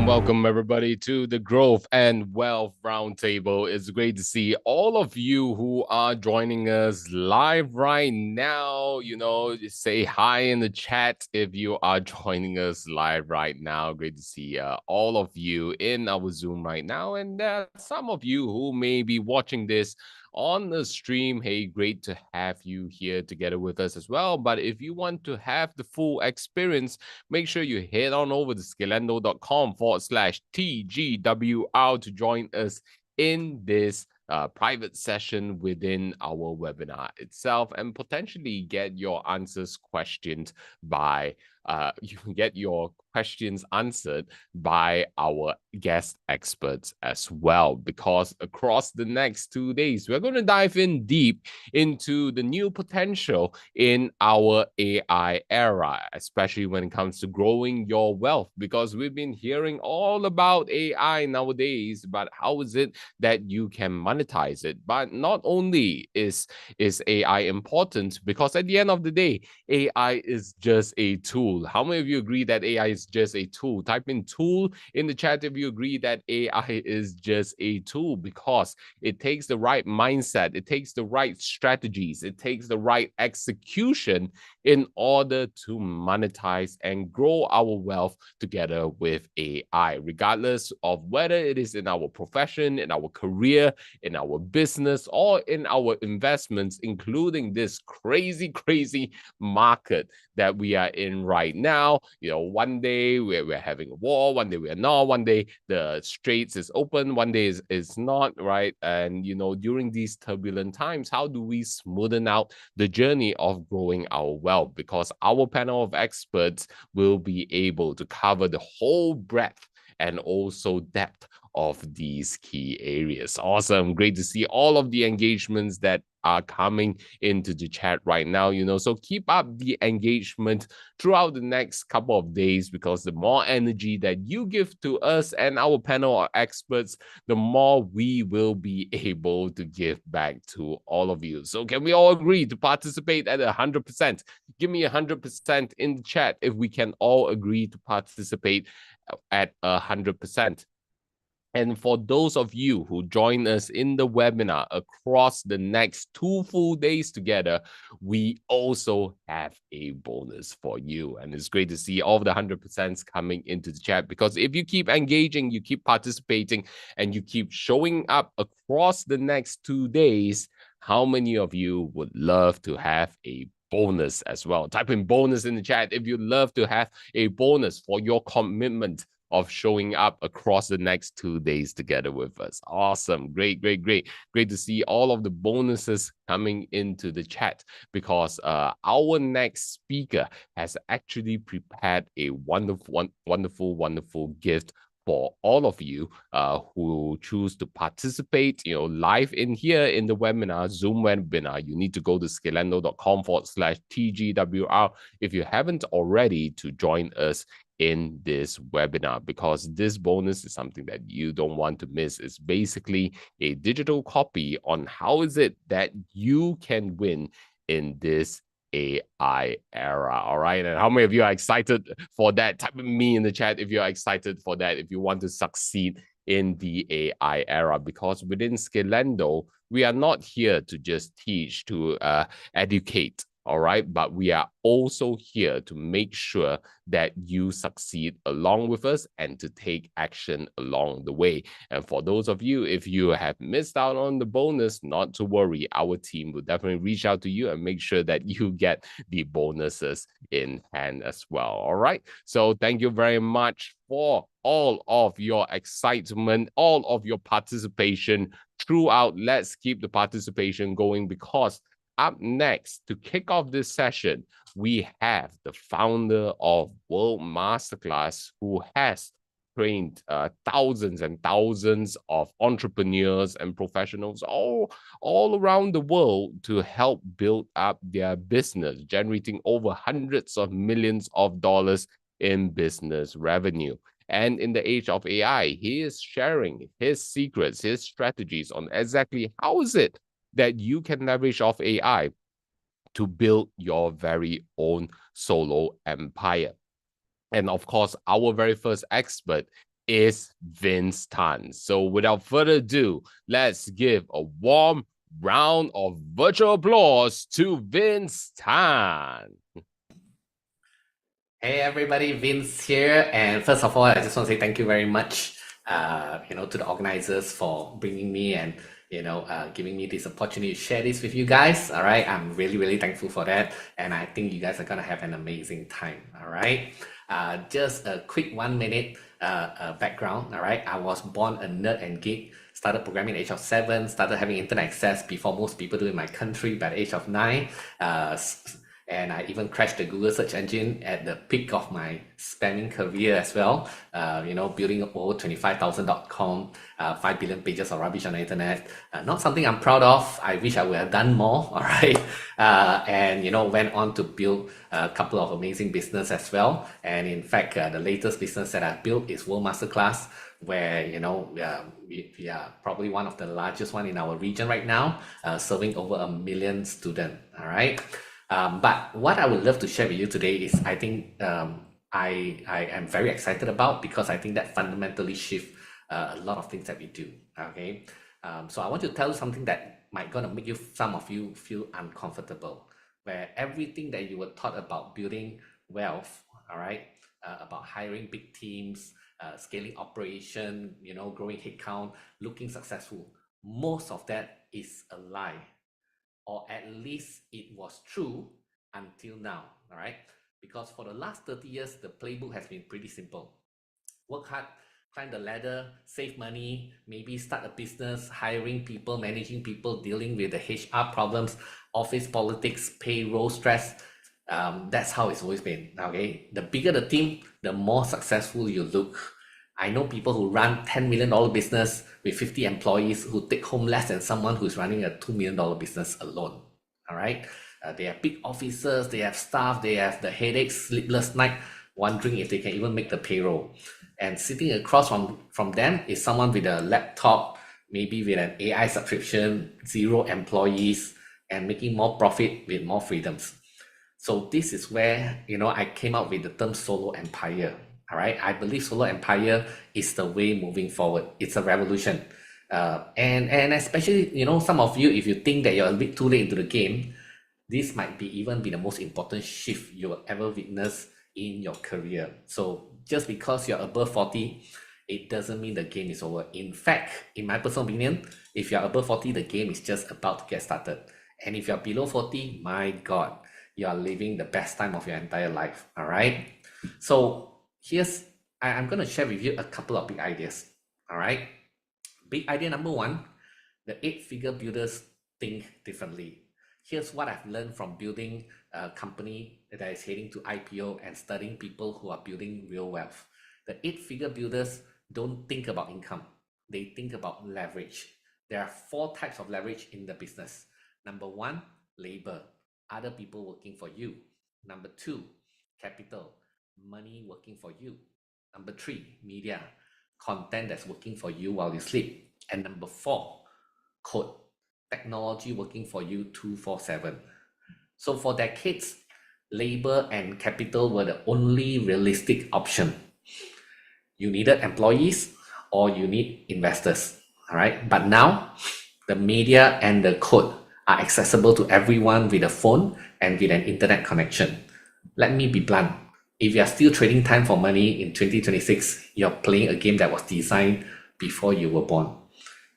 Welcome everybody to the Growth and Wealth Roundtable. It's great to see all of you who are joining us live right now. Just say hi in the chat if you are joining us live right now. Great to see all of you in our Zoom right now. And some of you who may be watching this on the stream. Hey, great to have you here together with us as well. But if you want to have the full experience, make sure you head on over to scalendo.com/TGWR to join us in this private session within our webinar itself and potentially get your questions answered by our guest experts as well, because across the next 2 days, we're going to dive in deep into the new potential in our AI era, especially when it comes to growing your wealth, because we've been hearing all about AI nowadays, but how is it that you can monetize it? But not only is AI important, because at the end of the day, AI is just a tool. How many of you agree that AI is just a tool? Type in tool in the chat if you agree that AI is just a tool, because it takes the right mindset, it takes the right strategies, it takes the right execution in order to monetize and grow our wealth together with AI, regardless of whether it is in our profession, in our career, in our business, or in our investments, including this crazy market that we are in right now. One day we're having a war, one day we're not, one day the straits is open, one day is not, right? And during these turbulent times, how do we smoothen out the journey of growing our wealth? Because our panel of experts will be able to cover the whole breadth and also depth of these key areas. Awesome. Great to see all of the engagements that are coming into the chat right now. So keep up the engagement throughout the next couple of days, because the more energy that you give to us and our panel of experts, the more we will be able to give back to all of you. So can we all agree to participate at 100%? Give me 100% in the chat if we can all agree to participate at 100%. And for those of you who join us in the webinar across the next 2 full days together, we also have a bonus for you. And it's great to see all of the 100% coming into the chat, because if you keep engaging, you keep participating, and you keep showing up across the next 2 days, how many of you would love to have a bonus as well? Type in bonus in the chat if you'd love to have a bonus for your commitment of showing up across the next 2 days together with us. Awesome. Great to see all of the bonuses coming into the chat, because our next speaker has actually prepared a wonderful gift for all of you who choose to participate, live in here in the webinar, Zoom webinar. You need to go to scalendo.com/TGWR if you haven't already, to join us in this webinar, because this bonus is something that you don't want to miss. It's basically a digital copy on how is it that you can win in this AI era. All right. And how many of you are excited for that? Type in me in the chat if you're excited for that, if you want to succeed in the AI era, because within Scalendo, we are not here to just teach, to educate. All right. But we are also here to make sure that you succeed along with us and to take action along the way. And for those of you, if you have missed out on the bonus, not to worry. Our team will definitely reach out to you and make sure that you get the bonuses in hand as well. All right. So thank you very much for all of your excitement, all of your participation throughout. Let's keep the participation going, because up next, to kick off this session, we have the founder of World Masterclass, who has trained thousands and thousands of entrepreneurs and professionals all around the world to help build up their business, generating over hundreds of millions of dollars in business revenue. And in the age of AI, he is sharing his secrets, his strategies on exactly how is it that you can leverage off AI to build your very own solo empire. And of course, our very first expert is Vince Tan. So without further ado, let's give a warm round of virtual applause to Vince Tan. Hey everybody, Vince here. And first of all, I just want to say thank you very much, to the organizers for bringing me and, giving me this opportunity to share this with you guys. All right. I'm really, really thankful for that. And I think you guys are going to have an amazing time. All right. Just a quick 1 minute background. All right. I was born a nerd and geek, started programming at the age of 7, started having internet access before most people do in my country by the age of 9. And I even crashed the Google search engine at the peak of my spamming career as well. Building over 25,000.com, 5 billion pages of rubbish on the internet. Not something I'm proud of. I wish I would have done more. All right. Went on to build a couple of amazing business as well. And in fact, the latest business that I built is World Masterclass, where we are probably one of the largest one in our region right now, serving over 1 million students. All right. But what I would love to share with you today is I think I am very excited about, because I think that fundamentally shift a lot of things that we do. Okay, so I want to tell you something that might gonna make some of you feel uncomfortable, where everything that you were taught about building wealth, all right, about hiring big teams, scaling operation, growing headcount, looking successful, most of that is a lie, or at least it was true until now. All right, because for the last 30 years the playbook has been pretty simple: work hard, climb the ladder, save money, maybe start a business, hiring people, managing people, dealing with the HR problems, office politics, payroll stress. That's how it's always been. Okay, the bigger the team, the more successful you look. I know people who run $10 million business with 50 employees who take home less than someone who's running a $2 million business alone. All right. They have big officers, they have staff, they have the headaches, sleepless night, wondering if they can even make the payroll. And sitting across from them is someone with a laptop, maybe with an AI subscription, 0 employees, and making more profit with more freedoms. So this is where, I came up with the term solo empire. All right. I believe solo empire is the way moving forward. It's a revolution. And especially, some of you, if you think that you're a bit too late into the game, this might even be the most important shift you will ever witness in your career. So just because you're above 40, it doesn't mean the game is over. In fact, in my personal opinion, if you're above 40, the game is just about to get started. And if you're below 40, my God, you are living the best time of your entire life. All right. So I'm going to share with you a couple of big ideas. All right. Big idea number 1, the 8-figure builders think differently. Here's what I've learned from building a company that is heading to IPO and studying people who are building real wealth. The 8-figure builders don't think about income. They think about leverage. There are 4 types of leverage in the business. Number 1, labor, other people working for you. Number 2, capital, money working for you. Number 3, media, content that's working for you while you sleep. And number 4, code, technology working for you 24/7. So for decades, labor and capital were the only realistic option. You needed employees or you need investors. All right. But now the media and the code are accessible to everyone with a phone and with an internet connection. Let me be blunt. If you are still trading time for money in 2026, you're playing a game that was designed before you were born.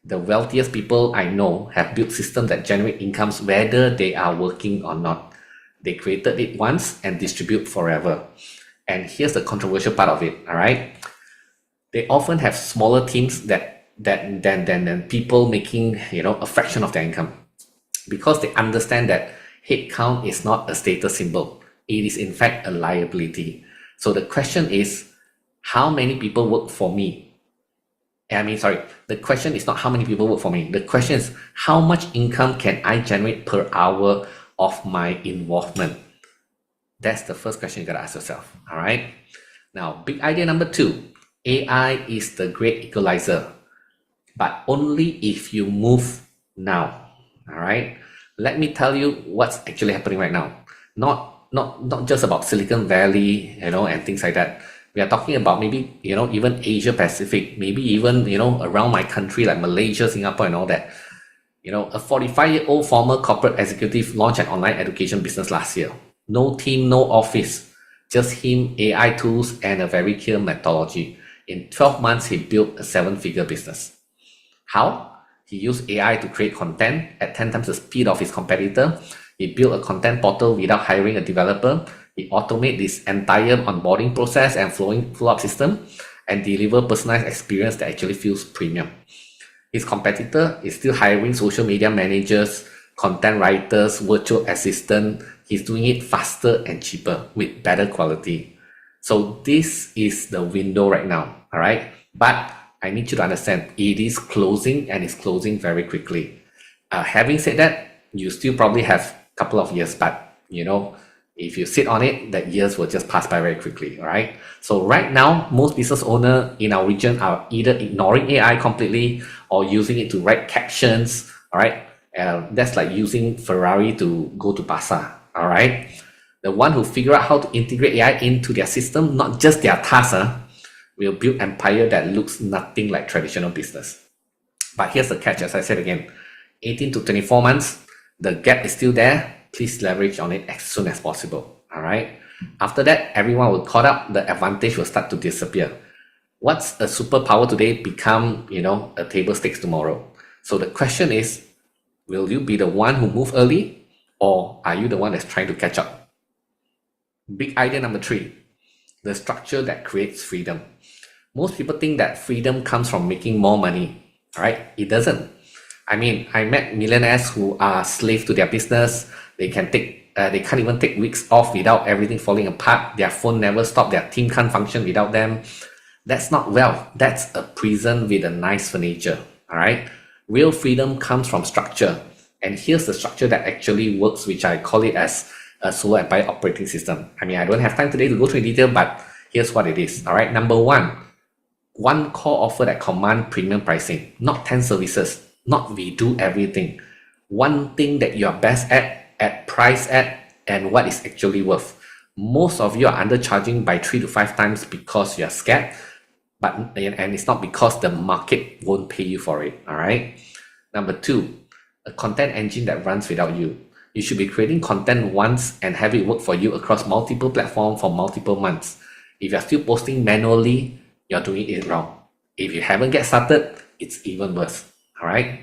The wealthiest people I know have built systems that generate incomes whether they are working or not. They created it once and distribute forever. And here's the controversial part of it. All right. They often have smaller teams than people making, a fraction of their income, because they understand that headcount is not a status symbol. It is in fact a liability. So the question is, how many people work for me? The question is not how many people work for me. The question is, how much income can I generate per hour of my involvement? That's the first question you gotta ask yourself. All right. Now, big idea number 2, AI is the great equalizer, but only if you move now. All right. Let me tell you what's actually happening right now. Not just about Silicon Valley, and things like that. We are talking about maybe, even Asia Pacific, maybe even, around my country like Malaysia, Singapore, and all that. A 45-year-old former corporate executive launched an online education business last year. No team, no office, just him, AI tools, and a very clear methodology. In 12 months, he built a 7-figure business. How? He used AI to create content at 10 times the speed of his competitor. He built a content portal without hiring a developer. He automated this entire onboarding process and flow-up system and deliver personalized experience that actually feels premium. His competitor is still hiring social media managers, content writers, virtual assistant. He's doing it faster and cheaper with better quality. So this is the window right now, all right? But I need you to understand, it is closing and it's closing very quickly. Having said that, you still probably have a couple of years, but if you sit on it, that years will just pass by very quickly, all right? So right now, most business owners in our region are either ignoring AI completely or using it to write captions, all right? That's like using Ferrari to go to Barca, all right? The one who figure out how to integrate AI into their system, not just their task, will build empire that looks nothing like traditional business. But here's the catch, as I said again, 18 to 24 months, the gap is still there. Please leverage on it as soon as possible. All right. After that, everyone will caught up. The advantage will start to disappear. What's a superpower today become, a table stakes tomorrow. So the question is, will you be the one who move early, or are you the one that's trying to catch up? Big idea number 3, the structure that creates freedom. Most people think that freedom comes from making more money. All right. It doesn't. I mean, I met millionaires who are slaves to their business. They can't even take weeks off without everything falling apart. Their phone never stops. Their team can't function without them. That's not wealth. That's a prison with a nice furniture. All right. Real freedom comes from structure. And here's the structure that actually works, which I call it as a solo empire operating system. I mean, I don't have time today to go through in detail, but here's what it is. All right. Number 1, one core offer that command premium pricing, not 10 services. Not we do everything. One thing that you are best at price at, and what is actually worth. Most of you are undercharging by 3 to 5 times because you are scared, and it's not because the market won't pay you for it. All right. Number 2, a content engine that runs without you. You should be creating content once and have it work for you across multiple platforms for multiple months. If you're still posting manually, you're doing it wrong. If you haven't get started, it's even worse. All right,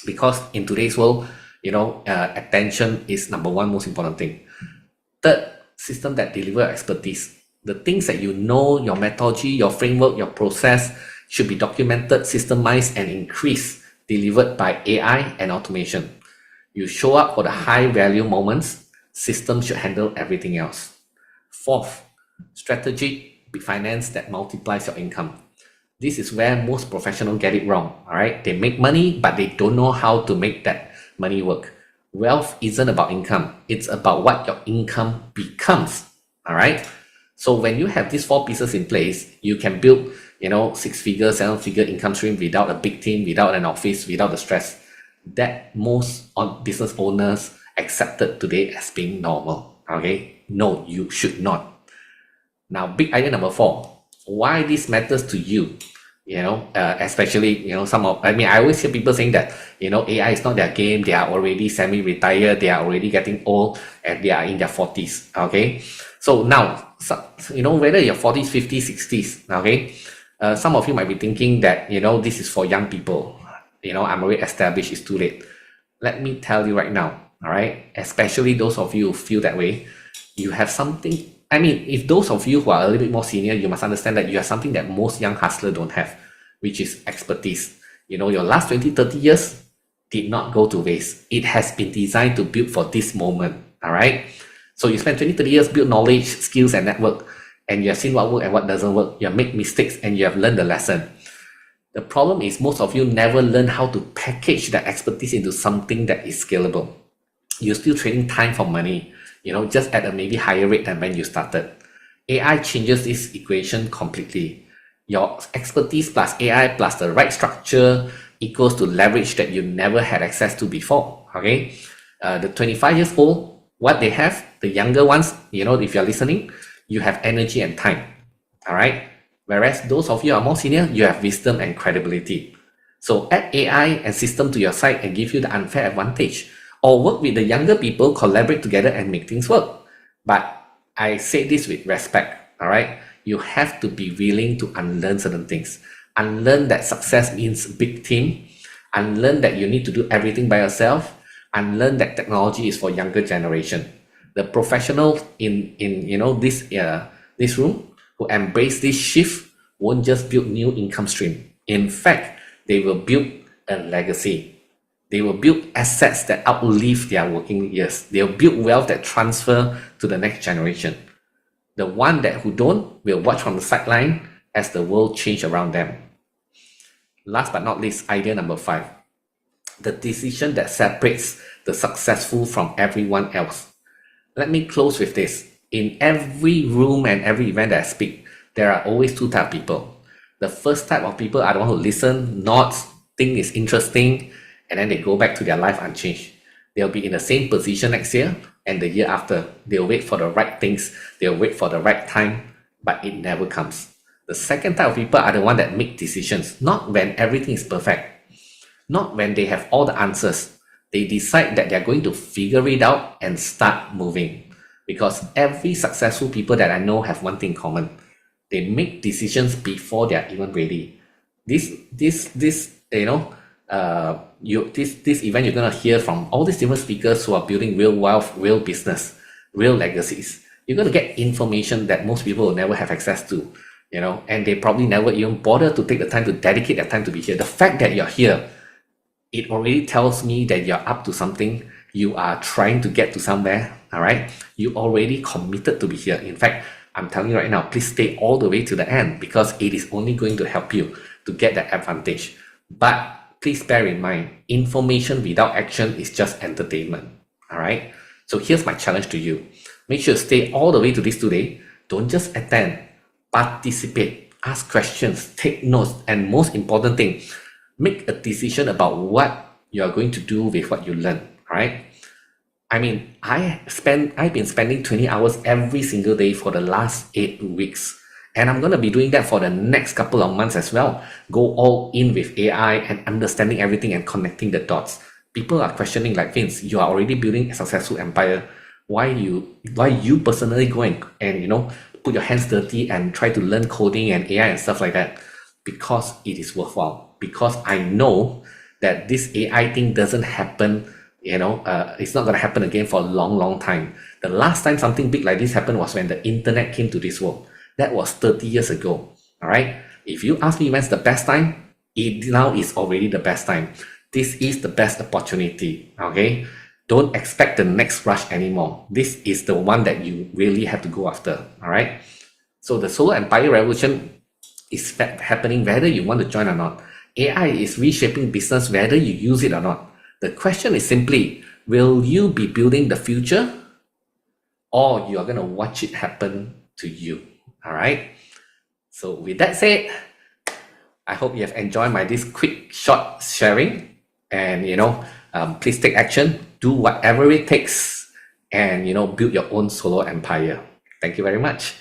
because in today's world, attention is number 1 most important thing. Third, system that deliver expertise. The things that your methodology, your framework, your process should be documented, systemized, and increased, delivered by AI and automation. You show up for the high value moments. System should handle everything else. Fourth, strategic finance that multiplies your income. This is where most professionals get it wrong, all right? They make money, but they don't know how to make that money work. Wealth isn't about income. It's about what your income becomes, all right? So when you have these 4 pieces in place, you can build, 6-figure, 7-figure income stream without a big team, without an office, without the stress. That most business owners accepted today as being normal, okay? No, you should not. Now, big idea number 4. Why this matters to you, especially, I always hear people saying that, AI is not their game. They are already semi-retired. They are already getting old and they are in their 40s. Okay. So now, whether you're 40s, 50s, 60s, okay. Some of you might be thinking that, this is for young people. I'm already established. It's too late. Let me tell you right now. All right. Especially those of you who feel that way, you have something. I mean, if those of you who are a little bit more senior, you must understand that you have something that most young hustlers don't have, which is expertise. Your last 20, 30 years did not go to waste. It has been designed to build for this moment, all right? So you spend 20, 30 years, build knowledge, skills, and network, and you have seen what works and what doesn't work. You have made mistakes, and you have learned the lesson. The problem is most of you never learn how to package that expertise into something that is scalable. You're still trading time for money. Just at a maybe higher rate than when you started. AI changes this equation completely. Your expertise plus AI plus the right structure equals to leverage that you never had access to before. Okay, the 25 years old, what they have, the younger ones, if you're listening, you have energy and time. All right. Whereas those of you who are more senior, you have wisdom and credibility. So add AI and system to your site and give you the unfair advantage. Or work with the younger people, collaborate together and make things work. But I say this with respect, all right? You have to be willing to unlearn certain things. Unlearn that success means big team. Unlearn that you need to do everything by yourself. Unlearn that technology is for younger generation. The professional in this room who embrace this shift won't just build new income stream. In fact, they will build a legacy. They will build assets that outlive their working years. They'll build wealth that transfer to the next generation. The one who don't will watch from the sideline as the world change around them. Last but not least, idea number 5. The decision that separates the successful from everyone else. Let me close with this. In every room and every event that I speak, there are always 2 types of people. The first type of people are the one who listen, nods, think it's interesting, and then they go back to their life unchanged. They'll be in the same position next year and the year after. They'll wait for the right things. They'll wait for the right time, but it never comes. The second type of people are the one that make decisions, not when everything is perfect, not when they have all the answers. They decide that they're going to figure it out and start moving. Because every successful people that I know have one thing in common. They make decisions before they're even ready. This event, you're gonna hear from all these different speakers who are building real wealth, real business, real legacies. You're gonna get information that most people will never have access to, and they probably never even bother to take the time to dedicate their time to be here. The fact that you're here, it already tells me that you're up to something. You are trying to get to somewhere. All right, you already committed to be here. In fact, I'm telling you right now, please stay all the way to the end because it is only going to help you to get that advantage. But please bear in mind, information without action is just entertainment. All right. So here's my challenge to you. Make sure to stay all the way to this today. Don't just attend, participate, ask questions, take notes, and most important thing, make a decision about what you are going to do with what you learn. All right. I mean, I've been spending 20 hours every single day for the last 8 weeks. And I'm going to be doing that for the next couple of months as well. Go all in with AI and understanding everything and connecting the dots. People are questioning like, Vince, you are already building a successful empire. Why you personally go and put your hands dirty and try to learn coding and AI and stuff like that? Because it is worthwhile. Because I know that this AI thing doesn't happen. It's not going to happen again for a long, long time. The last time something big like this happened was when the internet came to this world. That was 30 years ago. All right. If you ask me when's the best time, it now is already the best time. This is the best opportunity. Okay. Don't expect the next rush anymore. This is the one that you really have to go after. All right. So the solar empire revolution is happening whether you want to join or not. AI is reshaping business whether you use it or not. The question is simply, will you be building the future or you are going to watch it happen to you? All right. So with that said, I hope you have enjoyed this quick, short sharing. And, please take action, do whatever it takes, and, build your own solo empire. Thank you very much.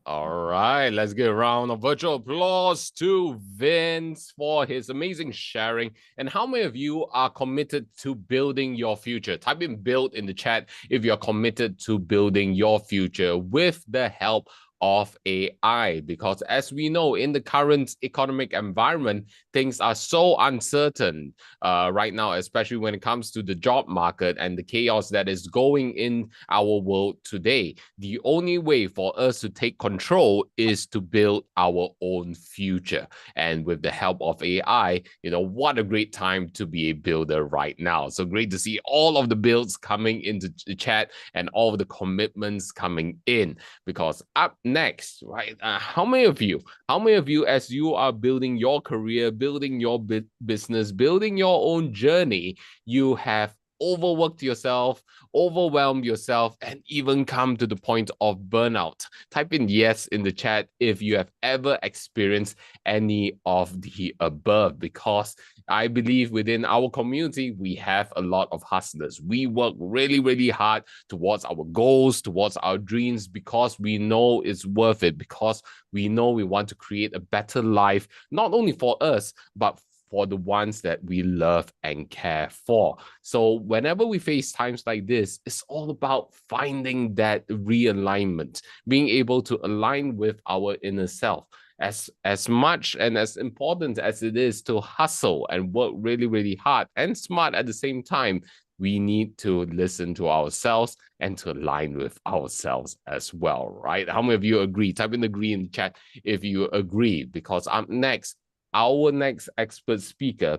All right, let's give a round of virtual applause to Vince for his amazing sharing. And how many of you are committed to building your future? Type in build in the chat if you're committed to building your future with the help of AI, because as we know, in the current economic environment, things are so uncertain right now, especially when it comes to the job market and the chaos that is going in our world today. The only way for us to take control is to build our own future. And with the help of AI, what a great time to be a builder right now. So great to see all of the builds coming into the chat and all of the commitments coming in, because up next, right? How many of you, as you are building your career, building your business, building your own journey, you have overworked yourself, overwhelmed yourself, and even come to the point of burnout? Type in yes in the chat if you have ever experienced any of the above, because I believe within our community, we have a lot of hustlers. We work really, really hard towards our goals, towards our dreams, because we know it's worth it, because we know we want to create a better life, not only for us, but for the ones that we love and care for. So whenever we face times like this, it's all about finding that realignment, being able to align with our inner self. As much and as important as it is to hustle and work really, really hard and smart at the same time, we need to listen to ourselves and to align with ourselves as well, right? How many of you agree? Type in agree in the chat if you agree, because our next expert speaker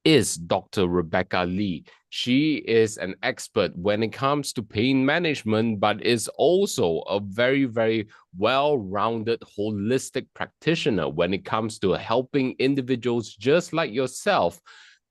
is Dr. Rebecca Lee. She is an expert when it comes to pain management, but is also a very, very well-rounded, holistic practitioner when it comes to helping individuals just like yourself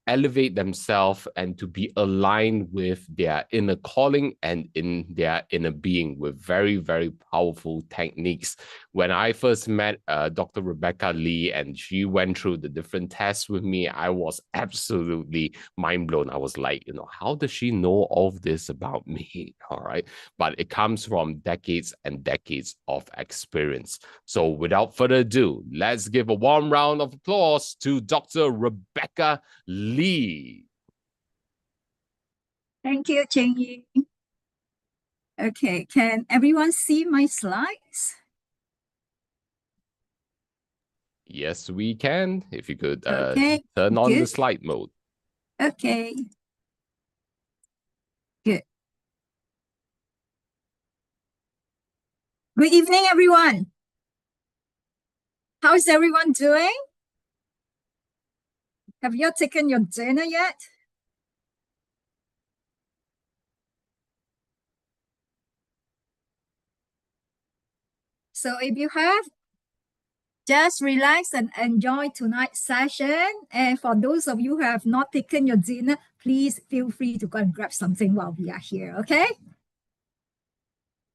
elevate themselves and to be aligned with their inner calling and in their inner being with very, very powerful techniques. When I first met Dr. Rebecca Lee and she went through the different tests with me, I was absolutely mind blown. I was like, how does she know all of this about me? All right. But it comes from decades and decades of experience. So without further ado, let's give a warm round of applause to Dr. Rebecca Lee. Thank you, Cheng Yi. Okay, can everyone see my slides? Yes, we can. If you could Okay, turn on the good. slide mode. Okay, good. Good evening, everyone. How's everyone doing? Have you taken your dinner yet? So if you have, just relax and enjoy tonight's session. And for those of you who have not taken your dinner, please feel free to go and grab something while we are here, okay?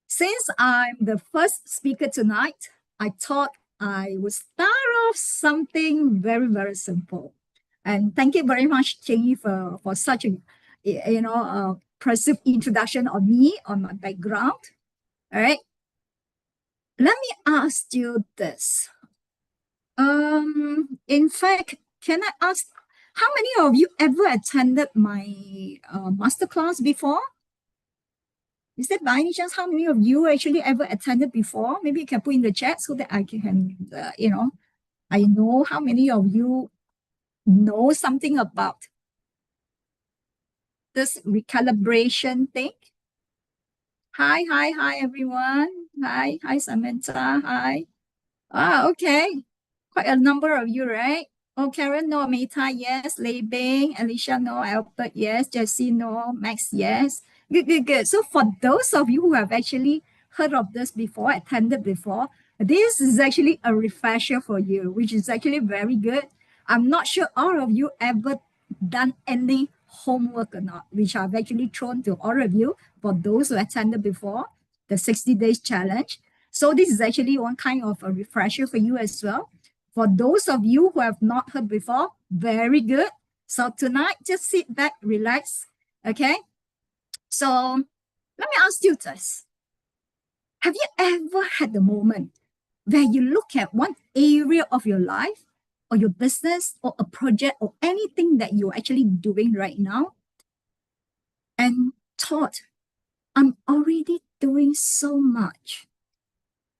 Since I'm the first speaker tonight, I thought I would start off something very, very simple. And thank you very much, Cheng Yi, for such a, impressive introduction of me, on my background. All right. Let me ask you this. In fact, can I ask, how many of you ever attended my masterclass before? Is that by any chance, how many of you actually ever attended before? Maybe you can put in the chat so that I can, I know how many of you know something about this recalibration thing. Hi, everyone. Hi, Samantha. Hi. Okay. Quite a number of you, right? Oh, Karen, no. Meta, yes. Lei Bing, Alicia, no. Albert, yes. Jessie, no. Max, yes. Good. So for those of you who have actually heard of this before, attended before, this is actually a refresher for you, which is actually very good. I'm not sure all of you ever done any homework or not, which I've actually thrown to all of you for those who attended before, the 60 days challenge. So this is actually one kind of a refresher for you as well. For those of you who have not heard before, very good. So tonight, just sit back, relax, okay? So let me ask you this. Have you ever had a moment where you look at one area of your life or your business or a project or anything that you're actually doing right now and thought, I'm already doing so much,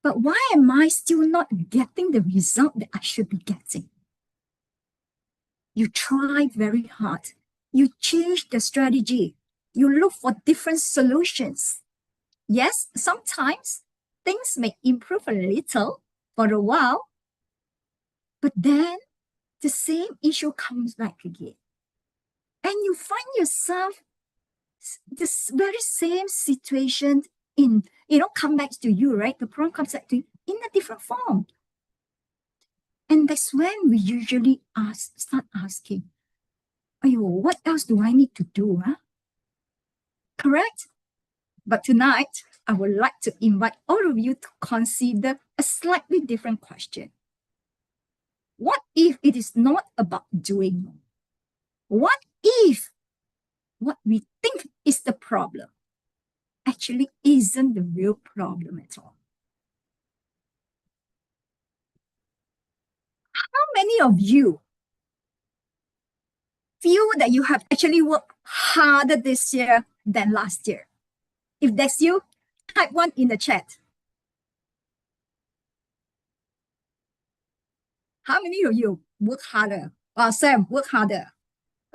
but why am I still not getting the result that I should be getting? You try very hard. You change the strategy. You look for different solutions. Yes, sometimes things may improve a little for a while, but then the same issue comes back again. And you find yourself this very same situation come back to you, right? The problem comes back to you in a different form. And that's when we usually start asking, what else do I need to do? Huh? correct? But tonight, I would like to invite all of you to consider a slightly different question. What if it is not about doing more? What if what we think is the problem actually isn't the real problem at all? How many of you feel that you have actually worked harder this year than last year? If that's you, type 1 in the chat. How many of you work harder? Sam, work harder.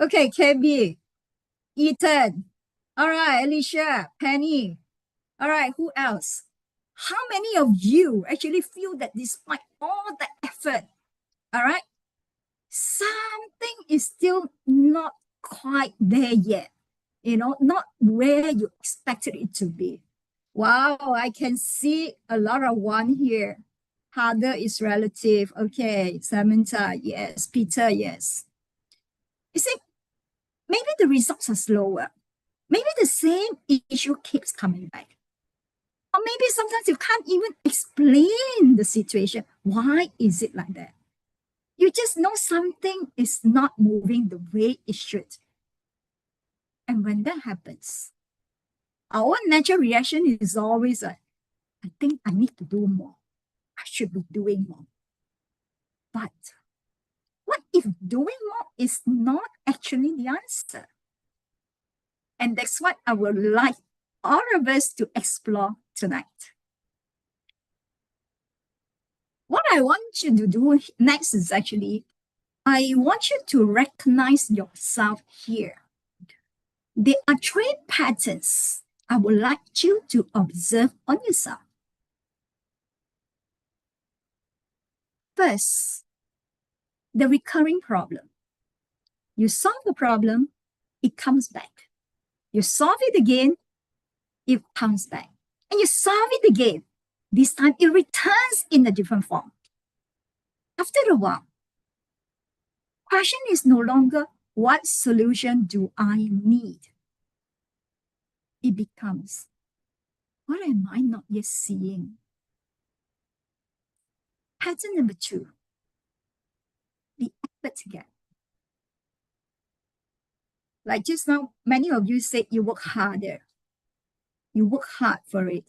Okay, KB, Ethan. All right, Alicia, Penny. All right, who else? How many of you actually feel that despite all the effort, all right, something is still not quite there yet, not where you expected it to be? Wow, I can see a lot of one here. Harder is relative. Okay, Samantha, yes. Peter, yes. You see, maybe the results are slower. Maybe the same issue keeps coming back. Or maybe sometimes you can't even explain the situation. Why is it like that? You just know something is not moving the way it should. And when that happens, our natural reaction is always I think I need to do more. I should be doing more. But what if doing more is not actually the answer? And that's what I would like all of us to explore tonight. What I want you to do next is actually, I want you to recognize yourself here. There are 3 patterns I would like you to observe on yourself. First, the recurring problem. You solve the problem, it comes back. You solve it again, it comes back. And you solve it again. This time it returns in a different form. After a while, question is no longer what solution do I need? It becomes, what am I not yet seeing? Pattern number 2, the effort gap. Like just now, many of you said you work harder. You work hard for it.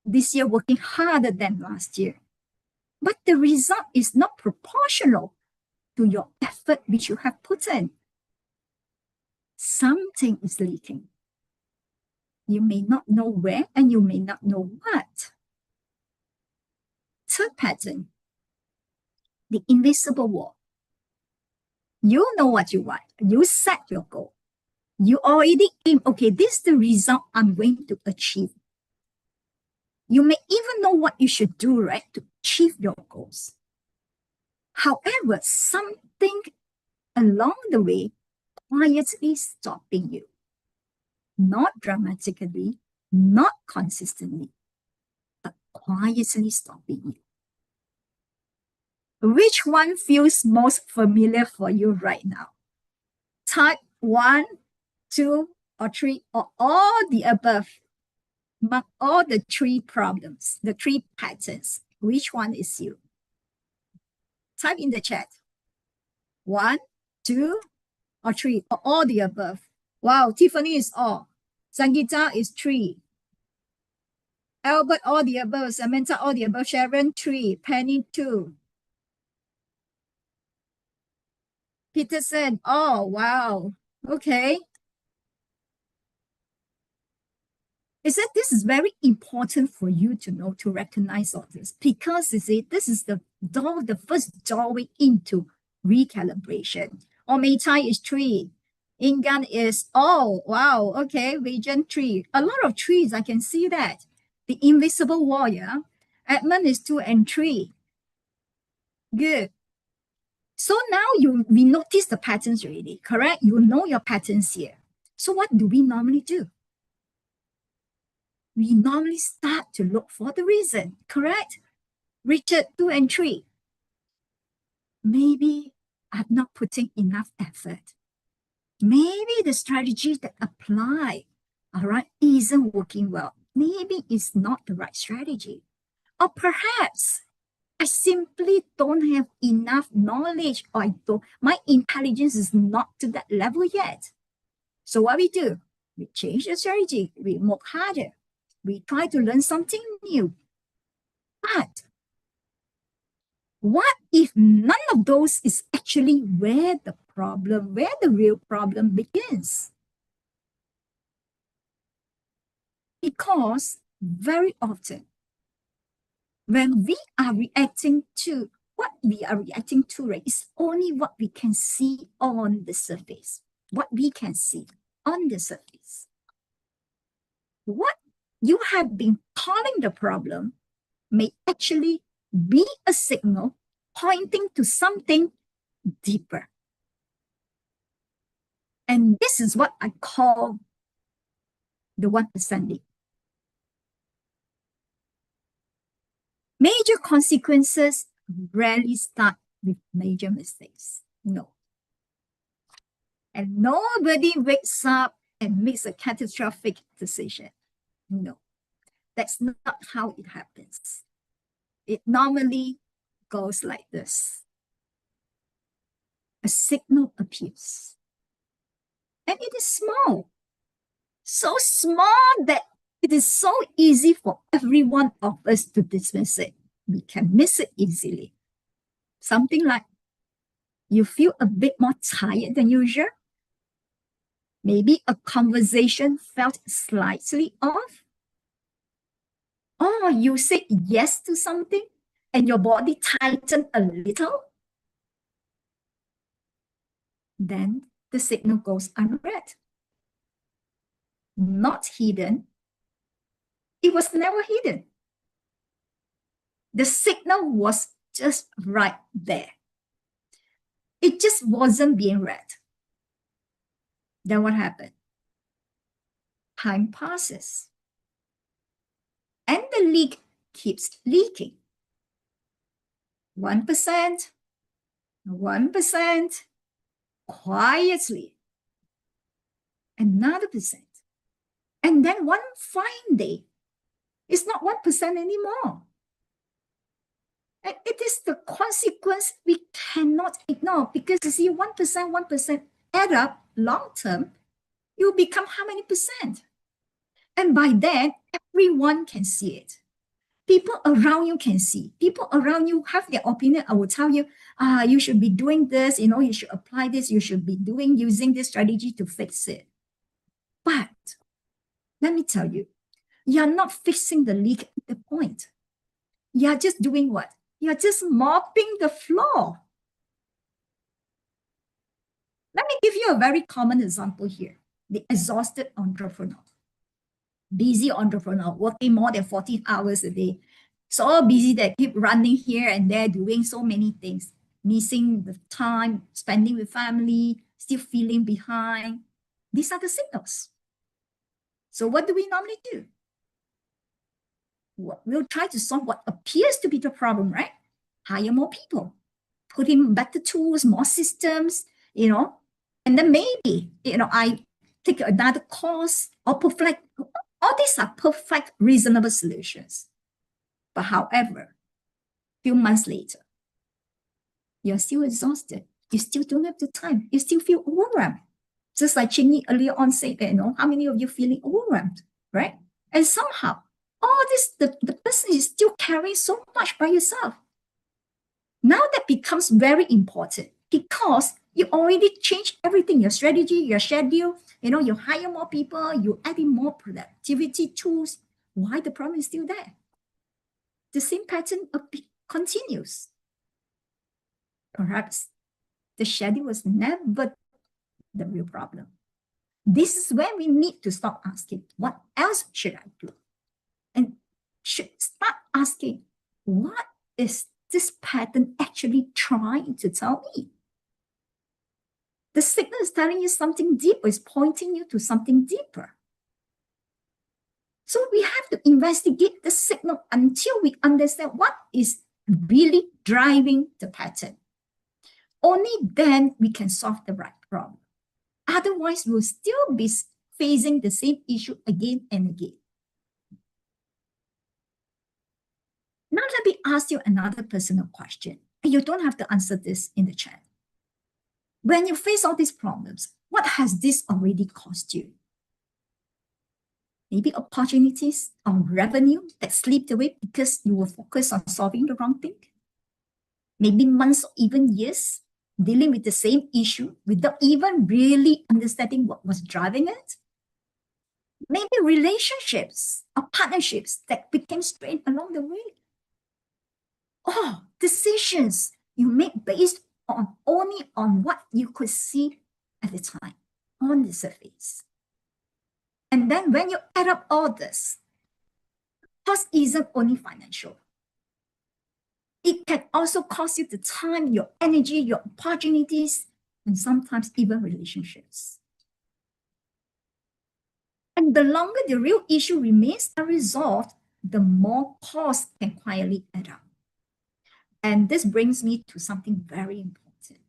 This year working harder than last year. But the result is not proportional to your effort which you have put in. Something is leaking. You may not know where and you may not know what. Third pattern, the invisible wall. You know what you want. You set your goal. You already aim, okay, this is the result I'm going to achieve. You may even know what you should do, right, to achieve your goals. However, something along the way quietly stopping you. Not dramatically, not consistently, but quietly stopping you. Which one feels most familiar for you right now? Type 1, 2, or 3, or all the above. Mark all the 3 problems, the 3 patterns. Which one is you? Type in the chat. 1, 2, or 3, or all the above. Wow, Tiffany is all. Sangeeta is 3. Albert, all the above. Samantha, all the above. Sharon, 3. Penny, 2. Peterson, oh, wow. Okay. This is very important for you to know, to recognize all this, because you see, this is the first doorway into recalibration. Omeitai is 3. Ingan is, oh, wow, okay, region 3. A lot of 3s, I can see that. The invisible warrior. Edmund is 2 and 3. Good. So now we notice the patterns already, correct? You know your patterns here. So what do we normally do? We normally start to look for the reason, correct? Richard, 2 and 3. Maybe I'm not putting enough effort. Maybe the strategies that apply all right, isn't working well. Maybe it's not the right strategy. Or perhaps I simply don't have enough knowledge, or my intelligence is not to that level yet. So what we do? We change the strategy, we work harder, we try to learn something new. But what if none of those is actually where the real problem begins? Because very often, when we are reacting to what we are reacting to, right, is only what we can see on the surface. What we can see on the surface. What you have been calling the problem may actually be a signal pointing to something deeper. And this is what I call the 1% leap. Major consequences rarely start with major mistakes. No. And nobody wakes up and makes a catastrophic decision. No. That's not how it happens. It normally goes like this. A signal appears. And it is small. So small that it is so easy for every one of us to dismiss it. We can miss it easily. Something like you feel a bit more tired than usual. Maybe a conversation felt slightly off. Or you said yes to something and your body tightened a little. Then the signal goes unread. Not hidden. It was never hidden. The signal was just right there. It just wasn't being read. Then what happened? Time passes. And the leak keeps leaking. 1%, 1%, quietly. Another percent. And then one fine day, it's not 1% anymore. And it is the consequence we cannot ignore, because you see, 1% add up long term, you become how many percent? And by then, everyone can see it. People around you can see. People around you have their opinion. I will tell you, you should be doing this, you should apply this, you should be using this strategy to fix it. But let me tell you, you're not fixing the leak at the point. You're just doing what? You're just mopping the floor. Let me give you a very common example here. The exhausted entrepreneur. Busy entrepreneur, working more than 14 hours a day. So busy that keep running here and there, doing so many things, missing the time, spending with family, still feeling behind. These are the signals. So what do we normally do? We'll try to solve what appears to be the problem, right? Hire more people, put in better tools, more systems, and then maybe, I take another course or perfect. All these are perfect, reasonable solutions. But however, a few months later, you're still exhausted. You still don't have the time. You still feel overwhelmed. Just like Chingy earlier on said, how many of you feeling overwhelmed, right? And somehow, all this, the person is still carrying so much by yourself. Now that becomes very important, because you already changed everything, your strategy, your schedule, you hire more people, you add in more productivity tools. Why the problem is still there? The same pattern continues. Perhaps the schedule was never the real problem. This is where we need to stop asking, what else should I do? And should start asking, what is this pattern actually trying to tell me? The signal is telling you something deeper, it's pointing you to something deeper. So we have to investigate the signal until we understand what is really driving the pattern. Only then we can solve the right problem. Otherwise, we'll still be facing the same issue again and again. Now let me ask you another personal question. You don't have to answer this in the chat. When you face all these problems, what has this already cost you? Maybe opportunities or revenue that slipped away because you were focused on solving the wrong thing. Maybe months or even years dealing with the same issue without even really understanding what was driving it. Maybe relationships or partnerships that became strained along the way. Or decisions you make based on only on what you could see at the time on the surface. And then when you add up all this, cost isn't only financial. It can also cost you the time, your energy, your opportunities, and sometimes even relationships. And the longer the real issue remains unresolved, the more cost can quietly add up. And this brings me to something very important.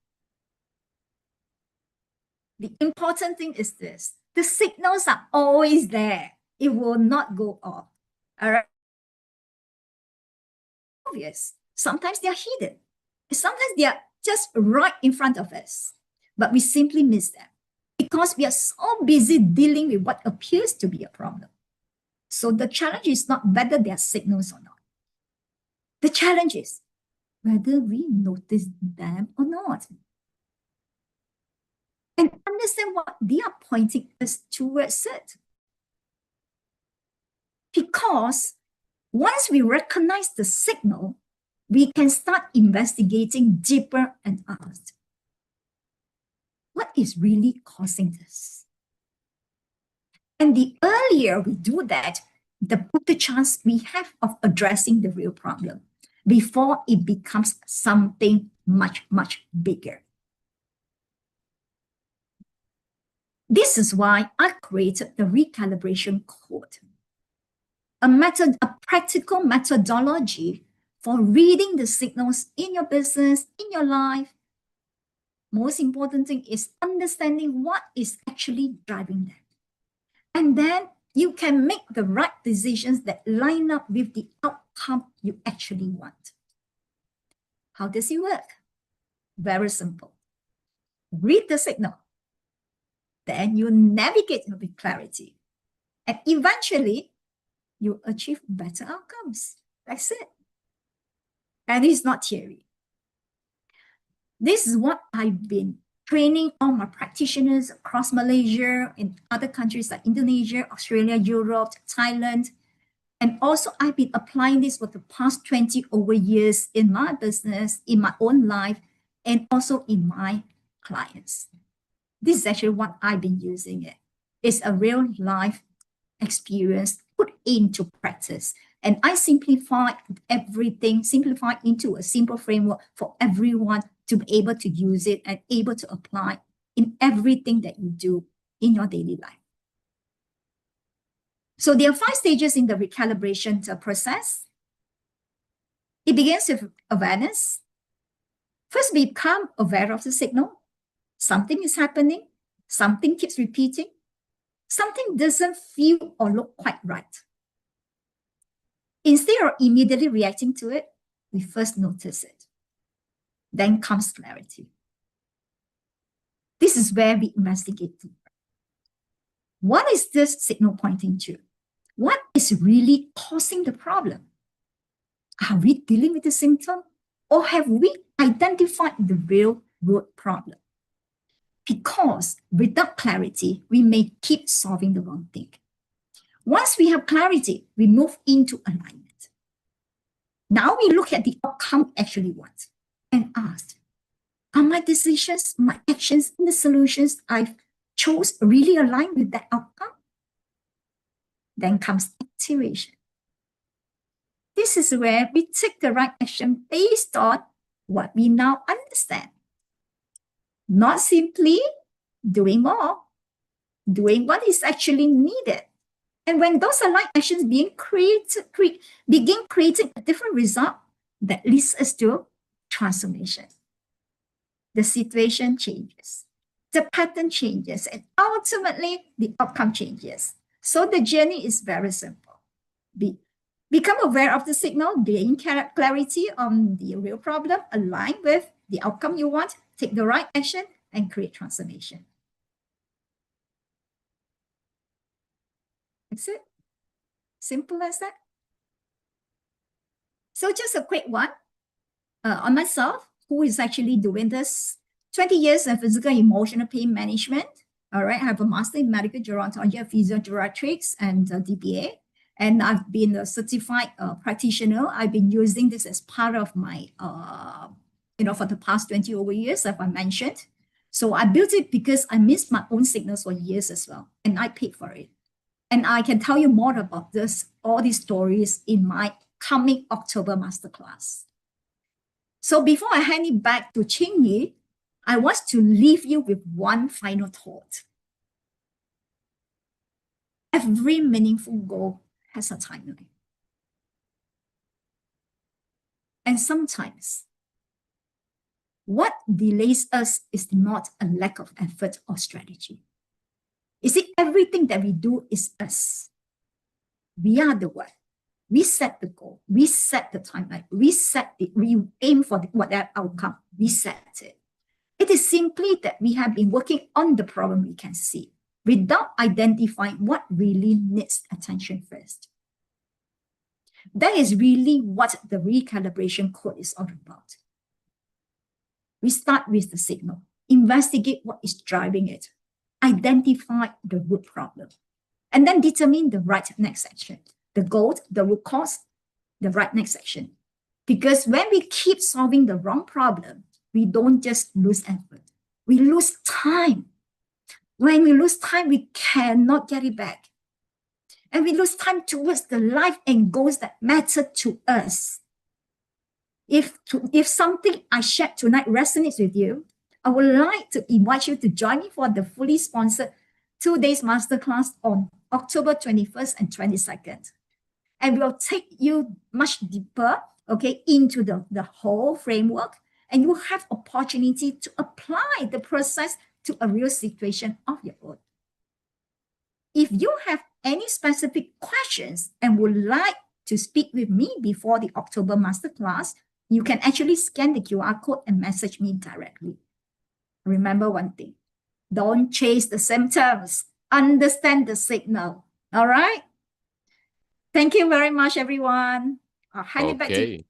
The important thing is this: the signals are always there. It will not go off. All right. Obvious. Sometimes they are hidden. Sometimes they are just right in front of us, but we simply miss them because we are so busy dealing with what appears to be a problem. So the challenge is not whether they are signals or not. The challenge is whether we notice them or not, and understand what they are pointing us towards it. Because once we recognize the signal, we can start investigating deeper and ask, what is really causing this? And the earlier we do that, the better chance we have of addressing the real problem before it becomes something much, much bigger. This is why I created the recalibration code, a practical methodology for reading the signals in your business, in your life. Most important thing is understanding what is actually driving them. And then you can make the right decisions that line up with the outcome you actually want. How does it work? Very simple. Read the signal. Then you navigate with clarity. And eventually, you achieve better outcomes. That's it. And it's not theory. This is what I've been training all my practitioners across Malaysia, in other countries like Indonesia, Australia, Europe, Thailand. And also I've been applying this for the past 20 over years in my business, in my own life, and also in my clients. This is actually what I've been using it. It's a real life experience put into practice. And I simplify everything, simplify into a simple framework for everyone to be able to use it and able to apply in everything that you do in your daily life. So there are 5 stages in the recalibration process. It begins with awareness. First, become aware of the signal. Something is happening. Something keeps repeating. Something doesn't feel or look quite right. Instead of immediately reacting to it, we first notice it. Then comes clarity. This is where we investigate deeper. What is this signal pointing to? What is really causing the problem? Are we dealing with the symptom, or have we identified the real root problem? Because without clarity, we may keep solving the wrong thing. Once we have clarity, we move into alignment. Now we look at the outcome we actually want and ask, are my decisions, my actions, and the solutions I've chose really aligned with that outcome? Then comes activation. This is where we take the right action based on what we now understand. Not simply doing more, doing what is actually needed. And when those aligned actions begin creating a different result, that leads us to transformation. The situation changes. the pattern changes, and ultimately the outcome changes. So the journey is very simple. Become aware of the signal, gain clarity on the real problem, align with the outcome you want, take the right action, and create transformation. That's it. Simple as that. So just a quick one on myself, who is actually doing this 20 years in physical emotional pain management. All right, I have a master in medical gerontology and physiogeriatrics and DBA. And I've been a certified practitioner. I've been using this as part of my, for the past 20 over years, as I mentioned. So I built it because I missed my own signals for years as well. And I paid for it. And I can tell you more about all these stories in my coming October masterclass. So before I hand it back to Qingyi, I want to leave you with one final thought. Every meaningful goal has a timeline. And sometimes what delays us is not a lack of effort or strategy. You see, everything that we do is us. We are the one. We set the goal. We set the timeline. We aim for whatever outcome. We set it. It is simply that we have been working on the problem we can see without identifying what really needs attention first. That is really what the recalibration code is all about. We start with the signal, investigate what is driving it, identify the root problem, and then determine the right next action. The goal, the root cause, the right next action. Because when we keep solving the wrong problem, we don't just lose effort, we lose time. When we lose time, we cannot get it back. And we lose time towards the life and goals that matter to us. If something I shared tonight resonates with you, I would like to invite you to join me for the fully sponsored 2 days masterclass on October 21st and 22nd. And we'll take you much deeper, okay, into the whole framework, and you have opportunity to apply the process to a real situation of your own. If you have any specific questions and would like to speak with me before the October masterclass, you can actually scan the QR code and message me directly. Remember one thing, don't chase the symptoms, understand the signal, all right? Thank you very much, everyone. I'll hand it back to you.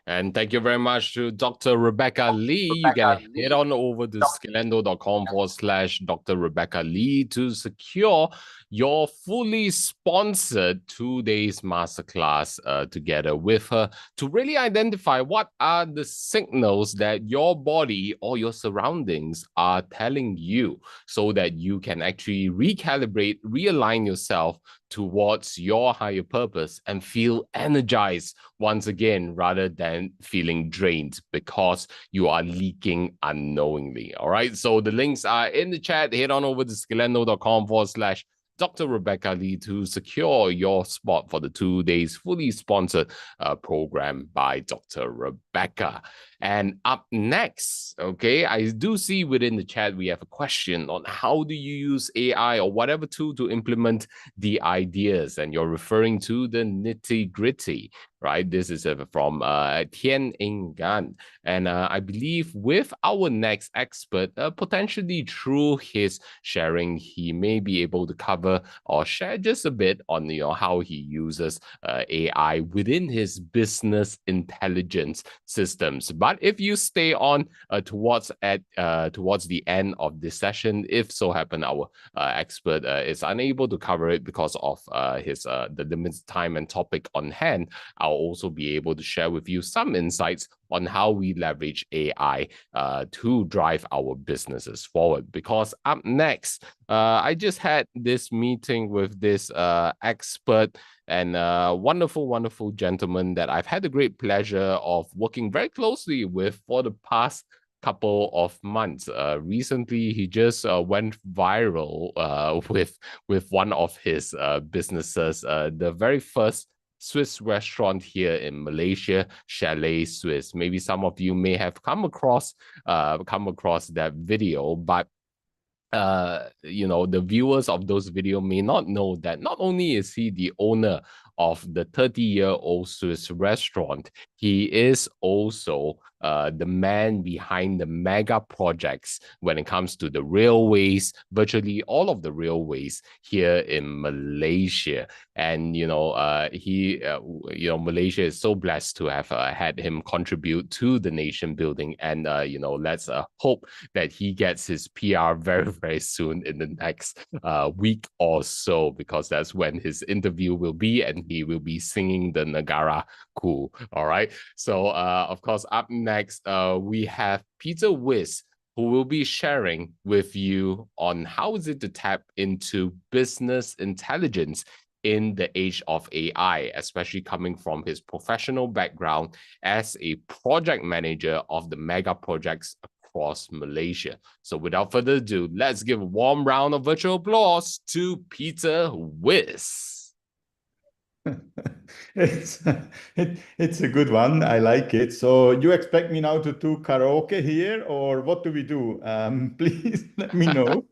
And thank you very much to Dr. Rebecca Lee. You can head on over to scalendo.com/Dr. Rebecca Lee to secure your fully sponsored 2 days masterclass together with her to really identify what are the signals that your body or your surroundings are telling you so that you can actually recalibrate, realign yourself towards your higher purpose and feel energized once again rather than feeling drained because you are leaking unknowingly. All right, so the links are in the chat. Head on over to scalendo.com/Dr. Rebecca Lee to secure your spot for the 2 days fully sponsored program by Dr. Rebecca. And up next, okay, I do see within the chat we have a question on how do you use AI or whatever tool to implement the ideas, and you're referring to the nitty-gritty, right? This is from Tian Ing Gan. And I believe with our next expert, potentially through his sharing, he may be able to cover or share just a bit on how he uses AI within his business intelligence systems. But if you stay on towards the end of this session, if so happen our expert is unable to cover it because of the limited time and topic on hand, I'll also be able to share with you some insights on how we leverage AI to drive our businesses forward. Because up next, I just had this meeting with this expert and wonderful, wonderful gentleman that I've had the great pleasure of working very closely with for the past couple of months. Recently, he just went viral with one of his businesses, the very first Swiss restaurant here in Malaysia, Chalet Swiss. Maybe some of you may have come across that video, but the viewers of those video may not know that not only is he the owner of the 30-year-old Swiss restaurant, he is also the man behind the mega projects when it comes to the railways, virtually all of the railways here in Malaysia. And Malaysia is so blessed to have had him contribute to the nation building. And let's hope that he gets his PR very, very soon in the next week or so, because that's when his interview will be, and he will be singing the Nagara Ku. All right. So, of course, up next, we have Peter Wiss, who will be sharing with you on how is it to tap into business intelligence in the age of AI, especially coming from his professional background as a project manager of the mega projects across Malaysia. So without further ado, let's give a warm round of virtual applause to Peter Wiss. It's a good one. I like it. So you expect me now to do karaoke here, or what do we do? Please let me know.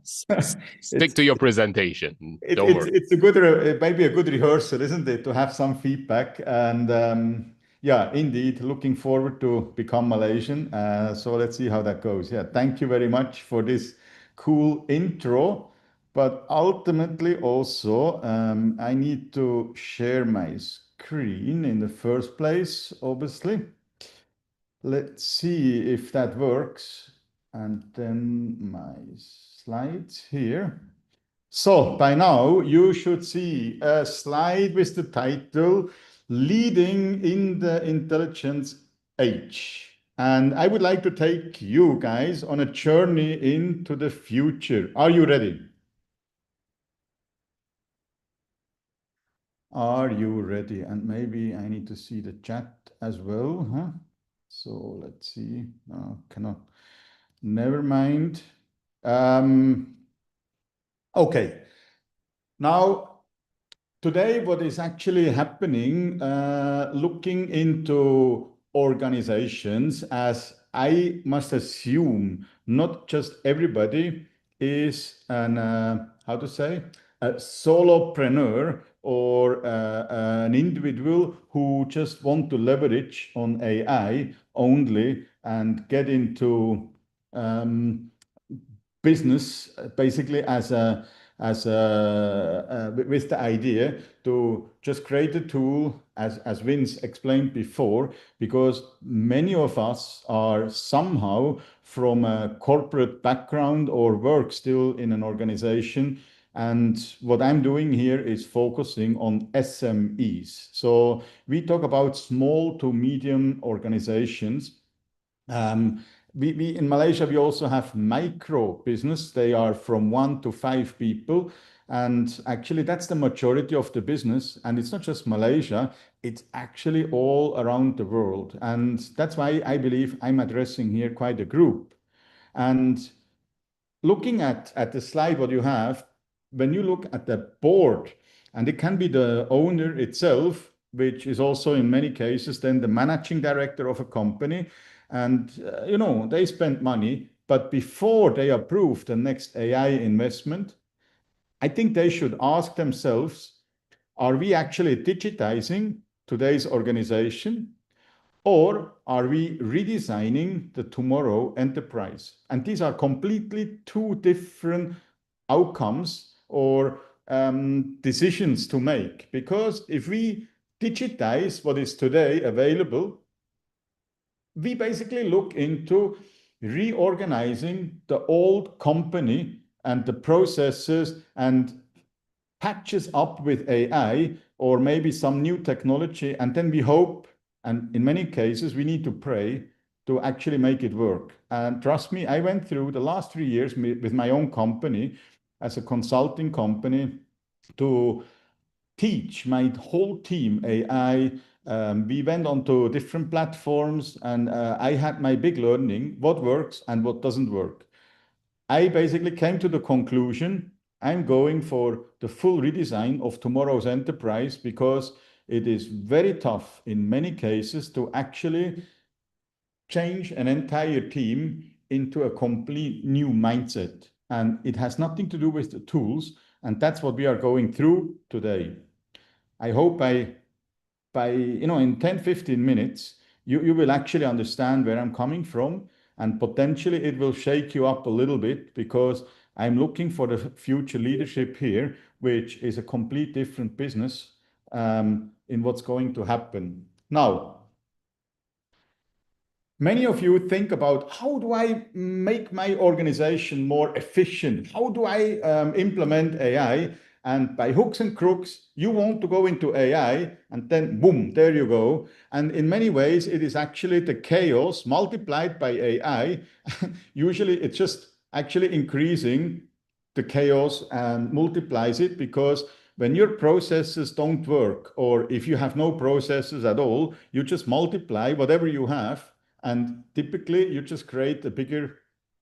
Stick to your presentation. Don't worry. It's a good, maybe a good rehearsal, isn't it, to have some feedback? And yeah, indeed, looking forward to become Malaysian. So let's see how that goes. Yeah, thank you very much for this cool intro. But ultimately, also, I need to share my screen in the first place, obviously. Let's see if that works. And then my slides here. So by now, you should see a slide with the title Leading in the Intelligence Age. And I would like to take you guys on a journey into the future. Are you ready? Are you ready? And maybe I need to see the chat as well, huh? So let's see. No, cannot. Never mind. Okay. Now, today, what is actually happening, looking into organizations, as I must assume, not just everybody is how to say, a solopreneur or an individual who just want to leverage on AI only and get into business basically with the idea to just create a tool, as Vince explained before, because many of us are somehow from a corporate background or work still in an organization. And what I'm doing here is focusing on SMEs. So we talk about small to medium organizations. We in Malaysia, we also have micro business. They are from 1 to 5 people. And actually, that's the majority of the business. And it's not just Malaysia, it's actually all around the world. And that's why I believe I'm addressing here quite a group. And looking at the slide, what you have, when you look at the board, and it can be the owner itself, which is also in many cases then the managing director of a company. And, they spend money, but before they approve the next AI investment, I think they should ask themselves, are we actually digitizing today's organization? Or are we redesigning the tomorrow enterprise? And these are completely two different outcomes or decisions to make. Because if we digitize what is today available, we basically look into reorganizing the old company and the processes and patches up with AI or maybe some new technology. And then we hope, and in many cases, we need to pray to actually make it work. And trust me, I went through the last 3 years with my own company as a consulting company to teach my whole team AI. We went onto different platforms, and I had my big learning, what works and what doesn't work. I basically came to the conclusion I'm going for the full redesign of tomorrow's enterprise, because it is very tough in many cases to actually change an entire team into a complete new mindset. And it has nothing to do with the tools. And that's what we are going through today. I hope by in 10, 15 minutes, you will actually understand where I'm coming from, and potentially it will shake you up a little bit, because I'm looking for the future leadership here, which is a complete different business in what's going to happen. Now, many of you think about, how do I make my organization more efficient? How do I implement AI? And by hooks and crooks, you want to go into AI, and then boom, there you go. And in many ways, it is actually the chaos multiplied by AI. Usually it's just actually increasing the chaos and multiplies it, because when your processes don't work, or if you have no processes at all, you just multiply whatever you have, and typically you just create a bigger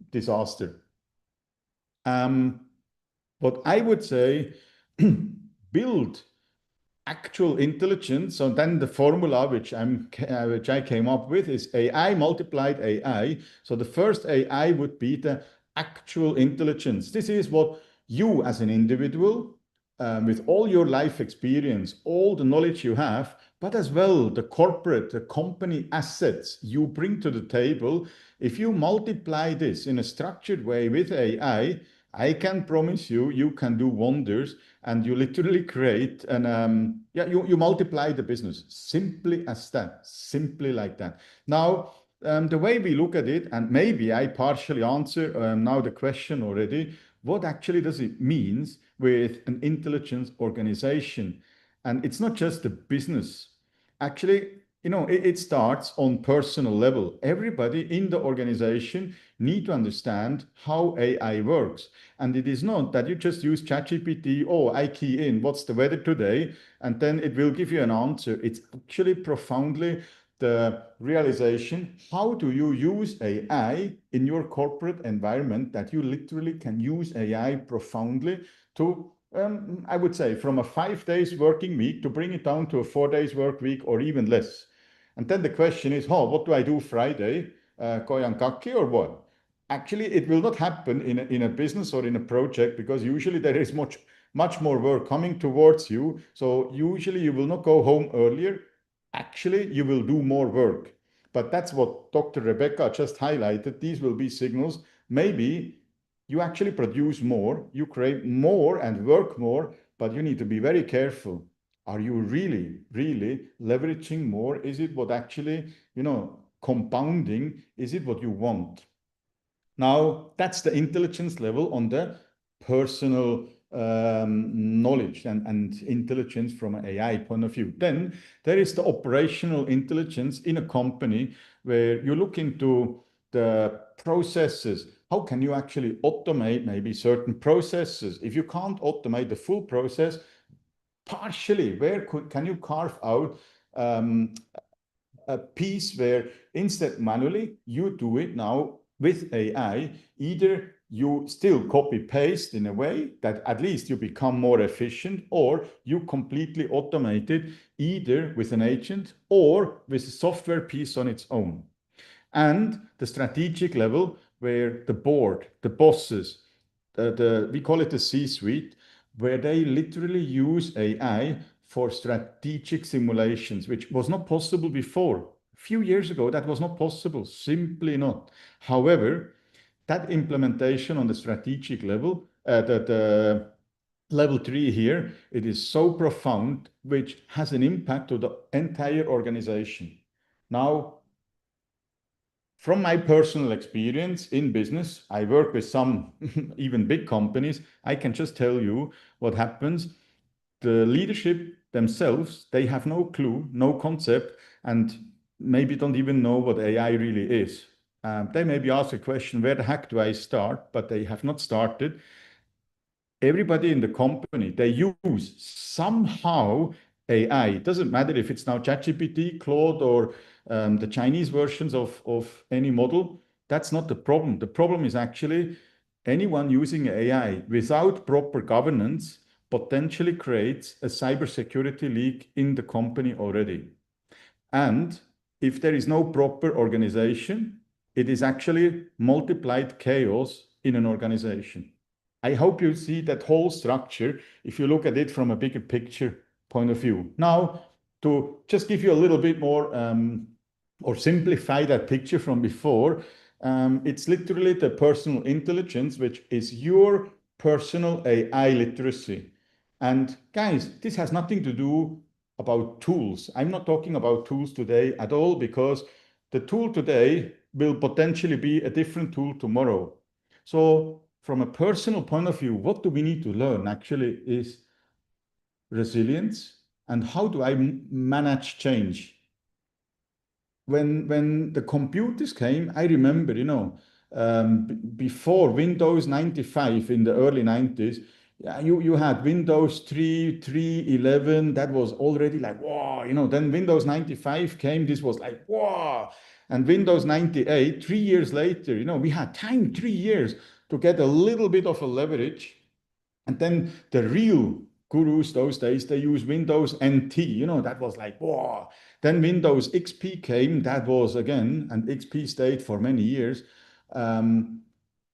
disaster. What I would say, build actual intelligence. So then the formula which I came up with is AI multiplied AI. So the first AI would be the actual intelligence. This is what you as an individual, with all your life experience, all the knowledge you have, but as well the corporate, the company assets you bring to the table. If you multiply this in a structured way with AI, I can promise you, you can do wonders, and you literally create an, you multiply the business. Simply as that, simply like that. Now, the way we look at it, and maybe I partially answer now the question already, what actually does it mean with an intelligence organization? And it's not just the business. Actually, it starts on personal level. Everybody in the organization need to understand how AI works. And it is not that you just use ChatGPT, oh, I key in, what's the weather today? And then it will give you an answer. It's actually profoundly the realization, how do you use AI in your corporate environment, that you literally can use AI profoundly to, I would say, from a 5 days working week to bring it down to a 4 days work week, or even less. And then the question is, what do I do Friday? Koyankaki or what? Actually, it will not happen in a business or in a project, because usually there is much more work coming towards you. So usually you will not go home earlier. Actually, you will do more work. But that's what Dr. Rebecca just highlighted. These will be signals. Maybe you actually produce more, you create more and work more, but you need to be very careful. Are you really, really leveraging more? Is it what actually, compounding? Is it what you want? Now, that's the intelligence level on the personal knowledge and intelligence from an AI point of view. Then there is the operational intelligence in a company, where you look into the processes. How can you actually automate maybe certain processes? If you can't automate the full process, partially, where can you carve out a piece where instead manually you do it now with AI? Either you still copy paste in a way that at least you become more efficient, or you completely automate it, either with an agent or with a software piece on its own. And the strategic level, where the board, the bosses, we call it the C-suite, where they literally use AI for strategic simulations, which was not possible before. A few years ago, that was not possible, simply not. However, that implementation on the strategic level, the level 3 here, it is so profound, which has an impact to the entire organization. Now, from my personal experience in business, I work with some even big companies. I can just tell you what happens. The leadership themselves, they have no clue, no concept, and maybe don't even know what AI really is. They maybe ask a question, where the heck do I start? But they have not started. Everybody in the company, they use somehow AI. It doesn't matter if it's now ChatGPT, Claude, or the Chinese versions of any model. That's not the problem. The problem is actually anyone using AI without proper governance potentially creates a cybersecurity leak in the company already. And if there is no proper organization, it is actually multiplied chaos in an organization. I hope you see that whole structure if you look at it from a bigger picture point of view. Now, to just give you a little bit more or simplify that picture from before, it's literally the personal intelligence, which is your personal AI literacy. And guys, this has nothing to do about tools. I'm not talking about tools today at all, because the tool today will potentially be a different tool tomorrow. So from a personal point of view, what do we need to learn actually is resilience, and how do I manage change? When the computers came, I remember, before Windows 95 in the early 90s, yeah, you had Windows 3, 3.11, that was already like, wow, then Windows 95 came, this was like, wow. And Windows 98, 3 years later, we had time, 3 years, to get a little bit of a leverage. And then the real gurus those days, they use Windows NT, that was like, wow. Then Windows XP came, that was again, and XP stayed for many years.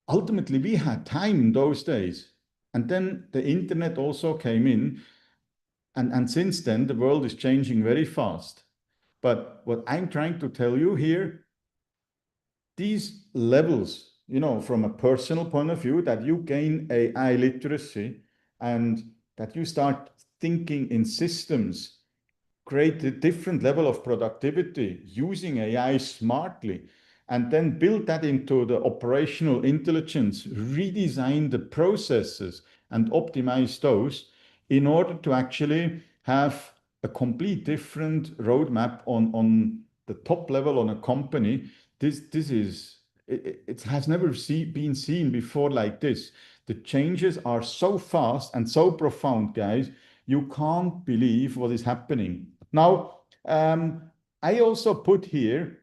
Ultimately, we had time in those days. And then the internet also came in. And since then, the world is changing very fast. But what I'm trying to tell you here, these levels, from a personal point of view, that you gain AI literacy and that you start thinking in systems, create a different level of productivity using AI smartly, and then build that into the operational intelligence, redesign the processes and optimize those in order to actually have a complete different roadmap on the top level on a company. It has never been seen before like this. The changes are so fast and so profound, guys. You can't believe what is happening. Now, I also put here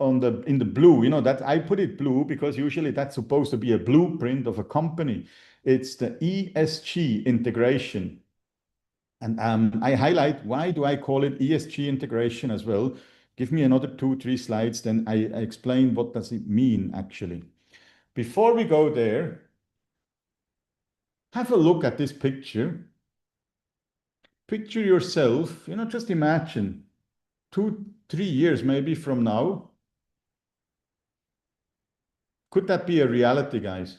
in the blue, that I put it blue because usually that's supposed to be a blueprint of a company. It's the ESG integration. And I highlight, why do I call it ESG integration as well? Give me another 2, 3 slides, then I explain what does it mean actually. Before we go there, have a look at this picture. Picture yourself, just imagine 2, 3 years maybe from now. Could that be a reality, guys?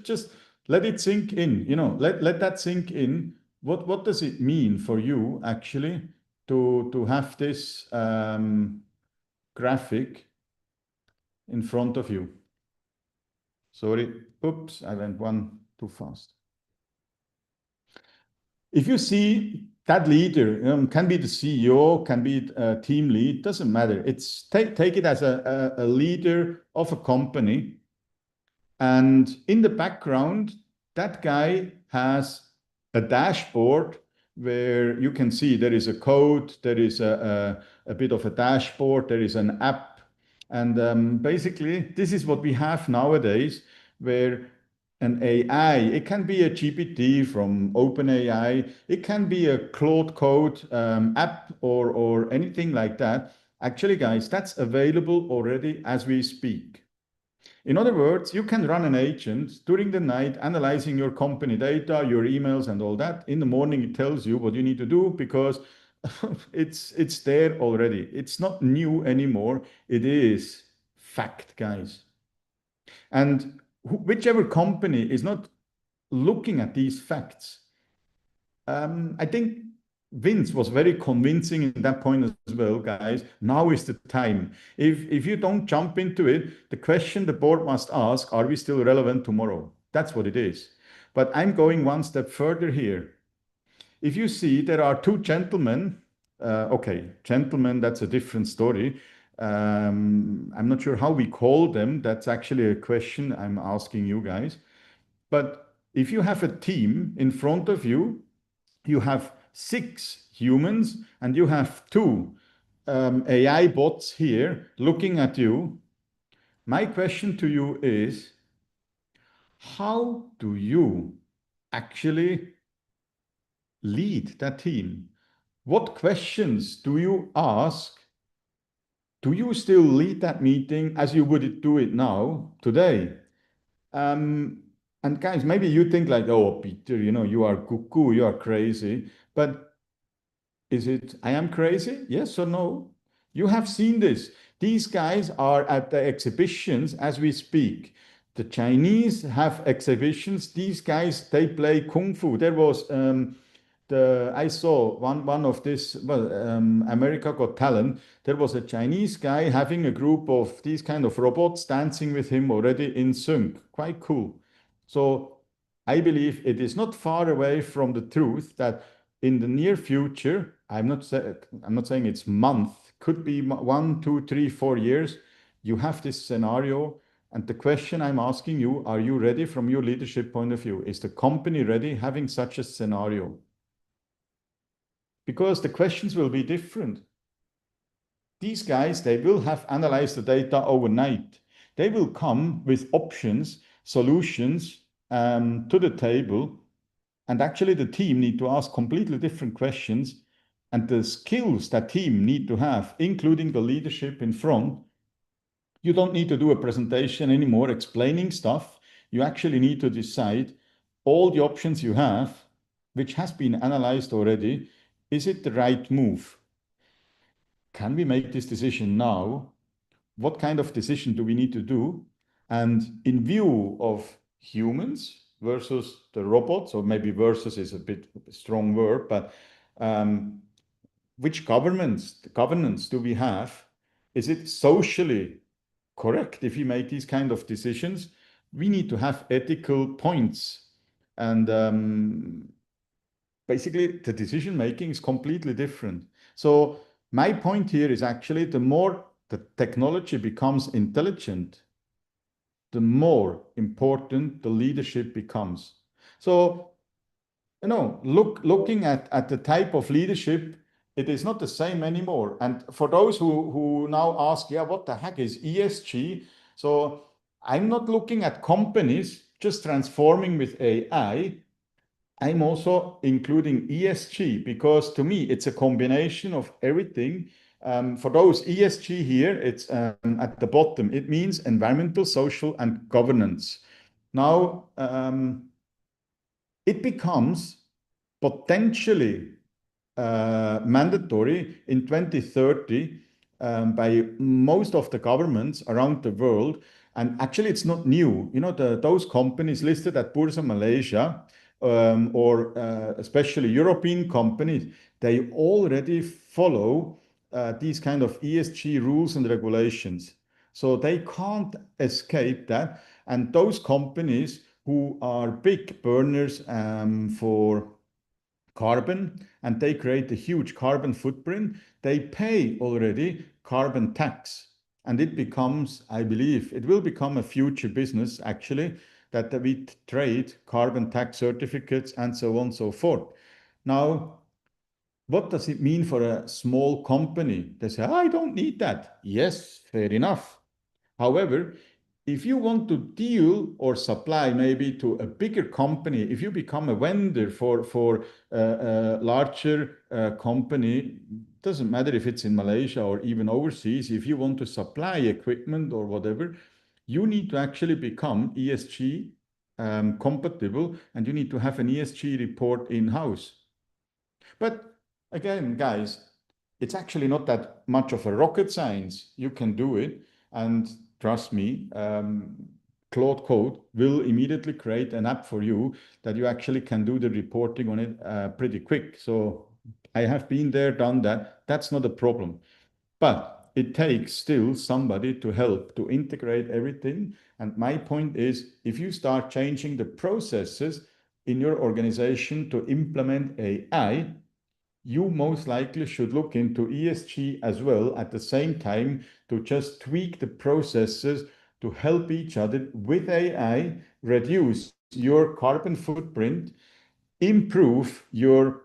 Just let it sink in, let that sink in. What does it mean for you actually to have this graphic in front of you? Sorry, oops, I went one too fast. If you see that leader, can be the CEO, can be a team lead, doesn't matter. It's take it as a leader of a company. And in the background, that guy has a dashboard where you can see there is a code, there is a bit of a dashboard, there is an app. And basically, this is what we have nowadays, where an AI, it can be a GPT from OpenAI, it can be a Claude Code app or anything like that. Actually, guys, that's available already as we speak. In other words, you can run an agent during the night analyzing your company data, your emails and all that. In the morning, it tells you what you need to do because it's there already. It's not new anymore. It is fact, guys. And whichever company is not looking at these facts, I think Vince was very convincing in that point as well, guys. Now is the time. If you don't jump into it, the question the board must ask, are we still relevant tomorrow? That's what it is. But I'm going one step further here. If you see, there are two gentlemen. Okay, gentlemen, that's a different story. I'm not sure how we call them. That's actually a question I'm asking you guys. But if you have a team in front of you, you have 6 humans and you have 2 AI bots here looking at you. My question to you is, how do you actually lead that team? What questions do you ask do you still lead that meeting as you would do it now, today? And guys, maybe you think like, oh, Peter, you are cuckoo, you are crazy. But is it, I am crazy? Yes or no? You have seen this. These guys are at the exhibitions as we speak. The Chinese have exhibitions. These guys, they play Kung Fu. There was I saw one of this, well, America Got Talent. There was a Chinese guy having a group of these kind of robots dancing with him already in sync. Quite cool. So I believe it is not far away from the truth that in the near future, I'm not saying it's month, could be 1, 2, 3, 4 years. You have this scenario, and the question I'm asking you: are you ready from your leadership point of view? Is the company ready having such a scenario? Because the questions will be different. These guys, they will have analyzed the data overnight. They will come with options, solutions to the table. And actually the team need to ask completely different questions. And the skills that team need to have, including the leadership in front, you don't need to do a presentation anymore explaining stuff. You actually need to decide all the options you have, which has been analyzed already. Is it the right move? Can we make this decision now? What kind of decision do we need to do? And in view of humans versus the robots, or maybe versus is a bit a strong word, but which governance do we have? Is it socially correct if we make these kind of decisions? We need to have ethical points. And basically, the decision making is completely different. So my point here is actually the more the technology becomes intelligent, the more important the leadership becomes. So, looking at the type of leadership, it is not the same anymore. And for those who now ask, yeah, what the heck is ESG? So I'm not looking at companies just transforming with AI. I'm also including ESG because to me, it's a combination of everything. For those ESG here, it's at the bottom. It means environmental, social, and governance. Now, it becomes potentially mandatory in 2030 by most of the governments around the world. And actually, it's not new. Those companies listed at Bursa Malaysia, or especially European companies, they already follow these kind of ESG rules and regulations. So they can't escape that. And those companies who are big burners for carbon, and they create a huge carbon footprint, they pay already carbon tax. And it becomes, I believe, it will become a future business actually, that we trade carbon tax certificates and so on and so forth. Now, what does it mean for a small company? They say, I don't need that. Yes, fair enough. However, if you want to deal or supply maybe to a bigger company, if you become a vendor for a larger company, doesn't matter if it's in Malaysia or even overseas, if you want to supply equipment or whatever, you need to actually become ESG compatible, and you need to have an ESG report in-house. But again, guys, it's actually not that much of a rocket science. You can do it. And trust me, Claude Code will immediately create an app for you that you actually can do the reporting on it pretty quick. So I have been there, done that. That's not a problem. But it takes still somebody to help to integrate everything. And my point is, if you start changing the processes in your organization to implement AI, you most likely should look into ESG as well at the same time to just tweak the processes to help each other with AI, reduce your carbon footprint, improve your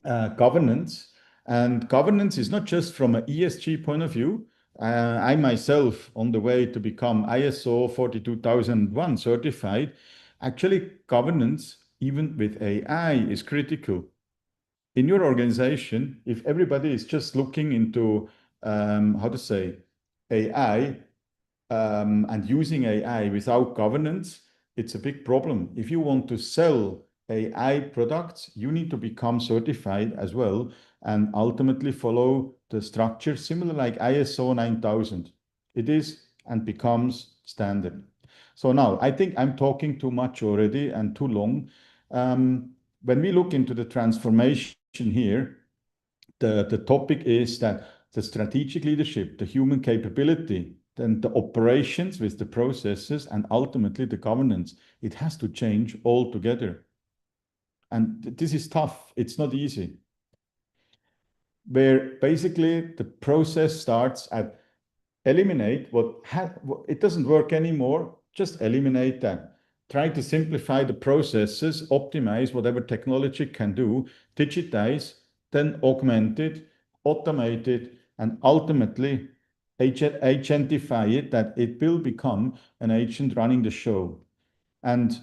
governance. And governance is not just from an ESG point of view. I myself, on the way to become ISO 42001 certified, actually governance, even with AI, is critical. In your organization, if everybody is just looking into, how to say, AI and using AI without governance, it's a big problem. If you want to sell AI products, you need to become certified as well and ultimately follow the structure similar like ISO 9000. It is and becomes standard. So now I think I'm talking too much already and too long. When we look into the transformation here, the topic is that the strategic leadership, the human capability, then the operations with the processes, and ultimately the governance, it has to change altogether. And this is tough. It's not easy. Where basically the process starts at eliminate what it doesn't work anymore, just eliminate that. Try to simplify the processes, optimize whatever technology can do, digitize, then augment it, automate it, and ultimately agentify it that it will become an agent running the show. And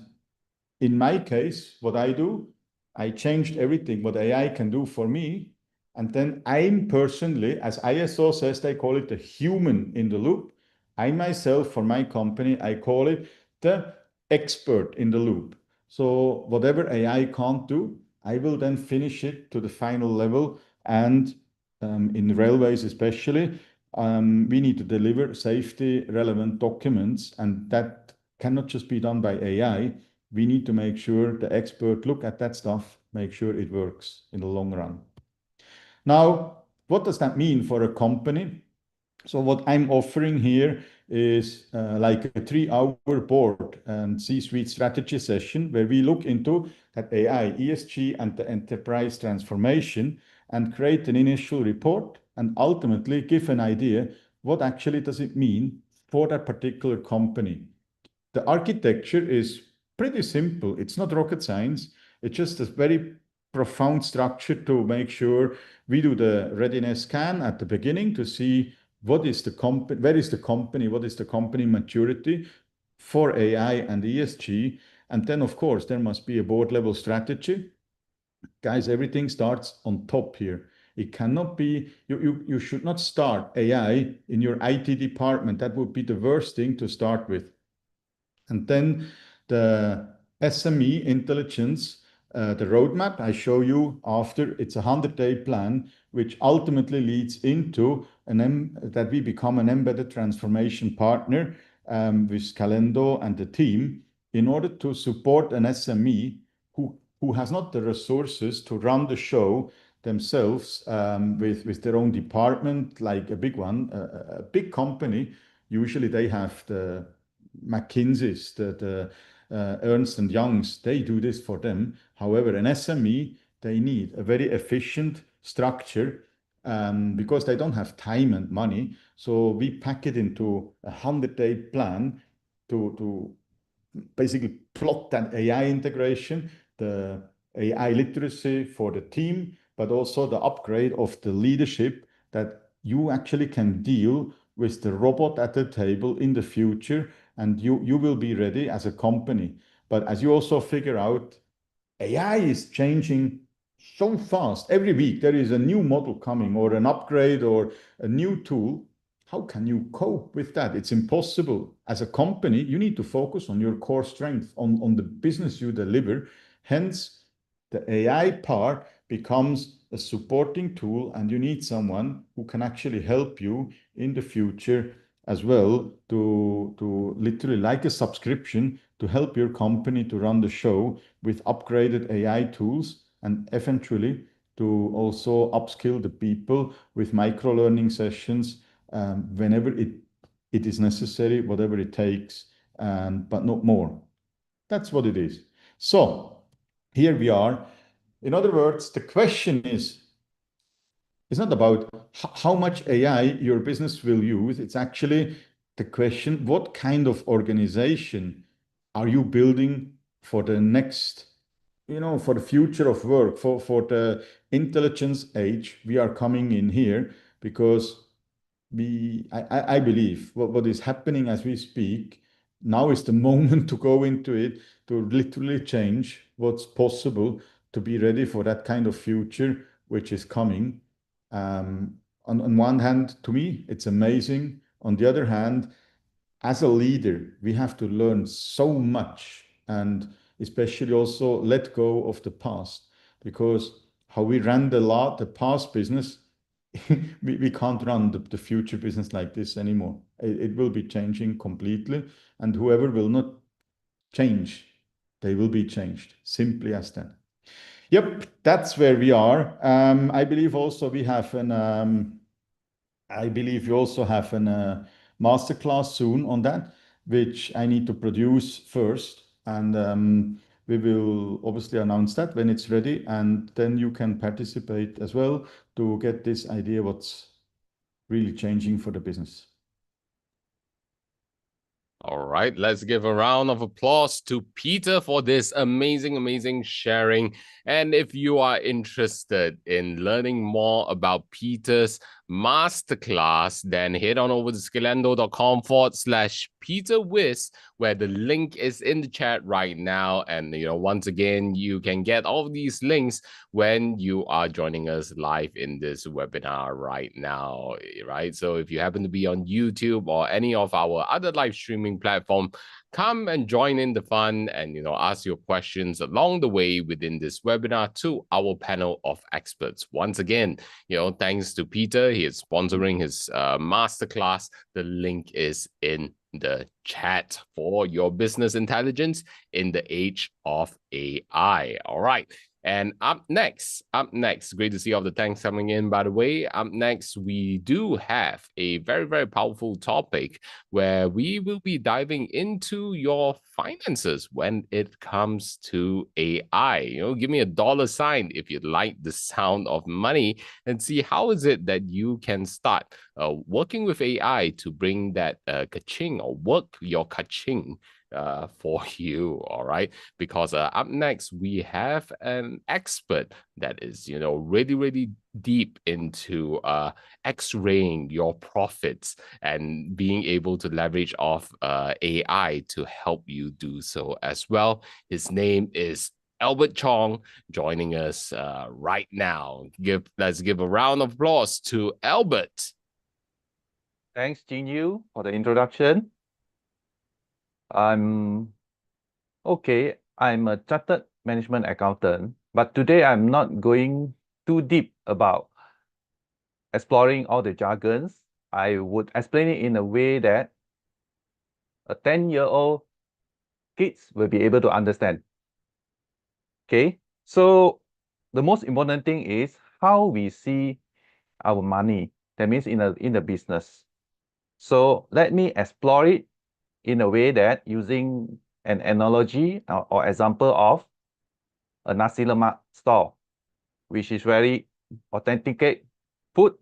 in my case, what I do, I changed everything what AI can do for me. And then I'm personally, as ISO says, they call it the human in the loop. I myself, for my company, I call it the expert in the loop. So whatever AI can't do, I will then finish it to the final level. And in railways especially, we need to deliver safety relevant documents, and that cannot just be done by AI. We need to make sure the expert look at that stuff, make sure it works in the long run. Now, what does that mean for a company? So what I'm offering here is like a 3-hour board and C-suite strategy session where we look into that AI, ESG, and the enterprise transformation and create an initial report and ultimately give an idea what actually does it mean for that particular company. The architecture is pretty simple. It's not rocket science. It's just a very profound structure to make sure we do the readiness scan at the beginning to see what is the company, where is the company, what is the company maturity for AI and ESG. And then, of course, there must be a board level strategy. Guys, everything starts on top here. It cannot be, you should not start AI in your IT department. That would be the worst thing to start with. And then the SME intelligence, the roadmap I show you after, it's a 100-day plan, which ultimately leads into that we become an embedded transformation partner with Scalendo and the team in order to support an SME who has not the resources to run the show themselves with their own department, like a big one, a big company. Usually they have the McKinsey's, the Ernst and Young's, they do this for them. However, an SME, they need a very efficient structure because they don't have time and money. So we pack it into a 100-day plan to basically plot that AI integration, the AI literacy for the team, but also the upgrade of the leadership that you actually can deal with the robot at the table in the future, and you will be ready as a company. But as you also figure out, AI is changing so fast. Every week there is a new model coming or an upgrade or a new tool. How can you cope with that? It's impossible. As a company, you need to focus on your core strength, on the business you deliver. Hence, the AI part becomes a supporting tool, and you need someone who can actually help you in the future as well to literally like a subscription to help your company to run the show with upgraded AI tools, and eventually to also upskill the people with micro learning sessions whenever it is necessary, whatever it takes, but not more. That's what it is. So here we are. In other words, the question is, it's not about how much AI your business will use. It's actually the question, what kind of organization are you building for the next, for the future of work, for the intelligence age we are coming in here, because I believe what is happening as we speak, now is the moment to go into it, to literally change what's possible to be ready for that kind of future which is coming. On one hand, to me, it's amazing On the other hand, as a leader, we have to learn so much, and especially also let go of the past, because how we ran the past business, we can't run the future business like this anymore. It will be changing completely, and whoever will not change, they will be changed. Simply as that. Yep, that's where we are. I believe also we have I believe we also have a masterclass soon on that, which I need to produce first, and we will obviously announce that when it's ready, and then you can participate as well to get this idea what's really changing for the business. All right, let's give a round of applause to Peter for this amazing sharing. And if you are interested in learning more about Peter's masterclass, then head on over to scalendo.com/PeterWiz, where the link is in the chat right now. And, once again, you can get all of these links when you are joining us live in this webinar right now, right? So if you happen to be on YouTube or any of our other live streaming platform, come and join in the fun and, ask your questions along the way within this webinar to our panel of experts. Once again, thanks to Peter, he is sponsoring his masterclass. The link is in the chat for your business intelligence in the age of AI. All right. And up next, great to see all the thanks coming in, by the way. Up next, we do have a very powerful topic where we will be diving into your finances when it comes to AI. Give me a $sign if you like the sound of money, and see how is it that you can start working with AI to bring that ka-ching, or work your ka-ching for you. All right, because up next we have an expert that is really deep into x-raying your profits and being able to leverage off AI to help you do so as well. His name is Albert Chong, joining us right now. Let's give a round of applause to Albert. Thanks, Jin-Yu, for the introduction. I'm a chartered management accountant, but today I'm not going too deep about exploring all the jargons. I would explain it in a way that a 10-year-old kids will be able to understand. Okay, so the most important thing is how we see our money. That means in the business. So let me explore it in a way that using an analogy or example of a nasi lemak stall, which is very authenticate food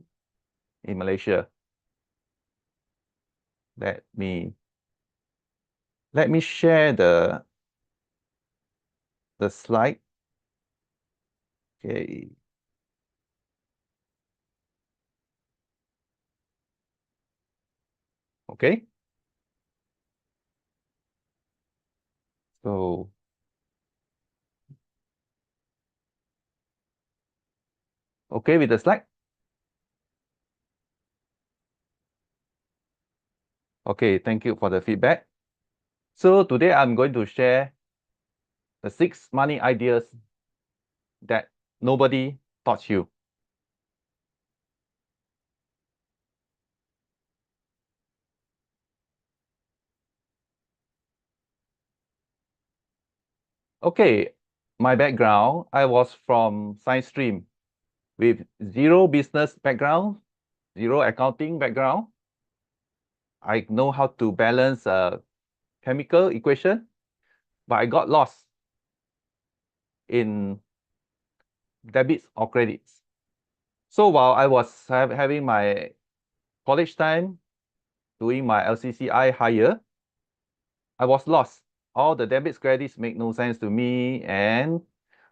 in Malaysia. Let me share the slide. Okay. Okay. So okay with the slide? Okay, thank you for the feedback. So today I'm going to share the 6 money ideas that nobody taught you. Okay, my background, I was from science stream with 0 business background, 0 accounting background. I know how to balance a chemical equation, but I got lost in debits or credits. So while I was having my college time, doing my LCCI higher, I was lost. All the debits credits make no sense to me, and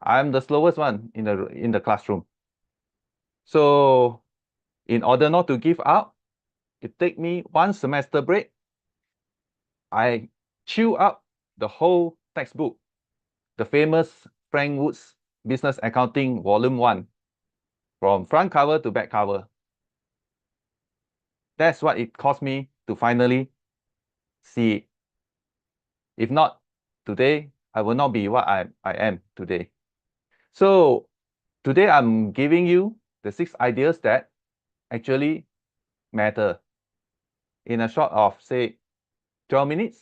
I'm the slowest one in the classroom. So in order not to give up, it take me 1 semester break. I chew up the whole textbook, the famous Frank Wood's Business Accounting Volume 1, from front cover to back cover. That's what it cost me to finally see it. If not, today, I will not be what I am today. So today I'm giving you the 6 ideas that actually matter in a short of, say, 12 minutes.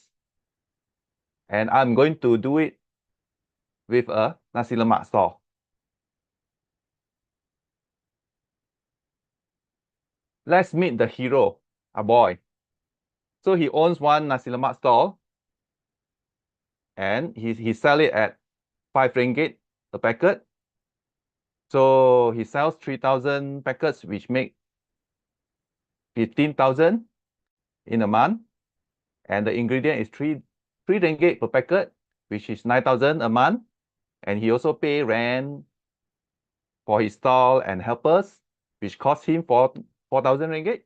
And I'm going to do it with a nasi lemak stall. Let's meet the hero, a boy. So he owns one nasi lemak stall, and he sell it at 5 ringgit a packet. So he sells 3,000 packets, which make 15,000 in a month. And the ingredient is 3 ringgit per packet, which is 9,000 a month. And he also pay rent for his stall and helpers, which cost him 4,000 ringgit.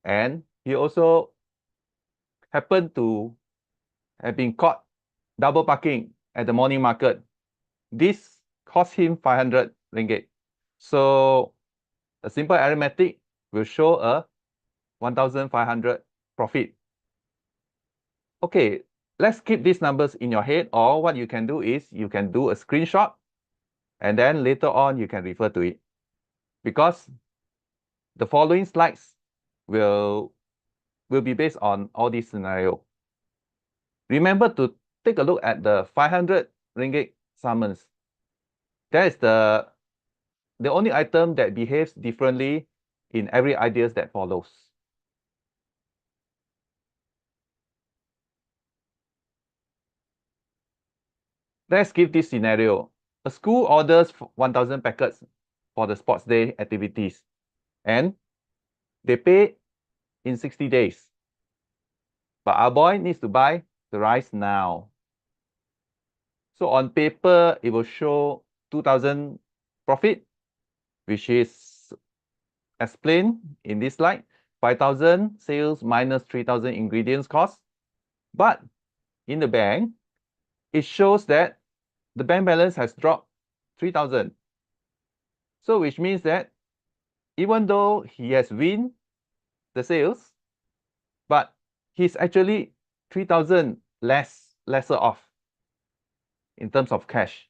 And he also happened to have been caught double parking at the morning market. This cost him 500 ringgit. So a simple arithmetic will show a 1,500 profit. Okay, let's keep these numbers in your head, or what you can do is you can do a screenshot and then later on you can refer to it, because the following slides will be based on all these scenarios. Remember to take a look at the 500 ringgit summons. That is the only item that behaves differently in every ideas that follows. Let's give this scenario. A school orders 1,000 packets for the sports day activities, and they pay in 60 days. But our boy needs to buy the rice now. So on paper, it will show 2,000 profit, which is explained in this slide. 5,000 sales minus 3,000 ingredients cost. But in the bank, it shows that the bank balance has dropped 3,000. So which means that even though he has win the sales, but he's actually 3,000 lesser off in terms of cash.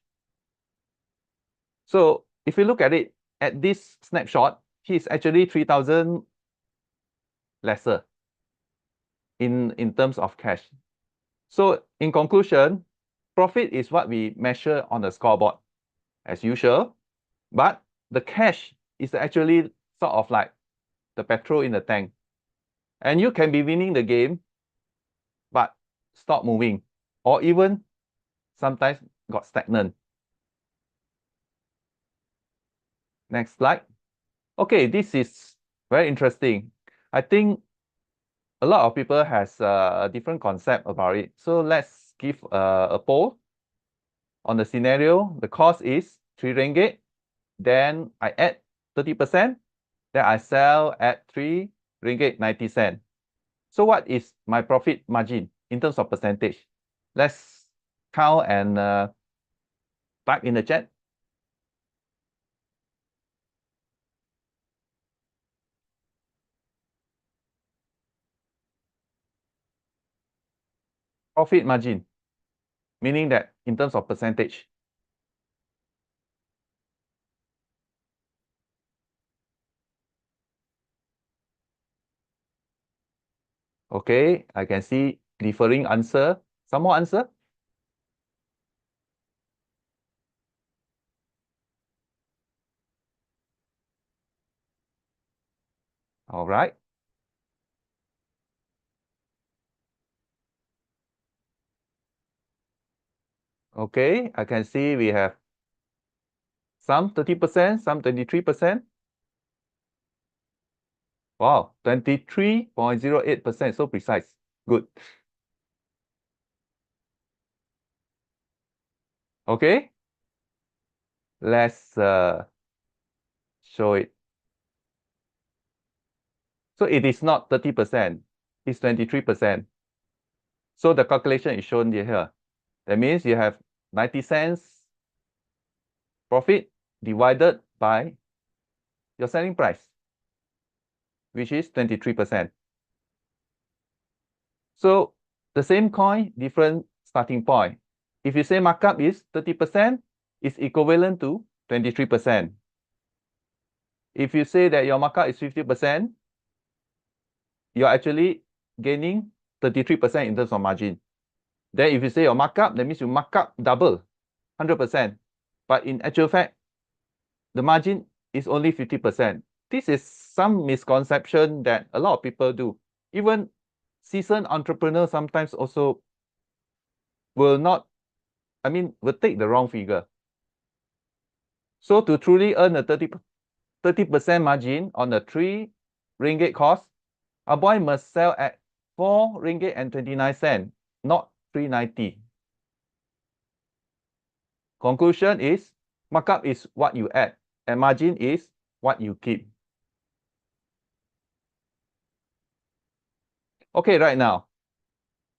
So if you look at it at this snapshot, he's actually 3,000 lesser in terms of cash. So in conclusion, profit is what we measure on the scoreboard as usual, but the cash is actually sort of like the petrol in the tank. And you can be winning the game, but stop moving, or even sometimes got stagnant. Next slide. Okay, this is very interesting. I think a lot of people has a different concept about it. So let's give a poll. On the scenario, the cost is 3 ringgit. Then I add 30%. Then I sell at 3 ringgit 90 cent. So what is my profit margin in terms of percentage? Let's count and type in the chat. Profit margin, meaning that in terms of percentage. Okay, I can see differing answer. Some more answer? All right. Okay, I can see we have some 30%, some 23%. Wow, 23.08%, so precise. Good. Okay, let's show it. So it is not 30%, it's 23%. So the calculation is shown here. That means you have 90 cents profit divided by your selling price, which is 23%. So the same coin, different starting point. If you say markup is 30%, it's equivalent to 23%. If you say that your markup is 50%, you're actually gaining 33% in terms of margin. Then if you say your markup, that means you mark up double, 100%. But in actual fact, the margin is only 50%. This is some misconception that a lot of people do. Even seasoned entrepreneurs sometimes also will take the wrong figure. So to truly earn a 30% margin on a 3 ringgit cost, a boy must sell at 4 ringgit and 29 cents, not 3.90. Conclusion is, markup is what you add, and margin is what you keep. Okay, right now,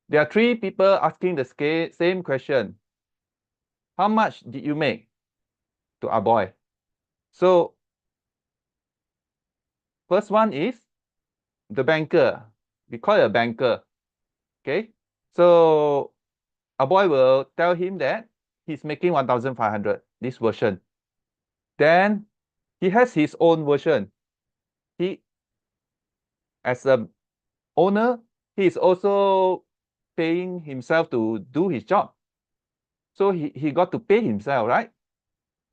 there are 3 people asking the same question. How much did you make to our boy? So, first one is the banker. We call it a banker. Okay, so our boy will tell him that he's making 1,500, this version. Then he has his own version. He, as a owner, he is also paying himself to do his job. So he got to pay himself, right?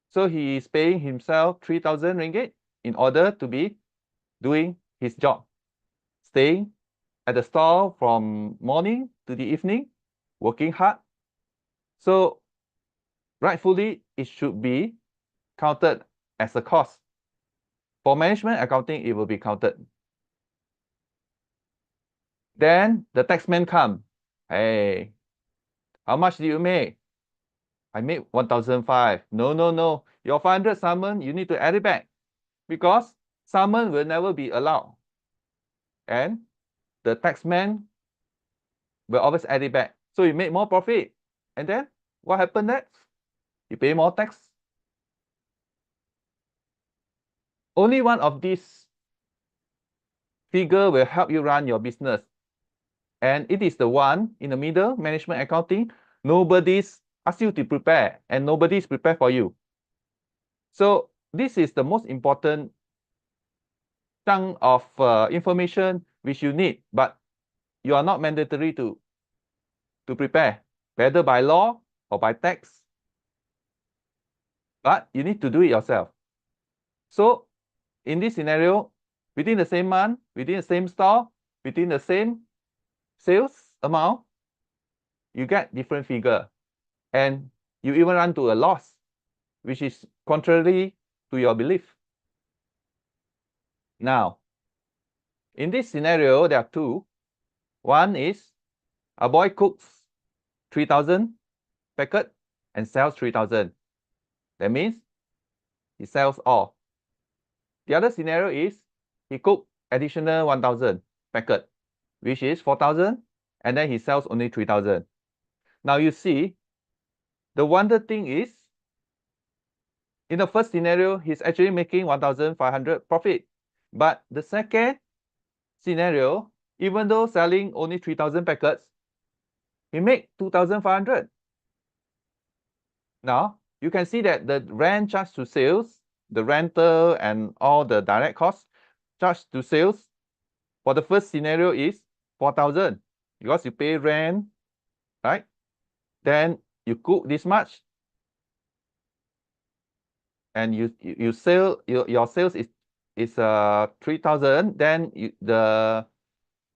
So he is paying himself 3,000 ringgit in order to be doing his job, staying at the store from morning to the evening, working hard. So rightfully, it should be counted as a cost. For management accounting, it will be counted. Then the taxman come. Hey, how much do you make? I made 1,500. No. Your 500 summon, you need to add it back because summon will never be allowed. And the taxman will always add it back. So you make more profit. And then what happened next? You pay more tax. Only one of these figure will help you run your business. And it is the one in the middle, management accounting. Nobody's asked you to prepare and nobody's prepared for you. So this is the most important chunk of information which you need, but you are not mandatory to prepare, whether by law or by text. But you need to do it yourself. So in this scenario, within the same month, within the same store, within the same sales amount, you get different figure. And you even run to a loss, which is contrary to your belief. Now, in this scenario, there are 2. One is a boy cooks 3,000 packet and sells 3,000. That means he sells all. The other scenario is he cooked additional 1,000 packet, which is 4,000, and then he sells only 3,000. Now you see, the wonder thing is, in the first scenario, he's actually making 1,500 profit. But the second scenario, even though selling only 3,000 packets, he make 2,500. Now, you can see that the rent charged to sales, the rental and all the direct costs charged to sales for the first scenario is 4,000 because you pay rent, right? Then you cook this much and you sell, your sales is 3,000, then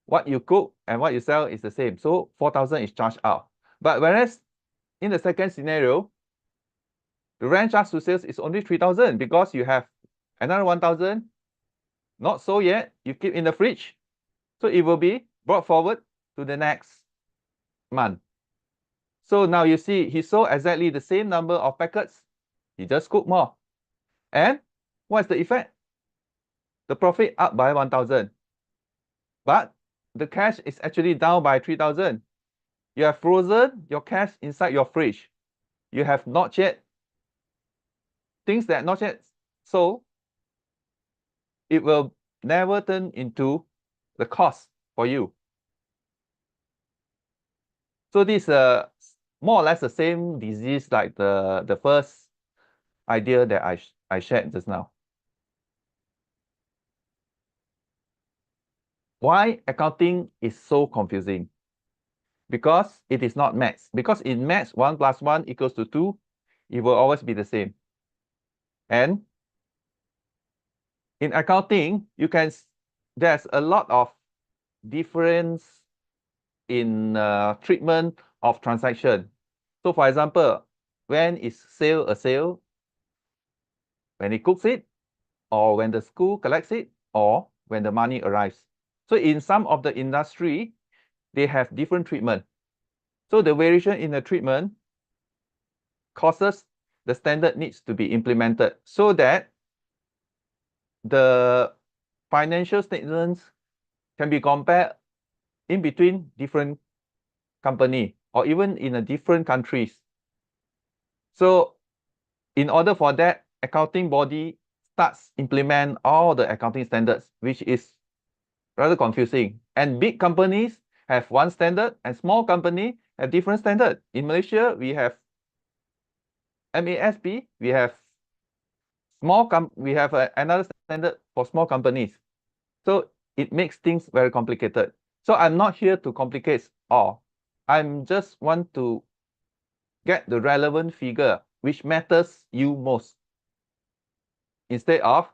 what you cook and what you sell is the same. So 4,000 is charged out. But whereas in the second scenario, the rent charge to sales is only 3,000 because you have another 1,000 not sold yet, you keep in the fridge. So it will be brought forward to the next month. So now you see he sold exactly the same number of packets. He just cooked more. And what's the effect? The profit up by 1,000. But the cash is actually down by 3,000. You have frozen your cash inside your fridge. You have not yet, things that not yet sold, it will never turn into the cost for you. So this more or less the same disease like the first idea that I shared just now. Why accounting is so confusing? Because it is not maths. Because in maths, 1 + 1 = 2, it will always be the same. And in accounting, there's a lot of difference in treatment of transaction. So for example, when is sale a sale? When he cooks it, or when the school collects it, or when the money arrives. So in some of the industry, they have different treatment. So the variation in the treatment causes the standard needs to be implemented so that the financial statements can be compared in between different company or even in a different countries. So in order for that, accounting body starts implement all the accounting standards, which is rather confusing. And big companies have one standard and small company have different standard. In Malaysia, we have MASP, we have another standard for small companies. So it makes things very complicated. So I'm not here to complicate all. I'm just want to get the relevant figure which matters you most. Instead of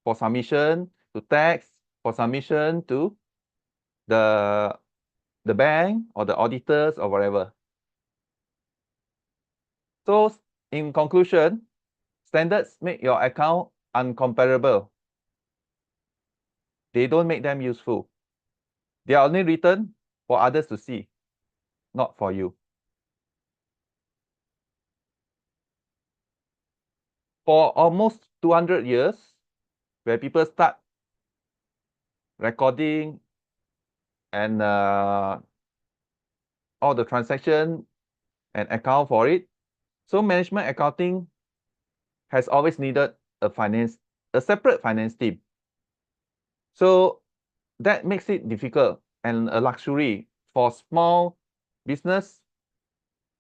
for submission to tax, for submission to the bank or the auditors or whatever. So in conclusion, standards make your account uncomparable. They don't make them useful. They are only written for others to see, not for you. For almost 200 years, where people start recording and all the transaction and account for it. So management accounting has always needed a separate finance team. So that makes it difficult and a luxury for small business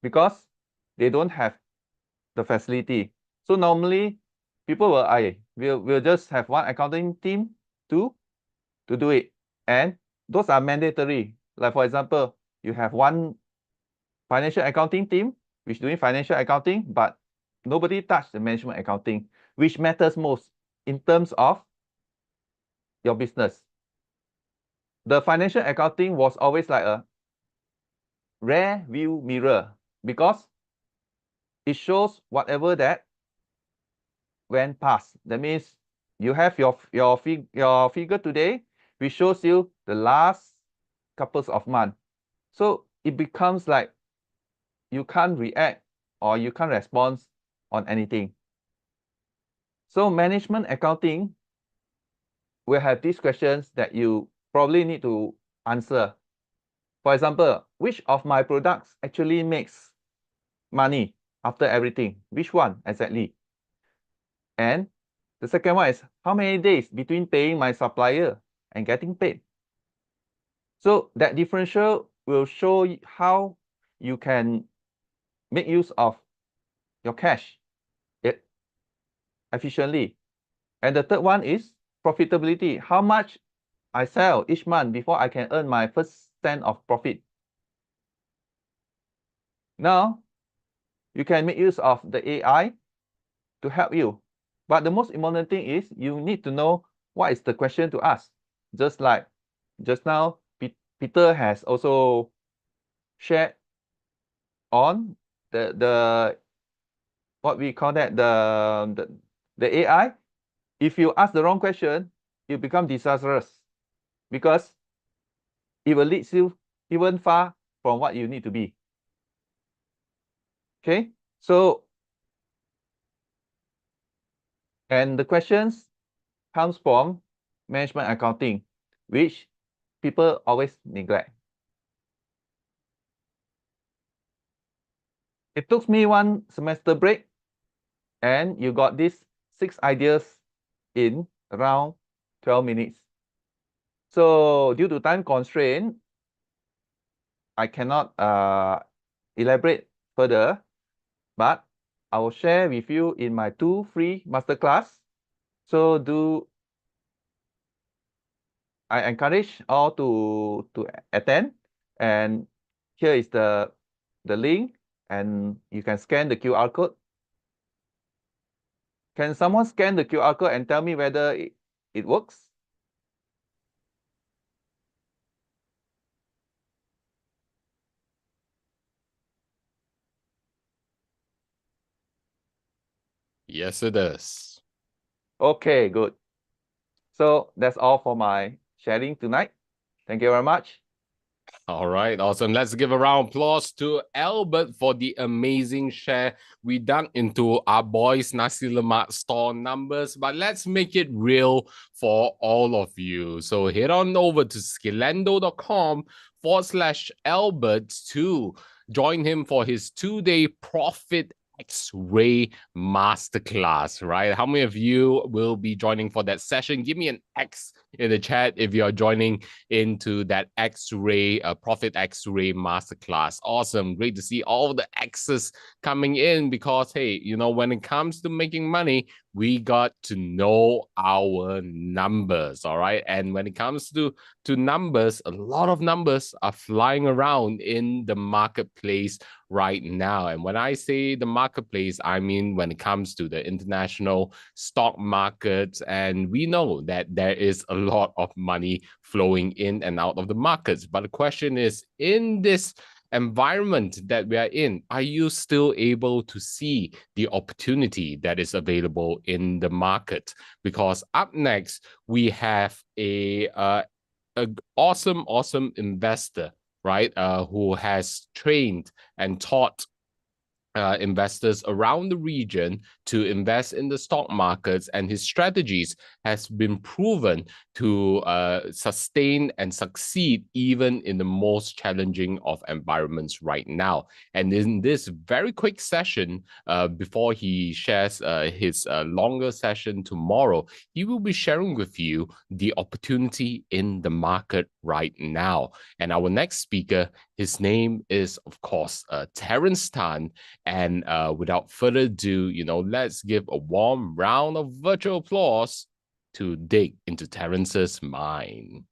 because they don't have the facility. So normally people will just have one accounting team to do it. And those are mandatory. Like for example, you have one financial accounting team which doing financial accounting, but nobody touch the management accounting, which matters most in terms of your business. The financial accounting was always like a rare view mirror because it shows whatever that went past. That means you have your figure today, which shows you the last couples of months. So it becomes like you can't react or you can't respond on anything. So management accounting will have these questions that you probably need to answer. For example, which of my products actually makes money after everything? Which one exactly? And the second one is how many days between paying my supplier and getting paid? So that differential will show how you can make use of your cash efficiently. And the third one is profitability. How much I sell each month before I can earn my first cent of profit. Now, you can make use of the AI to help you. But the most important thing is you need to know what is the question to ask. Just like just now, Peter has also shared on the what we call that the AI. If you ask the wrong question, you become disastrous because it will lead you even far from what you need to be. Okay, so and the questions comes from management accounting, which people always neglect. It took me one semester break, and you got these 6 ideas in around 12 minutes. So due to time constraint, I cannot elaborate further, but I will share with you in my 2 free masterclass. So I encourage all to attend, and here is the link, and you can scan the QR code. Can someone scan the QR code and tell me whether it works? Yes, it is. Okay, good. So that's all for my sharing tonight. Thank you very much. All right, awesome. Let's give a round of applause to Albert for the amazing share. We dug into our boys' Nasi Lemak store numbers, but let's make it real for all of you. So head on over to scalendo.com/Albert to join him for his 2-day profit X-ray masterclass, right? How many of you will be joining for that session? Give me an X in the chat if you're joining into that X-ray, profit X-ray masterclass. Awesome. Great to see all the X's coming in because, hey, you know, when it comes to making money, we got to know our numbers, all right? And when it comes to numbers, a lot of numbers are flying around in the marketplace right now. And when I say the marketplace, I mean when it comes to the international stock markets. And we know that there is a lot of money flowing in and out of the markets. But the question is, in this environment that we are in, are you still able to see the opportunity that is available in the market? Because up next, we have a awesome investor, right? Who has trained and taught investors around the region to invest in the stock markets, and his strategies has been proven to sustain and succeed even in the most challenging of environments right now. And in this very quick session, before he shares his longer session tomorrow, he will be sharing with you the opportunity in the market right now. And our next speaker, his name is, of course, Terence Tan. And without further ado, you know, let's give a warm round of virtual applause to dig into Terence's mind.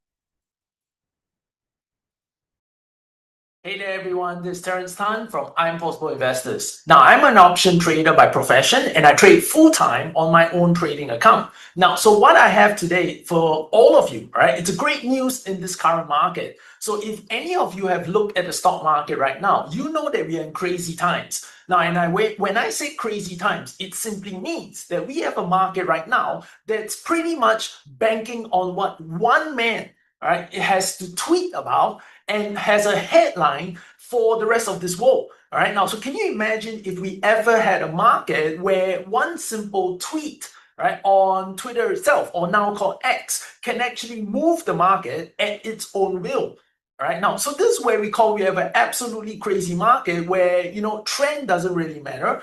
Hey there everyone, this is Terence Tan from Impossible Investors. Now, I'm an option trader by profession and I trade full-time on my own trading account. Now, so what I have today for all of you, right, it's a great news in this current market. So if any of you have looked at the stock market right now, you know that we are in crazy times. Now, and when I say crazy times, it simply means that we have a market right now that's pretty much banking on what one man, right, it has to tweet about and has a headline for the rest of this world. All right, now, so can you imagine if we ever had a market where one simple tweet, right, on Twitter itself, or now called X, can actually move the market at its own will? All right, now, so this is where we have an absolutely crazy market where, you know, trend doesn't really matter.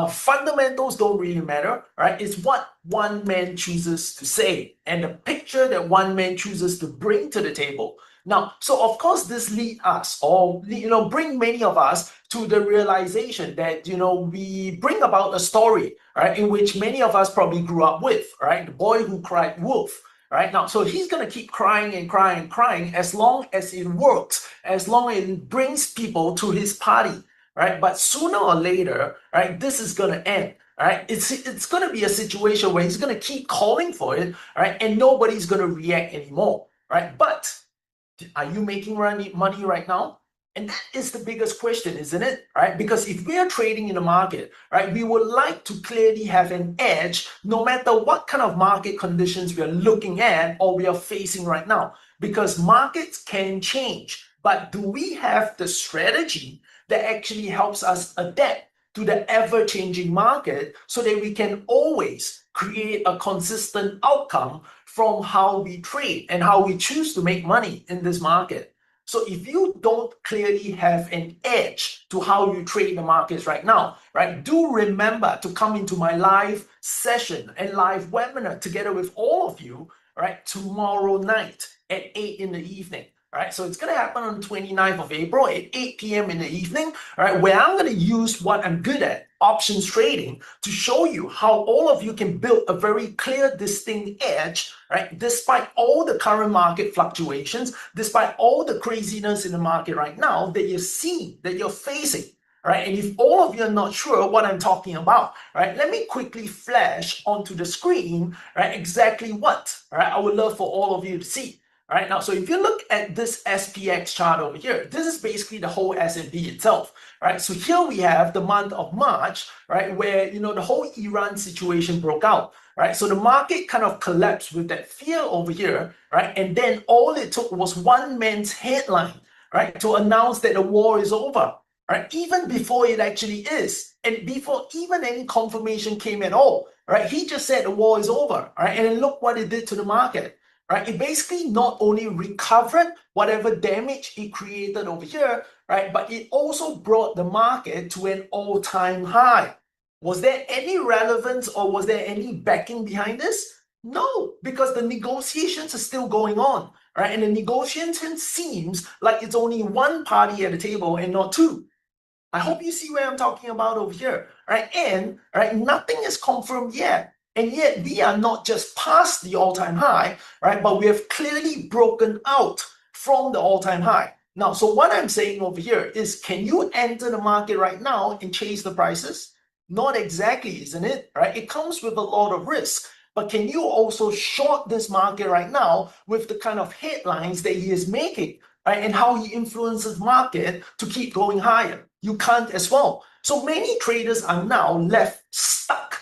Fundamentals don't really matter, right? It's what one man chooses to say and the picture that one man chooses to bring to the table. Now, so of course, this lead us, or, you know, bring many of us to the realization that, you know, we bring about a story, right, in which many of us probably grew up with, right? The boy who cried wolf, right? Now, so he's going to keep crying and crying and crying as long as it works, as long as it brings people to his party, right? But sooner or later, right, this is going to end. Right, it's going to be a situation where he's going to keep calling for it, right, and nobody's going to react anymore, right? But are you making money right now? And that is the biggest question, isn't it? Right? Because if we are trading in the market, right, we would like to clearly have an edge no matter what kind of market conditions we are looking at or we are facing right now. Because markets can change, but do we have the strategy that actually helps us adapt to the ever-changing market so that we can always create a consistent outcome from how we trade and how we choose to make money in this market? So if you don't clearly have an edge to how you trade the markets right now, right, do remember to come into my live session and live webinar together with all of you, right, tomorrow night at 8 in the evening. right? So it's going to happen on the 29th of April at 8 p.m. in the evening, right? Where I'm going to use what I'm good at, options trading, to show you how all of you can build a very clear, distinct edge, right? Despite all the current market fluctuations, despite all the craziness in the market right now that you're seeing, that you're facing. Right, and if all of you are not sure what I'm talking about, right, let me quickly flash onto the screen, right, exactly what, right, I would love for all of you to see. Right now, so if you look at this SPX chart over here, this is basically the whole S&P itself, right? So here we have the month of March, right, where, you know, the whole Iran situation broke out, right? So the market kind of collapsed with that fear over here, right? And then all it took was one man's headline, right, to announce that the war is over, right? Even before it actually is, and before even any confirmation came at all, right? He just said the war is over, right? And then look what it did to the market. Right, it basically not only recovered whatever damage it created over here, right, but it also brought the market to an all-time high. Was there any relevance or was there any backing behind this? No, because the negotiations are still going on, right? And the negotiations seems like it's only one party at the table and not two. I hope you see where I'm talking about over here, right? And right, nothing is confirmed yet. And yet we are not just past the all-time high, right? But we have clearly broken out from the all-time high. Now, so what I'm saying over here is, can you enter the market right now and chase the prices? Not exactly, isn't it? Right? It comes with a lot of risk. But can you also short this market right now with the kind of headlines that he is making, right? And how he influences market to keep going higher? You can't as well. So many traders are now left stuck.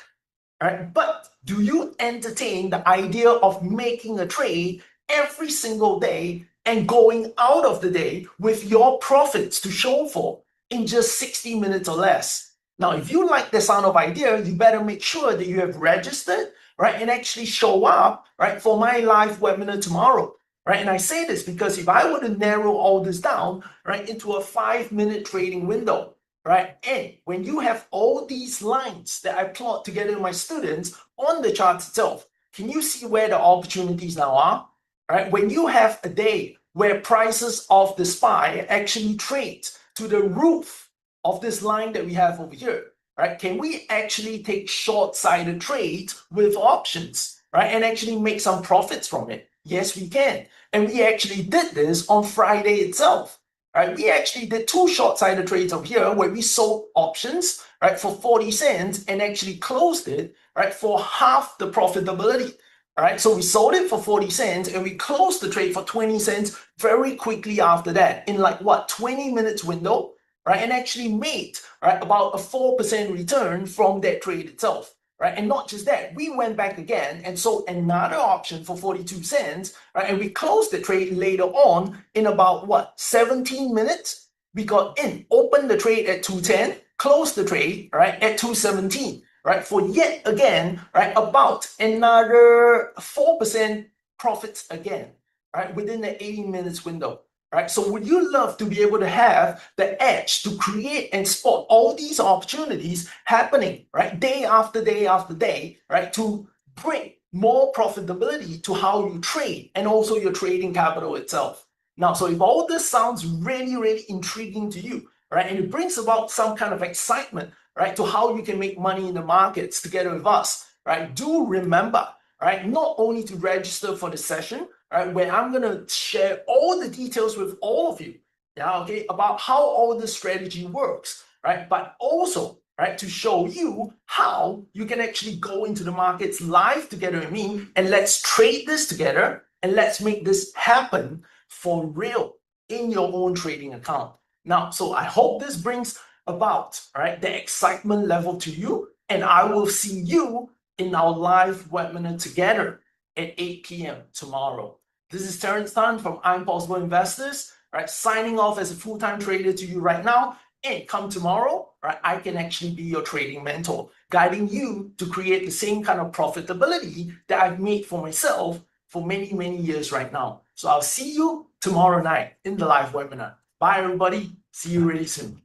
Right? But do you entertain the idea of making a trade every single day and going out of the day with your profits to show for in just 60 minutes or less? Now, if you like the sound of idea, you better make sure that you have registered, right, and actually show up, right, for my live webinar tomorrow. Right? And I say this because if I were to narrow all this down, right, into a 5-minute trading window, right? And when you have all these lines that I plot together with my students on the chart itself, can you see where the opportunities now are? Right? When you have a day where prices of the SPY actually trade to the roof of this line that we have over here, right? Can we actually take short-sided trades with options, right? And actually make some profits from it? Yes, we can. And we actually did this on Friday itself. Right, we actually did 2 short-sided trades over here where we sold options, right, for 40 cents and actually closed it, right, for half the profitability. All right, so we sold it for 40 cents and we closed the trade for 20 cents very quickly after that in like what, 20 minutes window, right, and actually made, right, about a 4% return from that trade itself. Right, and not just that, we went back again and sold another option for 42 cents, right, and we closed the trade later on in about what, 17 minutes? We got in, opened the trade at 210, closed the trade, right, at 217, right, for yet again, right, about another 4% profits again, right, within the 80 minutes window. Right, so would you love to be able to have the edge to create and spot all these opportunities happening, right, day after day after day, right, to bring more profitability to how you trade and also your trading capital itself? Now, so if all this sounds really, really intriguing to you, right, and it brings about some kind of excitement, right, to how you can make money in the markets together with us, right, do remember, right, not only to register for the session, right, where I'm going to share all the details with all of you, yeah, okay, about how all this strategy works, right, but also, right, to show you how you can actually go into the markets live together with me and let's trade this together and let's make this happen for real in your own trading account. Now, so I hope this brings about, right, the excitement level to you, and I will see you in our live webinar together at 8 p.m. tomorrow. This is Terrence Tan from I'm Possible Investors, right? Signing off as a full-time trader to you right now. And come tomorrow, right? I can actually be your trading mentor, guiding you to create the same kind of profitability that I've made for myself for many, many years right now. So I'll see you tomorrow night in the live webinar. Bye, everybody. See you really soon.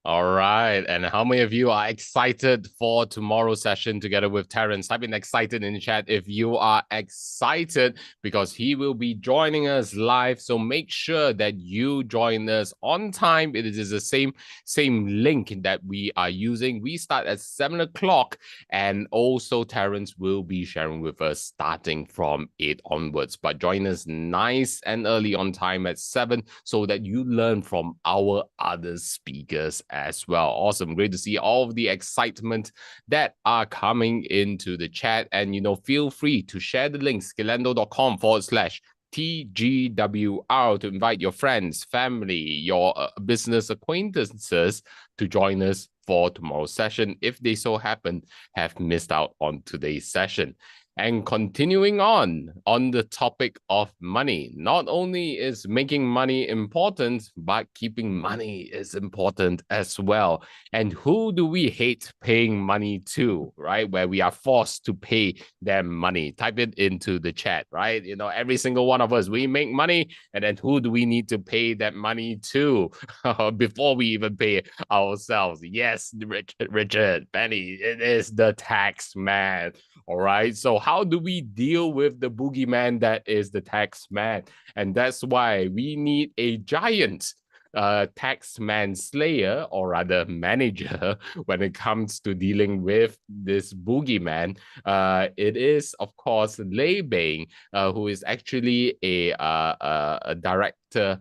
All right. And how many of you are excited for tomorrow's session together with Terence? Type in excited in the chat if you are excited, because he will be joining us live. So make sure that you join us on time. It is the same link that we are using. We start at 7 o'clock, and also Terence will be sharing with us starting from 8 onwards. But join us nice and early on time at 7 so that you learn from our other speakers as well. Awesome. Great to see all of the excitement that are coming into the chat. And, feel free to share the link, scalendo.com/TGWR, to invite your friends, family, your business acquaintances to join us for tomorrow's session if they so happen have missed out on today's session. And continuing on the topic of money, not only is making money important, but keeping money is important as well. And who do we hate paying money to, right? Where we are forced to pay them money. Type it into the chat, right? Every single one of us, we make money, and then who do we need to pay that money to before we even pay ourselves? Yes, Richard, Benny, it is the tax man. All right. So how do we deal with the boogeyman that is the tax man? And that's why we need a giant tax man slayer, or rather manager, when it comes to dealing with this boogeyman. It is, of course, Lei Bing, who is actually a director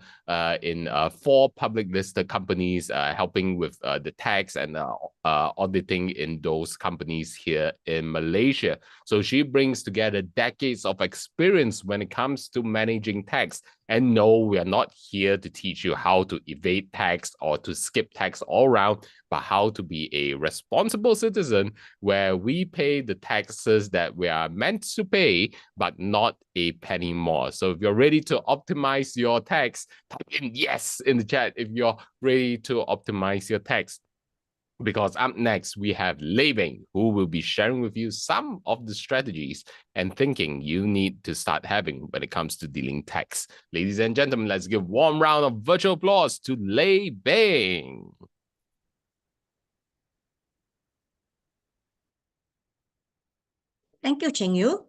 in 4 public listed companies, helping with the tax and auditing in those companies here in Malaysia. So she brings together decades of experience when it comes to managing tax. And no, we are not here to teach you how to evade tax or to skip tax all around, but how to be a responsible citizen where we pay the taxes that we are meant to pay, but not a penny more. So if you're ready to optimize your tax, type in yes in the chat if you're ready to optimize your tax. Because up next, we have Lei Bing, who will be sharing with you some of the strategies and thinking you need to start having when it comes to dealing tax. Ladies and gentlemen, let's give a warm round of virtual applause to Lei Bing. Thank you, Cheng Yu.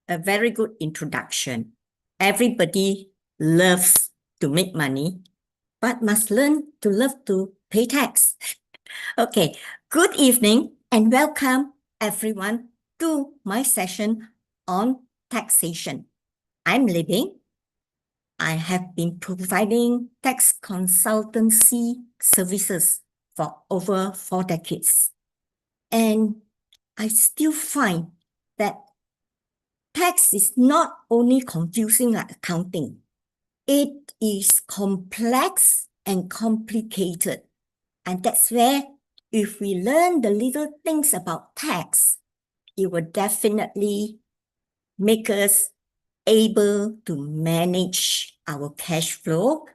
A very good introduction. Everybody loves to make money, but must learn to love to pay tax. Okay, good evening and welcome everyone to my session on taxation. I'm Lei Bing. I have been providing tax consultancy services for over 4 decades. And I still find that tax is not only confusing like accounting. It is complex and complicated. And that's where if we learn the little things about tax, it will definitely make us able to manage our cash flow,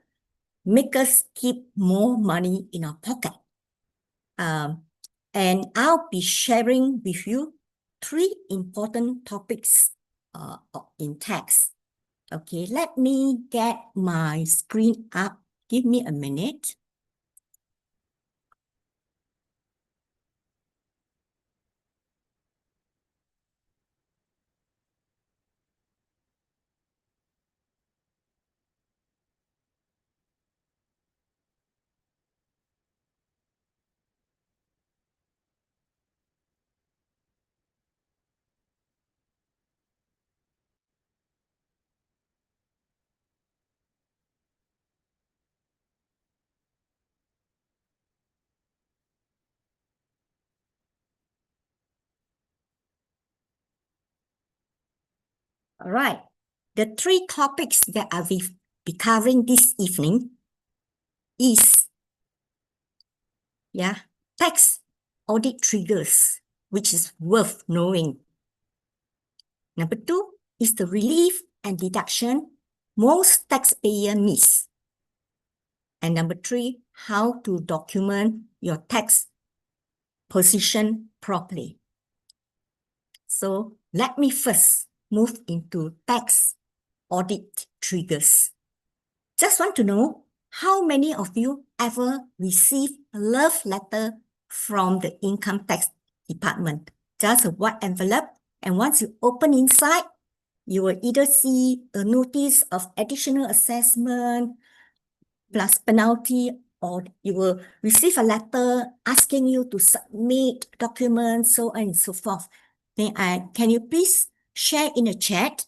make us keep more money in our pocket. And I'll be sharing with you 3 important topics in tax. Okay, let me get my screen up. Give me a minute. All right. The 3 topics that I will be covering this evening is, tax audit triggers, which is worth knowing. Number 2 is the relief and deduction most taxpayers miss. And number 3, how to document your tax position properly. So let me first move into tax audit triggers. Just want to know how many of you ever received a love letter from the income tax department? Just a white envelope, and once you open inside, you will either see a notice of additional assessment plus penalty, or you will receive a letter asking you to submit documents, so on and so forth. Can you please share in the chat,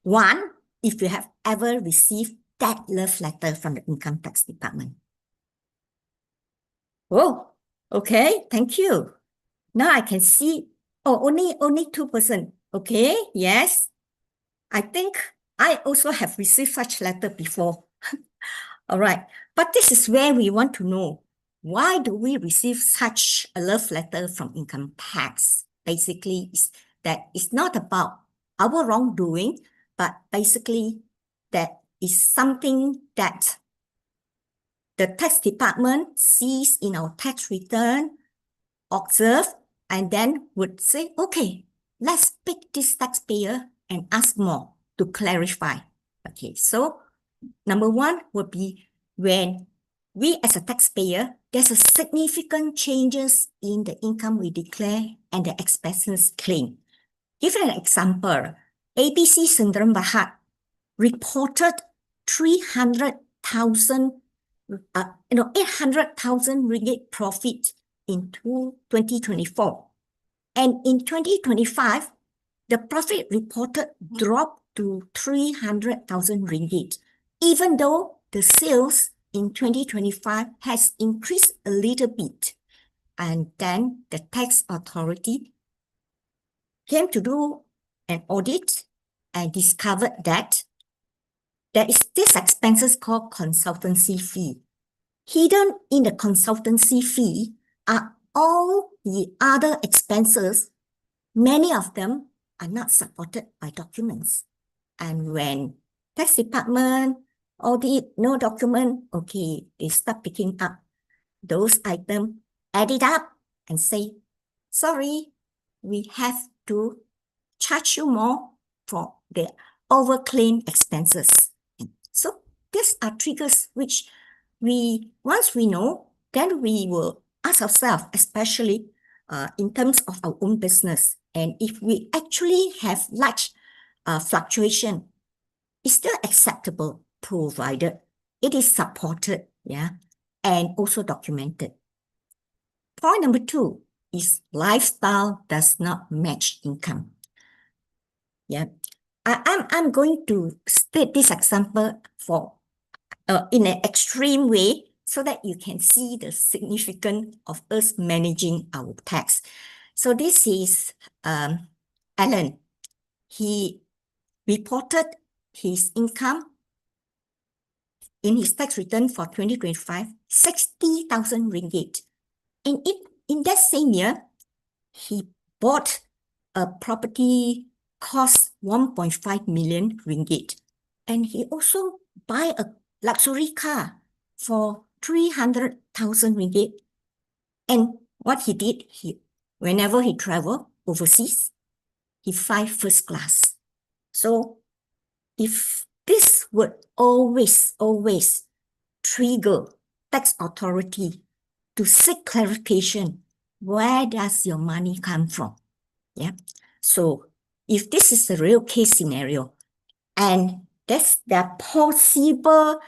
one, if you have ever received that love letter from the income tax department? Oh, okay, thank you. Now I can see, oh, only 2%. Okay, yes. I think I also have received such letter before. All right, but this is where we want to know, why do we receive such a love letter from income tax? Basically, it's not about our wrongdoing, but basically that is something that the tax department sees in our tax return, observe, and then would say, okay, let's pick this taxpayer and ask more to clarify. Okay, so number one would be when we as a taxpayer, there's a significant changes in the income we declare and the expenses claim. Give an example, ABC Sundaram Bahat reported 800,000 ringgit profit in 2024. And in 2025, the profit reported dropped to 300,000 ringgit, even though the sales in 2025 has increased a little bit. And then the tax authority came to do an audit and discovered that there is this expenses called consultancy fee. Hidden in the consultancy fee are all the other expenses. Many of them are not supported by documents. And when tax department audit, no document, okay, they start picking up those items, add it up and say, sorry, we have to charge you more for the overclaimed expenses. So these are triggers which once we know, then we will ask ourselves, especially in terms of our own business. And if we actually have large fluctuation, it's still acceptable provided it is supported, yeah, and also documented. Point number two is lifestyle does not match income. Yeah, I'm going to state this example for in an extreme way so that you can see the significance of us managing our tax. So this is Alan. He reported his income in his tax return for 2025, 60,000 ringgit. And in that same year, he bought a property cost 1.5 million ringgit. And he also buy a luxury car for 300,000 ringgit. And what he did, whenever he travel overseas, he fly first class. So if this would always trigger tax authority to seek clarification, where does your money come from? Yeah. So if this is the real case scenario, and that's the possible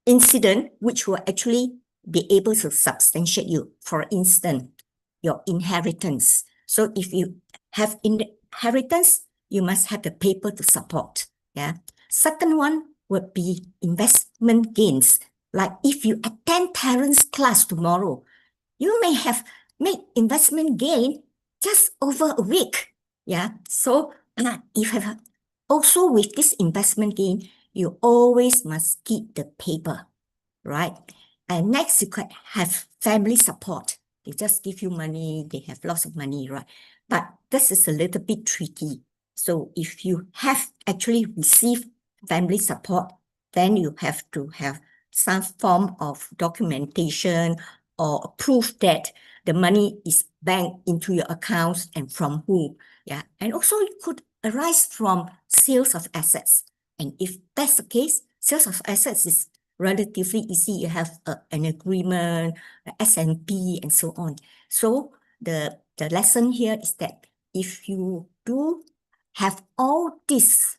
incident which will actually be able to substantiate you. For instance, your inheritance. So if you have inheritance, you must have the paper to support. Yeah. Second one would be investment gains. Like if you attend parents' class tomorrow, you may have made investment gain just over a week. Yeah. So if you have also with this investment gain, you always must keep the paper, right? And next, you could have family support. They just give you money, they have lots of money, right? But this is a little bit tricky. So if you have actually received family support, then you have to have some form of documentation or proof that the money is banked into your accounts and from who. Yeah. And also you could arise from sales of assets. And if that's the case, sales of assets is relatively easy. You have an agreement, S&P, and so on. So the lesson here is that if you do have all these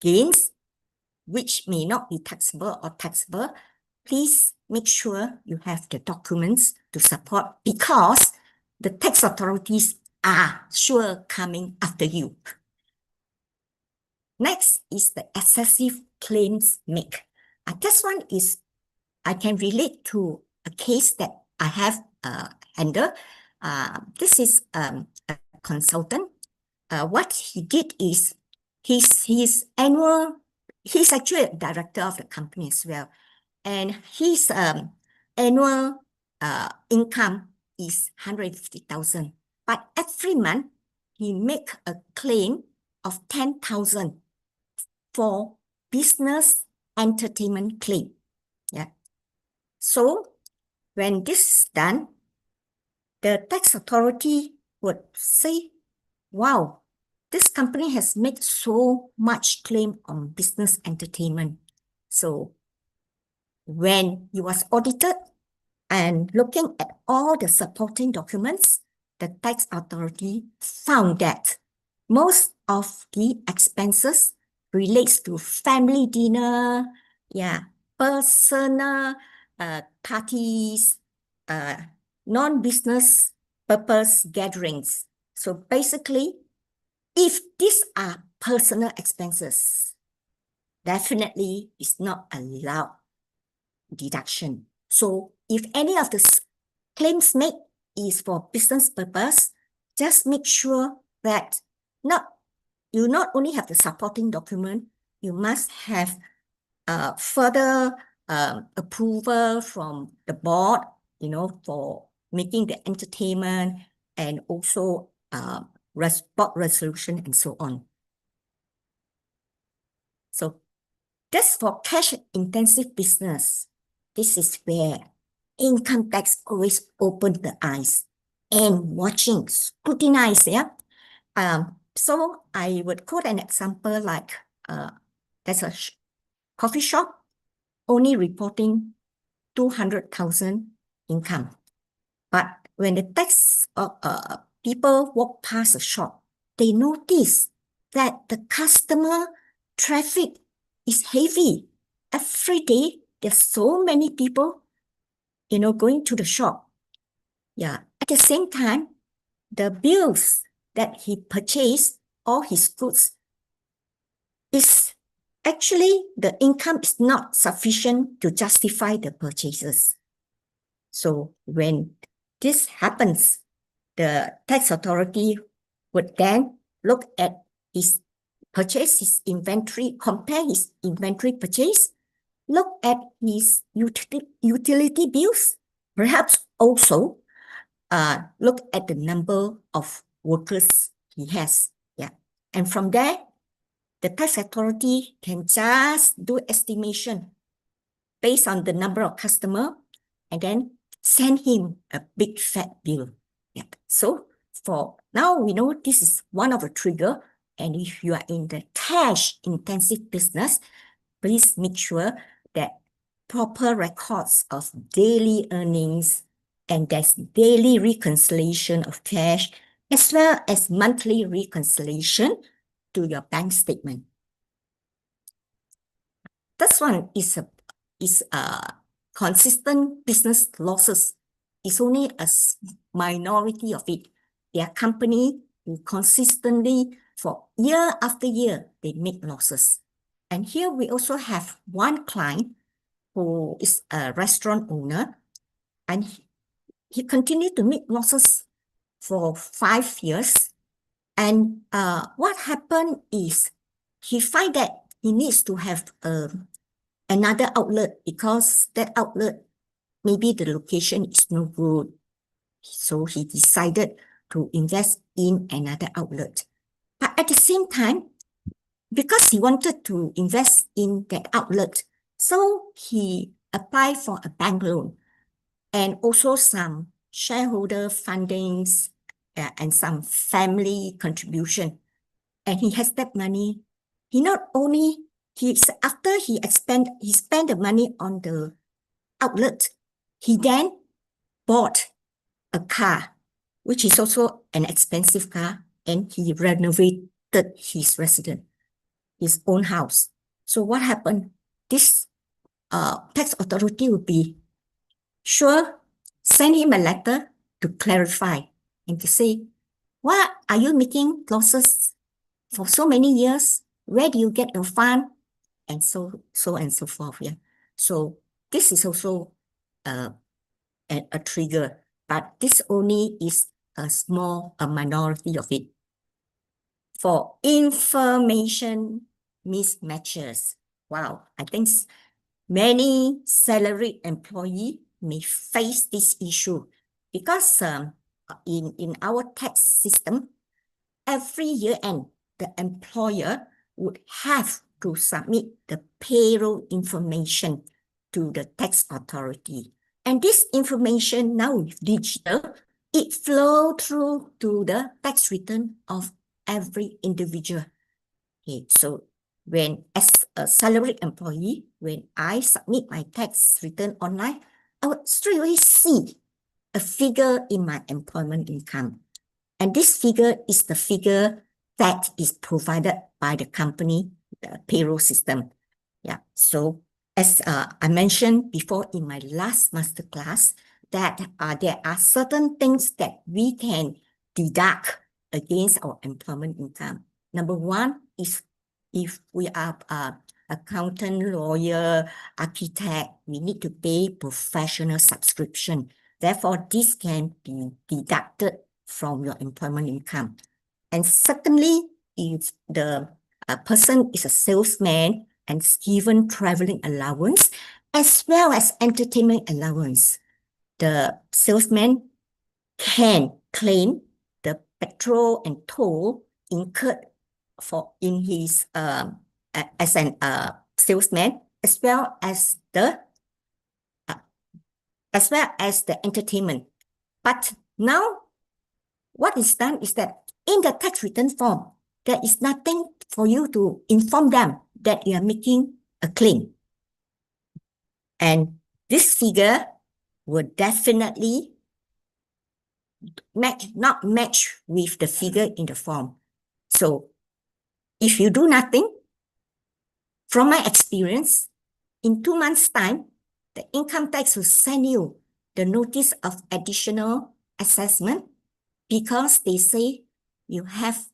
gains, which may not be taxable or taxable, please make sure you have the documents to support, because the tax authorities are sure coming after you. Next is the excessive claims make. This one is, I can relate to a case that I have handled. This is a consultant. What he did is his annual, he's actually a director of the company as well. And his annual income is 150,000. But every month, he make a claim of 10,000 for business entertainment claim. Yeah. So when this is done, the tax authority would say, wow, this company has made so much claim on business entertainment. So when he was audited and looking at all the supporting documents, the tax authority found that most of the expenses relates to family dinner, personal parties, non-business purpose gatherings. So basically, if these are personal expenses, definitely is not allowed deduction. So if any of the claims made is for business purpose, just make sure that you not only have the supporting document, you must have further approval from the board, for making the entertainment, and also board resolution and so on. So that's for cash intensive business. This is where income tax always open the eyes and watching, scrutinize, So I would quote an example like there's a coffee shop only reporting 200,000 income. But when the tax people walk past the shop, they notice that the customer traffic is heavy. Every day, there's so many people, going to the shop. Yeah. At the same time, the bills that he purchased, all his goods, is actually the income is not sufficient to justify the purchases. So when this happens, the tax authority would then look at his purchase, his inventory, compare his inventory purchase, look at his utility bills, perhaps also look at the number of workers he has. Yeah. And from there, the tax authority can just do estimation based on the number of customers and then send him a big fat bill. Yeah. So for now, we know this is one of the trigger. And if you are in the cash intensive business, please make sure that proper records of daily earnings and there's daily reconciliation of cash as well as monthly reconciliation to your bank statement. This one is consistent business losses. It's only a minority of it. Their company will consistently, for year after year, they make losses. And here we also have one client who is a restaurant owner, and he continued to make losses for 5 years. And what happened is he find that he needs to have another outlet because that outlet, maybe the location is no good. So he decided to invest in another outlet. But at the same time, because he wanted to invest in that outlet, so he applied for a bank loan and also some shareholder fundings and some family contribution. and he has that money, he not only after he spent the money on the outlet, he then bought a car, which is also an expensive car, and he renovated his residence, his own house. So what happened? This tax authority will be sure send him a letter to clarify and to say, why are you making losses for so many years? Where do you get your fund? And so and so forth. Yeah. So this is also a trigger, but this only is a minority of it. For information mismatches, wow, I think many salaried employee may face this issue because in our tax system, every year end, the employer would have to submit the payroll information to the tax authority. And this information now with digital, it flow through to the tax return of every individual. Okay, so when as a salaried employee, when I submit my tax return online, I would straight away see a figure in my employment income. And this figure is the figure that is provided by the company, the payroll system. Yeah. So as I mentioned before in my last masterclass, that there are certain things that we can deduct against our employment income. Number one is if we are accountant, lawyer, architect, we need to pay professional subscription. Therefore, this can be deducted from your employment income. And secondly, if the person is a salesman and is given traveling allowance as well as entertainment allowance, the salesman can claim the petrol and toll incurred in his as an salesman, as well as the entertainment. But now, what is done is that in the tax return form, there is nothing for you to inform them that you are making a claim. And this figure would definitely not match with the figure in the form. So if you do nothing, from my experience, in 2 months' time, the income tax will send you the notice of additional assessment because they say you have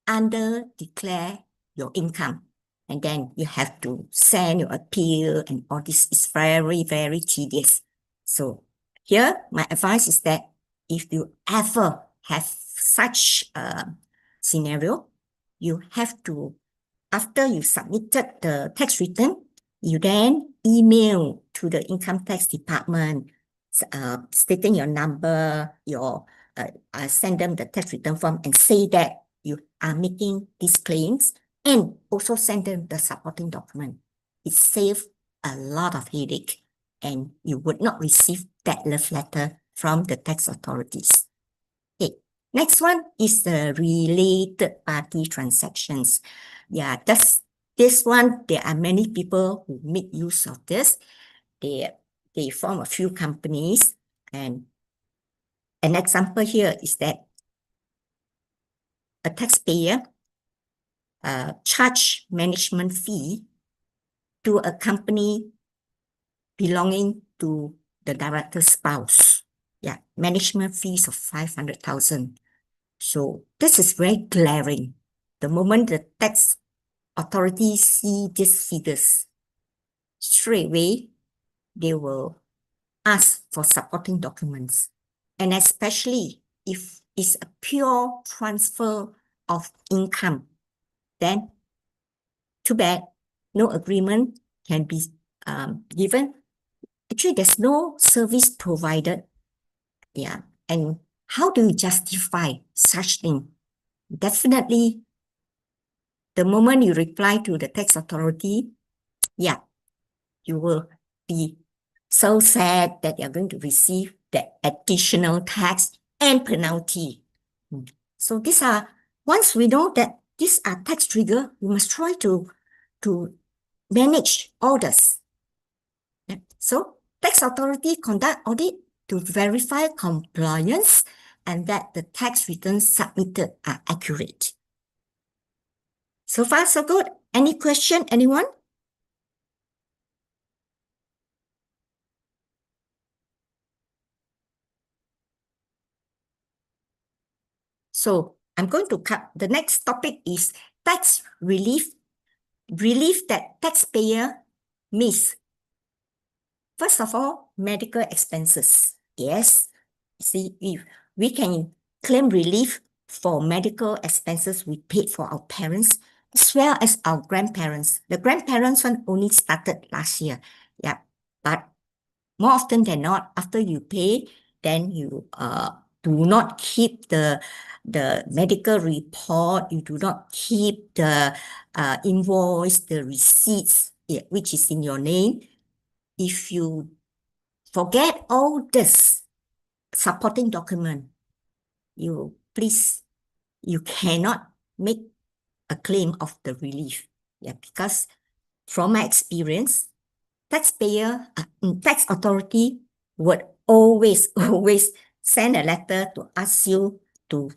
under-declared your income. And then you have to send your appeal, and all this is very, very tedious. So here, my advice is that if you ever have such a scenario, you have to, after you submitted the tax return, you then email to the income tax department stating your number, send them the tax return form and say that you are making these claims, and also send them the supporting document. It saves a lot of headache, and you would not receive that love letter from the tax authorities. Okay, next one is the related party transactions. Yeah, this one, there are many people who make use of this. They form a few companies, and an example here is that a taxpayer charge management fee to a company belonging to the director's spouse. Yeah, management fees of 500,000. So this is very glaring. The moment the tax authorities see these figures, straight away, they will ask for supporting documents. And especially if it's a pure transfer of income, then too bad, no agreement can be given. Actually, there's no service provided. Yeah, and how do you justify such thing? Definitely, the moment you reply to the tax authority, yeah, you will be so sad that you're going to receive the additional tax and penalty. So these are, once we know that these are tax trigger. You must try to manage all this. Yeah. So tax authority conduct audit to verify compliance and that the tax returns submitted are accurate. So far, so good. Any question, anyone? So I'm going to cut. The next topic is tax relief that taxpayer miss. First of all, medical expenses. Yes, see, if we can claim relief for medical expenses we paid for our parents as well as our grandparents. The grandparents one only started last year. Yeah, but more often than not, after you pay, then you do not keep the medical report, you do not keep the invoice, the receipts, which is in your name. If you forget all this supporting document, you cannot make a claim of the relief. Yeah, because from my experience, tax authority would always send a letter to ask you to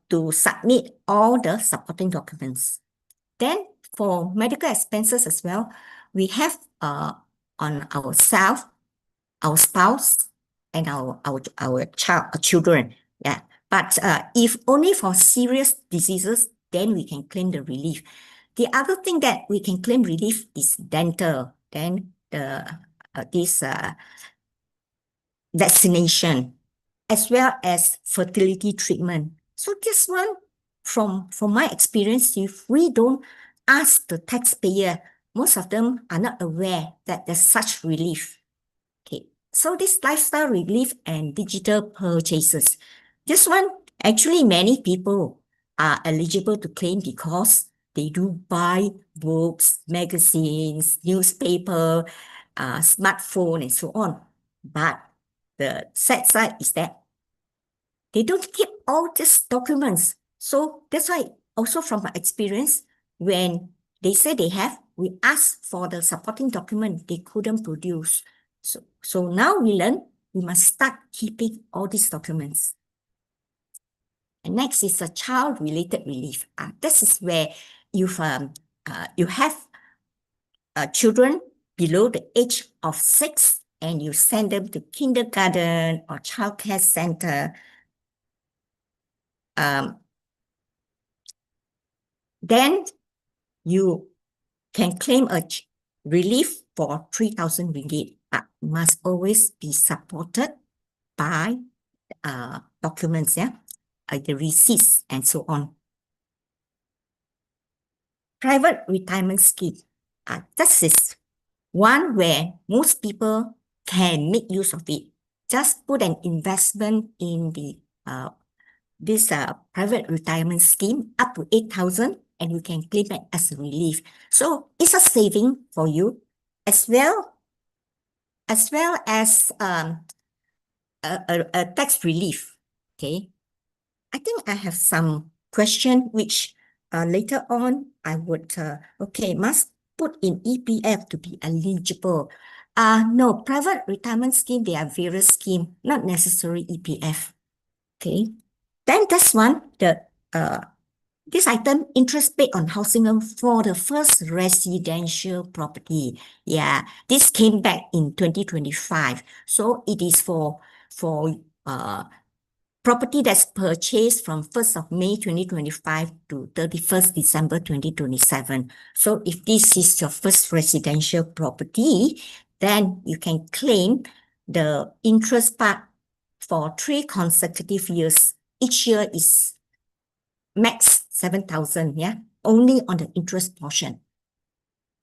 to submit all the supporting documents. Then for medical expenses as well, we have on ourselves, our spouse, and our children. Yeah. But if only for serious diseases, then we can claim the relief. The other thing that we can claim relief is dental. Then this vaccination, as well as fertility treatment. So this one, from my experience, if we don't ask the taxpayer, most of them are not aware that there's such relief. Okay, so this lifestyle relief and digital purchases. This one, actually many people are eligible to claim because they do buy books, magazines, newspaper, smartphone, and so on. But the sad side is that they don't keep all these documents. So that's why also from my experience, when they say they have, we ask for the supporting document, they couldn't produce. So now we learn we must start keeping all these documents. And next is a child-related relief. This is where you have children below the age of 6 and you send them to kindergarten or childcare center. Then you can claim a relief for 3,000 ringgit, but must always be supported by documents, the receipts and so on. Private retirement scheme. This is one where most people can make use of it. Just put an investment in the this private retirement scheme up to 8,000 and you can claim it as a relief. So it's a saving for you as well as a tax relief. Okay, I think I have some question which later on I would must put in EPF to be eligible. No, private retirement scheme, there are various schemes, not necessarily EPF. Okay, then this one, this item, interest paid on housing loan for the first residential property. Yeah, this came back in 2025. So it is for property that's purchased from 1st of May 2025 to 31st December 2027. So if this is your first residential property, then you can claim the interest part for 3 consecutive years. Each year is max 7,000, only on the interest portion.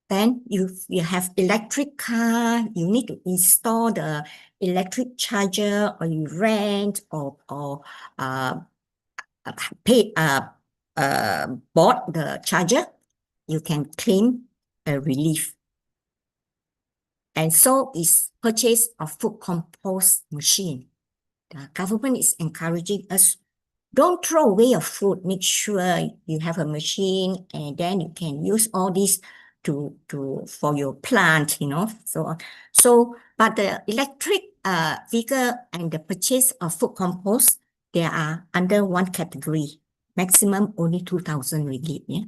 Then you have electric car, you need to install the electric charger, or you rent or pay bought the charger, you can claim a relief. And so is purchase of food compost machine. The government is encouraging us Don't throw away your food. Make sure you have a machine, and then you can use all this for your plant, so on. So, but the electric vehicle and the purchase of food compost, they are under one category, maximum only 2,000 ringgit, yeah.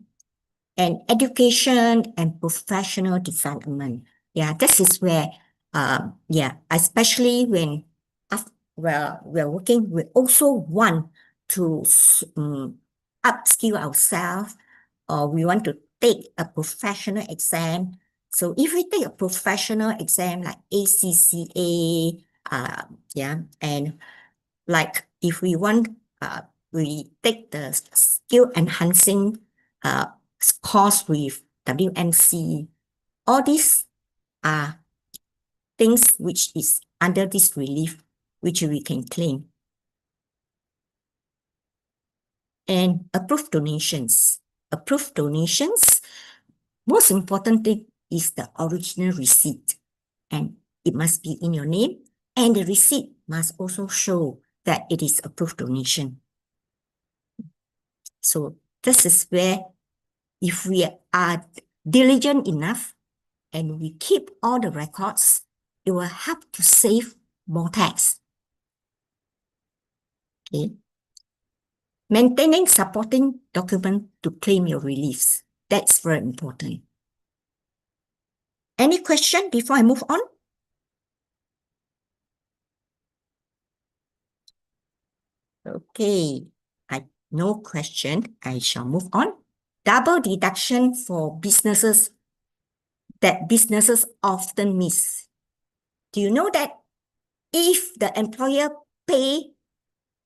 And education and professional development, yeah, this is where, especially when we're working, we also want to upskill ourselves, or we want to take a professional exam. So if we take a professional exam like ACCA, and like if we want, we take the skill enhancing course with WMC, all these are things which is under this relief, which we can claim. And approved donations. Approved donations, most important thing is the original receipt. And it must be in your name. And the receipt must also show that it is approved donation. So this is where, if we are diligent enough and we keep all the records, it will help to save more tax. Okay. Maintaining supporting document to claim your reliefs. That's very important. Any question before I move on? Okay, no question. I shall move on. Double deduction for businesses that businesses often miss. Do you know that if the employer pay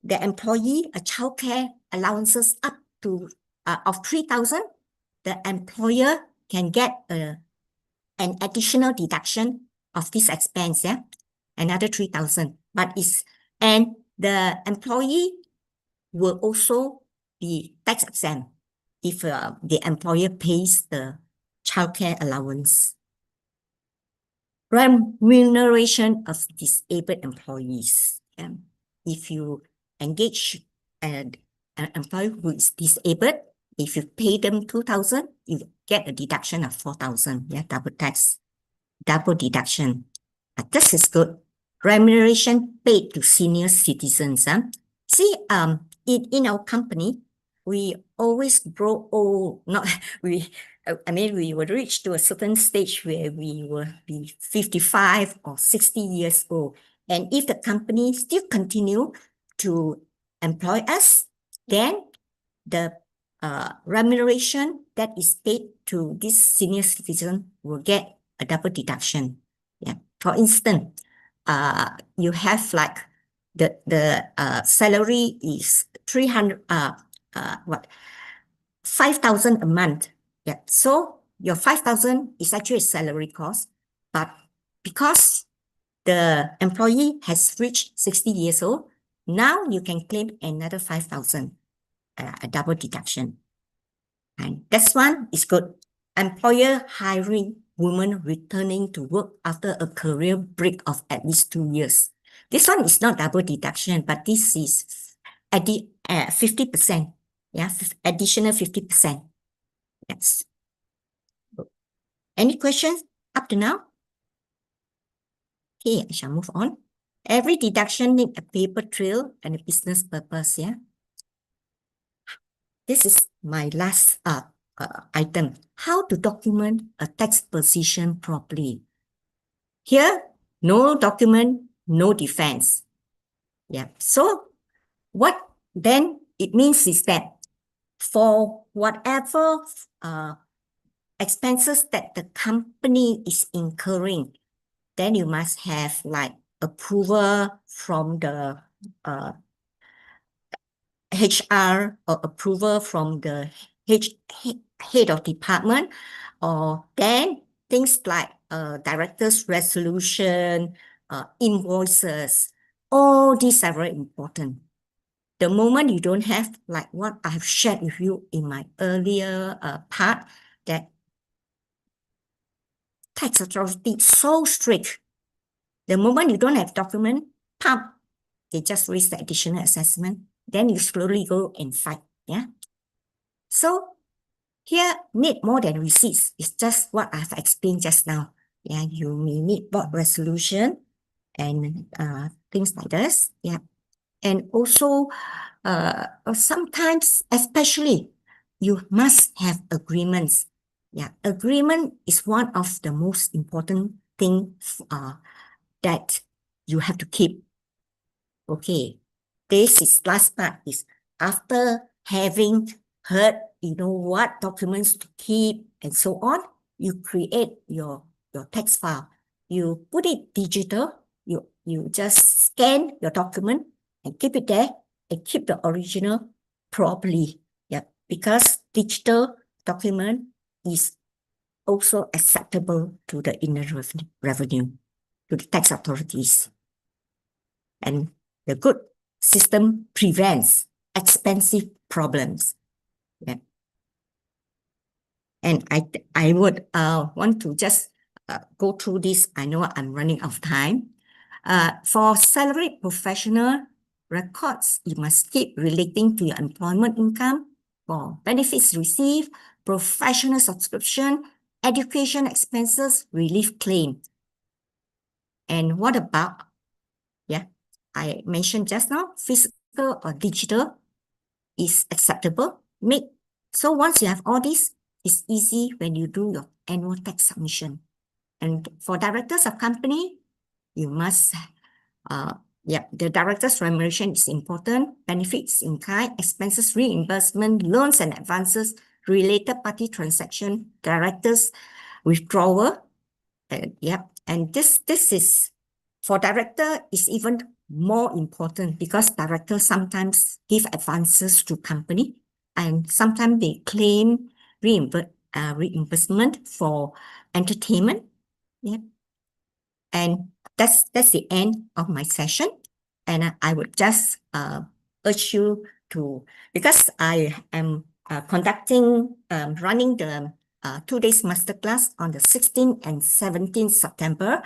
the employee a childcare allowances up to of 3,000, the employer can get an additional deduction of this expense, yeah, another 3,000. And the employee will also be tax exempt if the employer pays the childcare allowance. Remuneration of disabled employees. If you engage an employee who is disabled, if you pay them 2,000, you get a deduction of 4,000. Yeah, double tax, double deduction. This is good. Remuneration paid to senior citizens. See, in our company, we always grow old. We will reach to a certain stage where we will be 55 or 60 years old. And if the company still continue to employ us, then the remuneration that is paid to this senior citizen will get a double deduction. Yeah. For instance, you have like the salary is 5,000 a month. Yeah. So your 5,000 is actually a salary cost, but because the employee has reached 60 years old, now you can claim another 5,000, a double deduction. And this one is good. Employer hiring women returning to work after a career break of at least 2 years. This one is not double deduction, but this is 50%. Yeah, additional 50%. Yes. Any questions up to now? Okay, I shall move on. Every deduction needs a paper trail and a business purpose, yeah? This is my last item. How to document a tax position properly. Here, no document, no defense. Yeah. So what then it means is that for whatever expenses that the company is incurring, then you must have like approval from the HR or approval from the head of department, or then things like director's resolution, invoices, all these are very important. The moment you don't have, like what I've shared with you in my earlier part, that tax authority is so strict. The moment you don't have document, they just raise the additional assessment. then you slowly go and fight. Yeah. So here, need more than receipts. It's just what I've explained just now. Yeah, you may need board resolution and things like this. Yeah. And also, sometimes, especially, you must have agreements. Yeah, agreement is one of the most important things that you have to keep. Okay, this is last part is after having heard, what documents to keep and so on, you create your text file. You put it digital, you just scan your document and keep it there and keep the original properly. Yeah, because digital document is also acceptable to the inner revenue, to the tax authorities. And the good system prevents expensive problems. Yeah. And I would want to just go through this. I know I'm running out of time. For salaried professional records, you must keep relating to your employment income, for benefits received, professional subscription, education expenses, relief claim. And what about, I mentioned just now, physical or digital is acceptable. So once you have all this, it's easy when you do your annual tax submission. And for directors of company, you must, the director's remuneration is important, benefits in kind, expenses reimbursement, loans and advances, related party transaction, directors withdrawal. And this is, for director, is even more important because directors sometimes give advances to company and sometimes they claim reimbursement for entertainment. Yeah. And that's the end of my session. And I would just urge you to, because I am running the 2 days masterclass on the 16th and 17th September.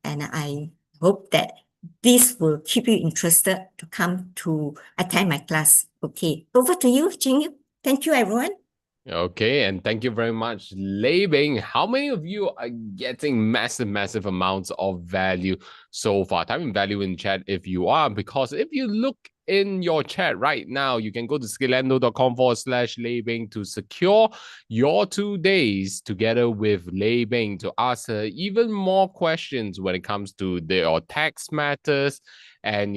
And I hope that this will keep you interested to come to attend my class. Okay, over to you, Jing. Thank you, everyone. Okay, and thank you very much, Lei Bing. How many of you are getting massive amounts of value so far? Type in value in chat if you are, because if you look in your chat right now, you can go to scalendo.com/Lei Bing to secure your 2 days together with Lei Bing to ask her even more questions when it comes to your tax matters. And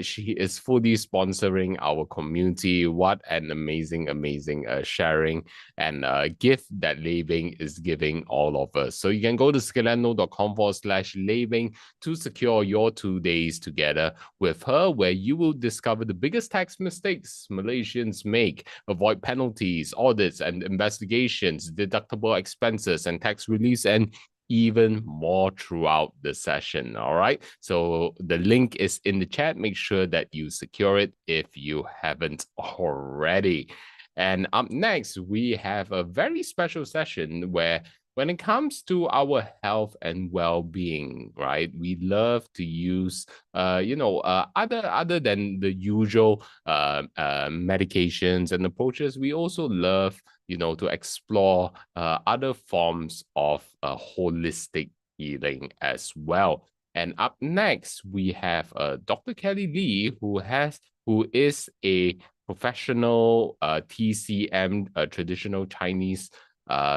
she is fully sponsoring our community. What an amazing sharing and gift that Lei Bing is giving all of us. So you can go to scalendo.com/Lei Bing to secure your 2 days together with her, where you will discover the biggest tax mistakes Malaysians make, avoid penalties, audits and investigations, deductible expenses and tax reliefs, and even more throughout the session. All right, so the link is in the chat. Make sure that you secure it if you haven't already. And up next, we have a very special session where, when it comes to our health and well-being, right, we love to use other than the usual medications and approaches. We also love to explore other forms of holistic healing as well. And up next, we have Dr. Kelly Lee, who is a professional TCM, traditional Chinese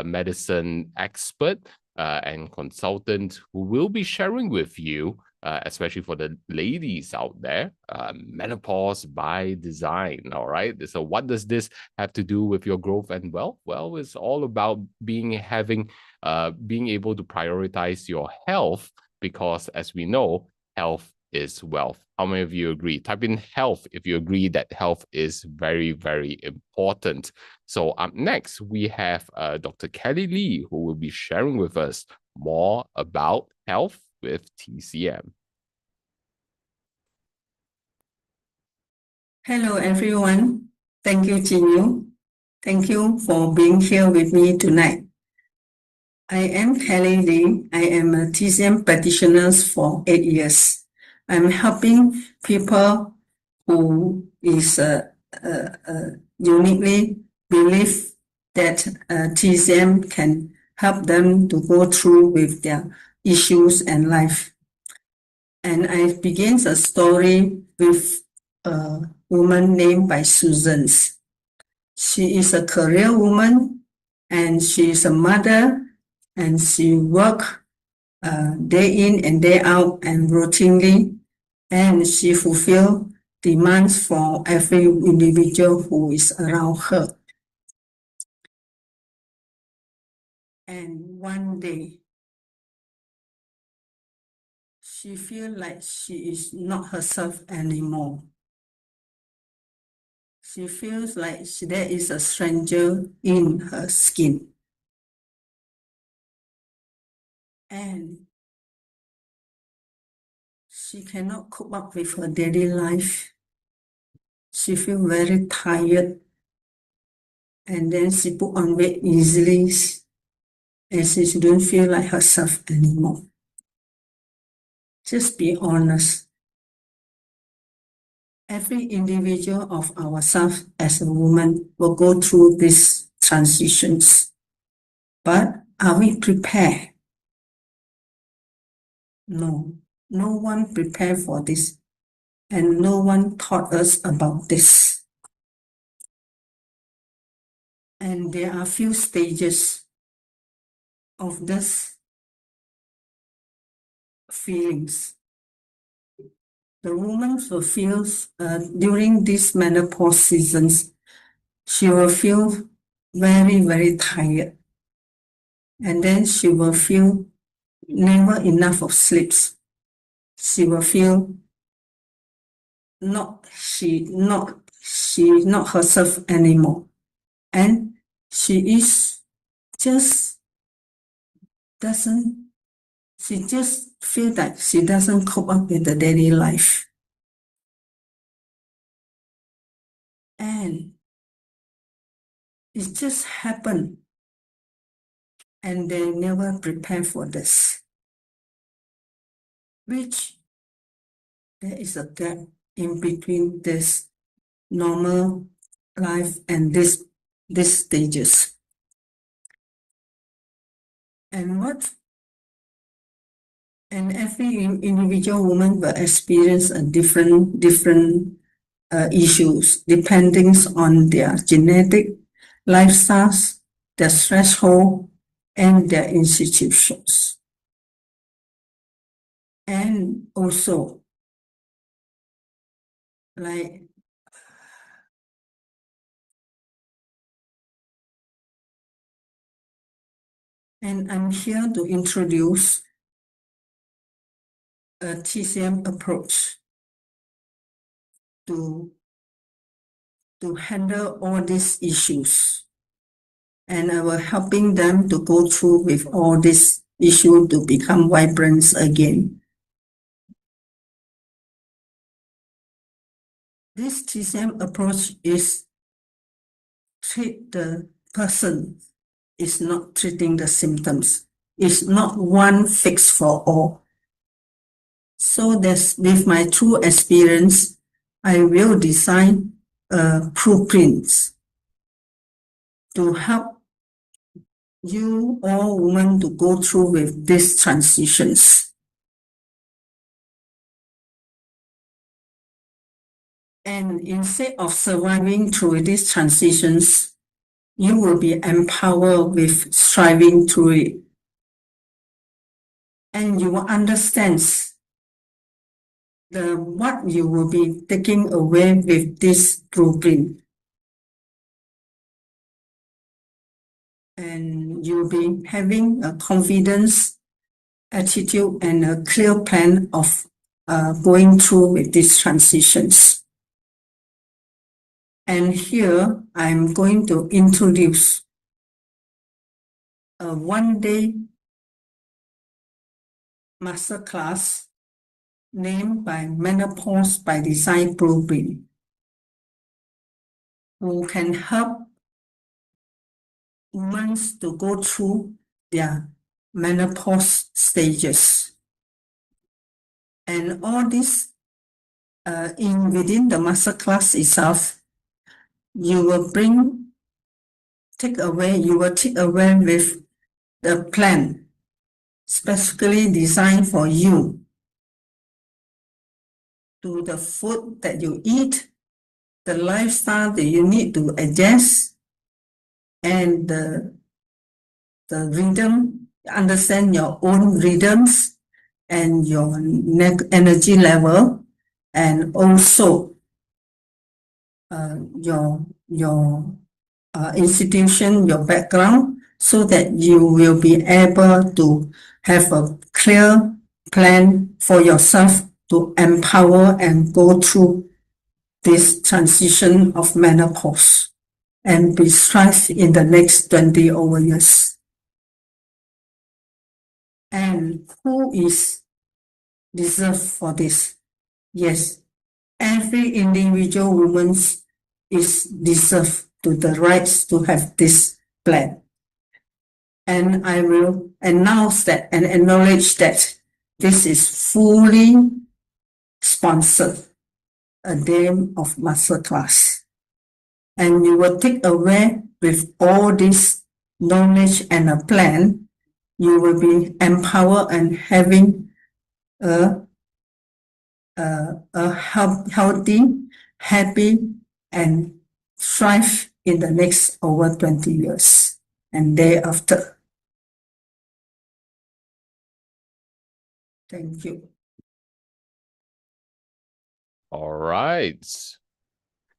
medicine expert and consultant, who will be sharing with you, especially for the ladies out there, menopause by design. All right, so what does this have to do with your growth and wealth? Well, it's all about being able to prioritize your health, because as we know, health is wealth. How many of you agree? Type in health if you agree that health is very, very important. So up next, we have Dr. Kelly Lee, who will be sharing with us more about health with TCM. Hello, everyone. Thank you, Jinyu. Thank you for being here with me tonight. I am Kelly Lee. I am a TCM practitioner for 8 years. I'm helping people who is uniquely believe that TCM can help them to go through with their issues and life. And I begin a story with a woman named by Susan. She is a career woman and she is a mother and she work day in and day out and routinely, and she fulfill demands for every individual who is around her. And one day, she feel like she is not herself anymore. She feels like there is a stranger in her skin. And she cannot cope up with her daily life. She feel very tired. And then she put on weight easily. And she don't feel like herself anymore. Just be honest. Every individual of ourselves as a woman will go through these transitions. But are we prepared? No. No one prepared for this. And no one taught us about this. And there are few stages of this feelings. The woman will feel during these menopause seasons, she will feel very, very tired. And then she will feel never enough of sleeps. She will feel not herself anymore. And she just feel that she doesn't cope up with the daily life. And it just happened. And they never prepare for this. Which there is a gap in between this normal life and these stages. And every individual woman will experience a different issues depending on their genetic, lifestyles, their threshold, and their institutions. And also, like and I'm here to introduce a TCM approach to handle all these issues. And I will helping them to go through with all these issues to become vibrant again. This TCM approach is treat the person, is not treating the symptoms. It's not one fix for all. So that's with my true experience, I will design blueprints to help you all women to go through with these transitions. And instead of surviving through these transitions, you will be empowered with striving through it. And you will understand what you will be taking away with this blueprint. And you'll be having a confidence, attitude, and a clear plan of going through with these transitions. And here I'm going to introduce a one-day masterclass named by Menopause by Design Blueprint, who can help women to go through their menopause stages. And all this within the masterclass itself, you will take away with the plan specifically designed for you, to the food that you eat, the lifestyle that you need to adjust, and the rhythm, understand your own rhythms and your energy level, and also your institution, your background, so that you will be able to have a clear plan for yourself to empower and go through this transition of menopause and be stressed in the next 20 over years. And who is deserved for this? Yes, every individual woman is deserved to the rights to have this plan. And I will announce that and acknowledge that this is fully sponsored, a day of masterclass. And you will take away with all this knowledge and a plan, you will be empowered and having a healthy, happy, and thrive in the next over 20 years and thereafter. Thank you. All right.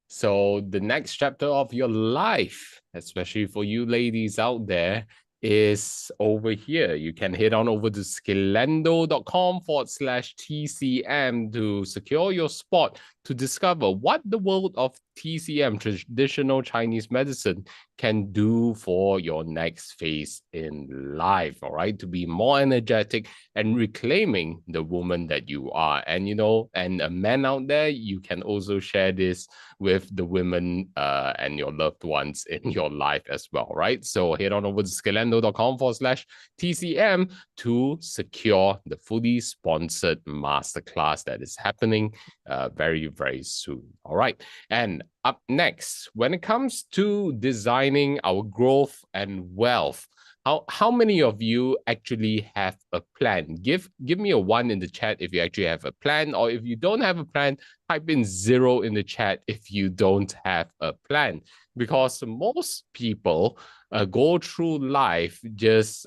So the next chapter of your life, especially for you ladies out there, is over here. You can head on over to scalendo.com/TCM to secure your spot to discover what the world of TCM, traditional Chinese medicine, can do for your next phase in life, all right? To be more energetic and reclaiming the woman that you are. And, and a man out there, you can also share this with the women and your loved ones in your life as well, right? So head on over to scalendo.com/TCM to secure the fully sponsored masterclass that is happening very, very soon. All right. And up next, when it comes to designing our growth and wealth, how many of you actually have a plan? Give me a 1 in the chat if you actually have a plan, or if you don't have a plan, type in 0 in the chat if you don't have a plan. Because most people go through life just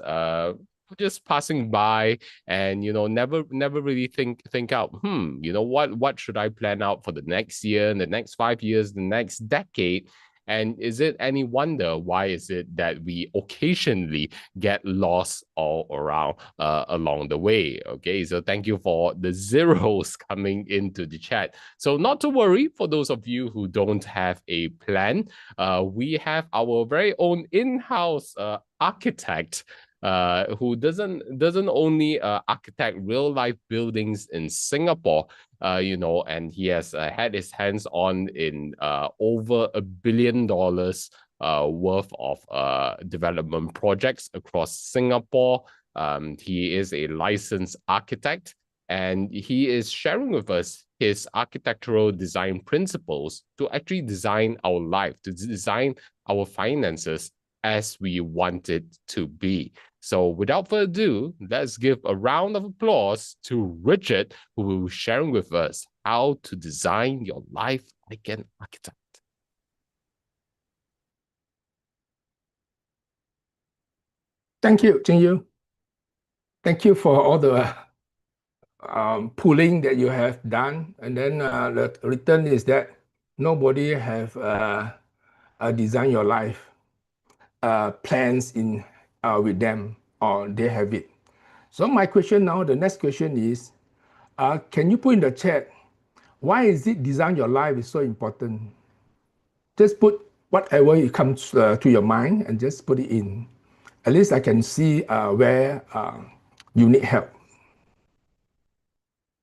passing by and never really think out, what should I plan out for the next year and the next 5 years, the next decade? And is it any wonder why is it that we occasionally get lost all around along the way? Okay, so thank you for the zeros coming into the chat. So not to worry, for those of you who don't have a plan, we have our very own in-house architect who doesn't only architect real life buildings in Singapore, and he has had his hands on in over $1 billion worth of development projects across Singapore. He is a licensed architect, and he is sharing with us his architectural design principles to actually design our life, to design our finances as we want it to be. So without further ado, let's give a round of applause to Richard, who will be sharing with us how to design your life like an architect. Thank you, Jingyu. Thank you for all the pooling that you have done. And then the return is that nobody have designed your life plans in with them, or they have it. So my question now, the next question is, can you put in the chat, why is it design your life is so important? Just put whatever it comes to your mind and just put it in. At least I can see where you need help.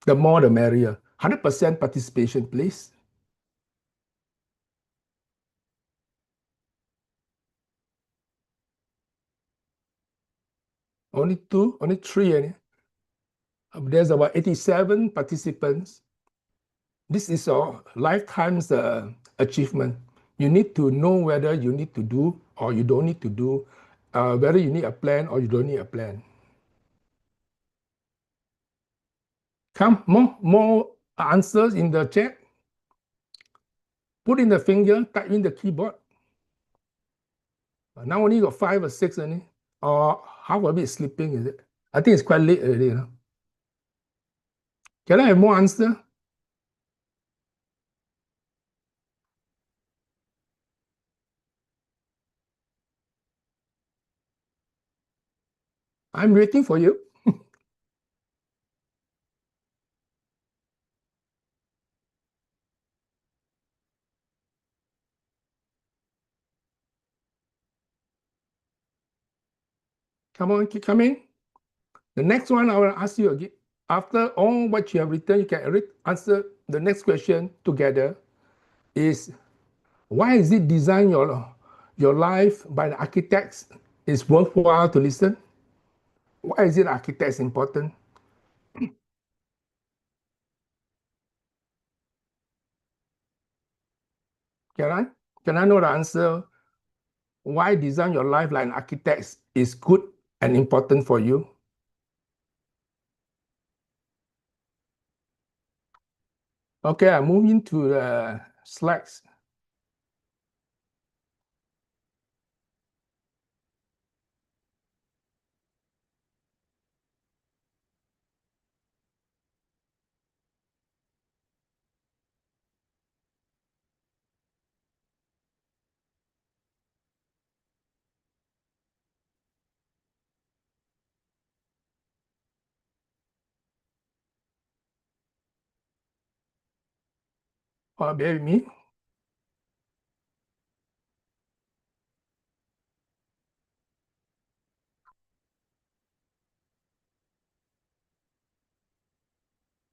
The more the merrier. 100% participation, please. Only 2, only 3. There's about 87 participants. This is your lifetime's achievement. You need to know whether you need to do or you don't need to do, whether you need a plan or you don't need a plan. Come, more answers in the chat. Put in the finger, type in the keyboard. Now only got 5 or 6 only. Or half of it sleeping, is it? I think it's quite late already. No? Can I have more answer? I'm waiting for you. Come on, keep coming. The next one I will ask you again. After all what you have written, you can answer the next question together. Is why is it design your life by the architects is worthwhile to listen? Why is it architects important? Can I know the answer? Why design your life like an architect is good and important for you? Okay, I'm moving to the slides. Bear with me.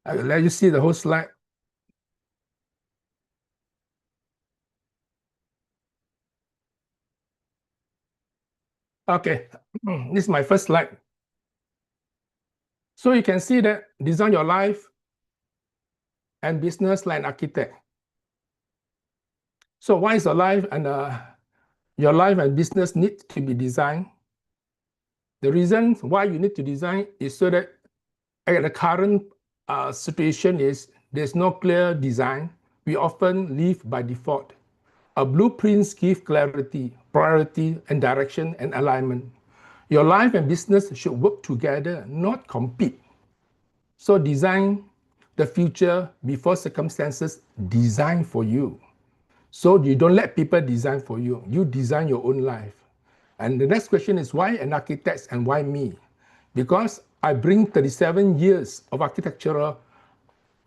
I will let you see the whole slide. Okay, this is my first slide. So you can see that design your life and business like an architect. So why is your life and business need to be designed? The reason why you need to design is so that at the current situation is there's no clear design. We often live by default. A blueprint gives clarity, priority, and direction and alignment. Your life and business should work together, not compete. So design the future before circumstances design for you. So you don't let people design for you. You design your own life. And the next question is why an architect and why me? Because I bring 37 years of architectural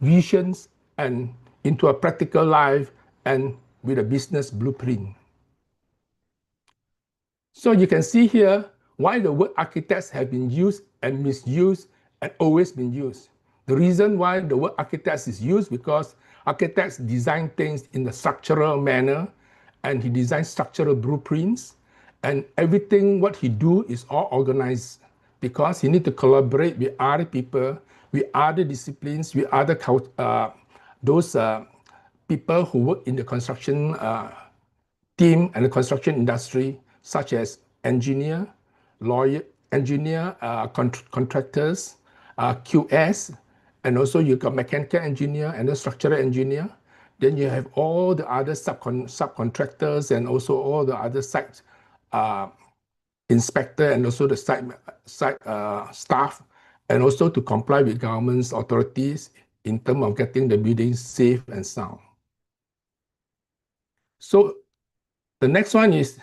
visions and into a practical life and with a business blueprint. So you can see here why the word architects have been used and misused and always been used. The reason why the word architects is used because architects design things in a structural manner and he designs structural blueprints and everything what he do is all organized because he need to collaborate with other people, with other disciplines, with other people who work in the construction team and the construction industry, such as engineer, lawyer, contractors, QS, and also you got mechanical engineer and a structural engineer. Then you have all the other subcontractors and also all the other site inspector and also the site staff, and also to comply with government's authorities in terms of getting the buildings safe and sound. So the next one is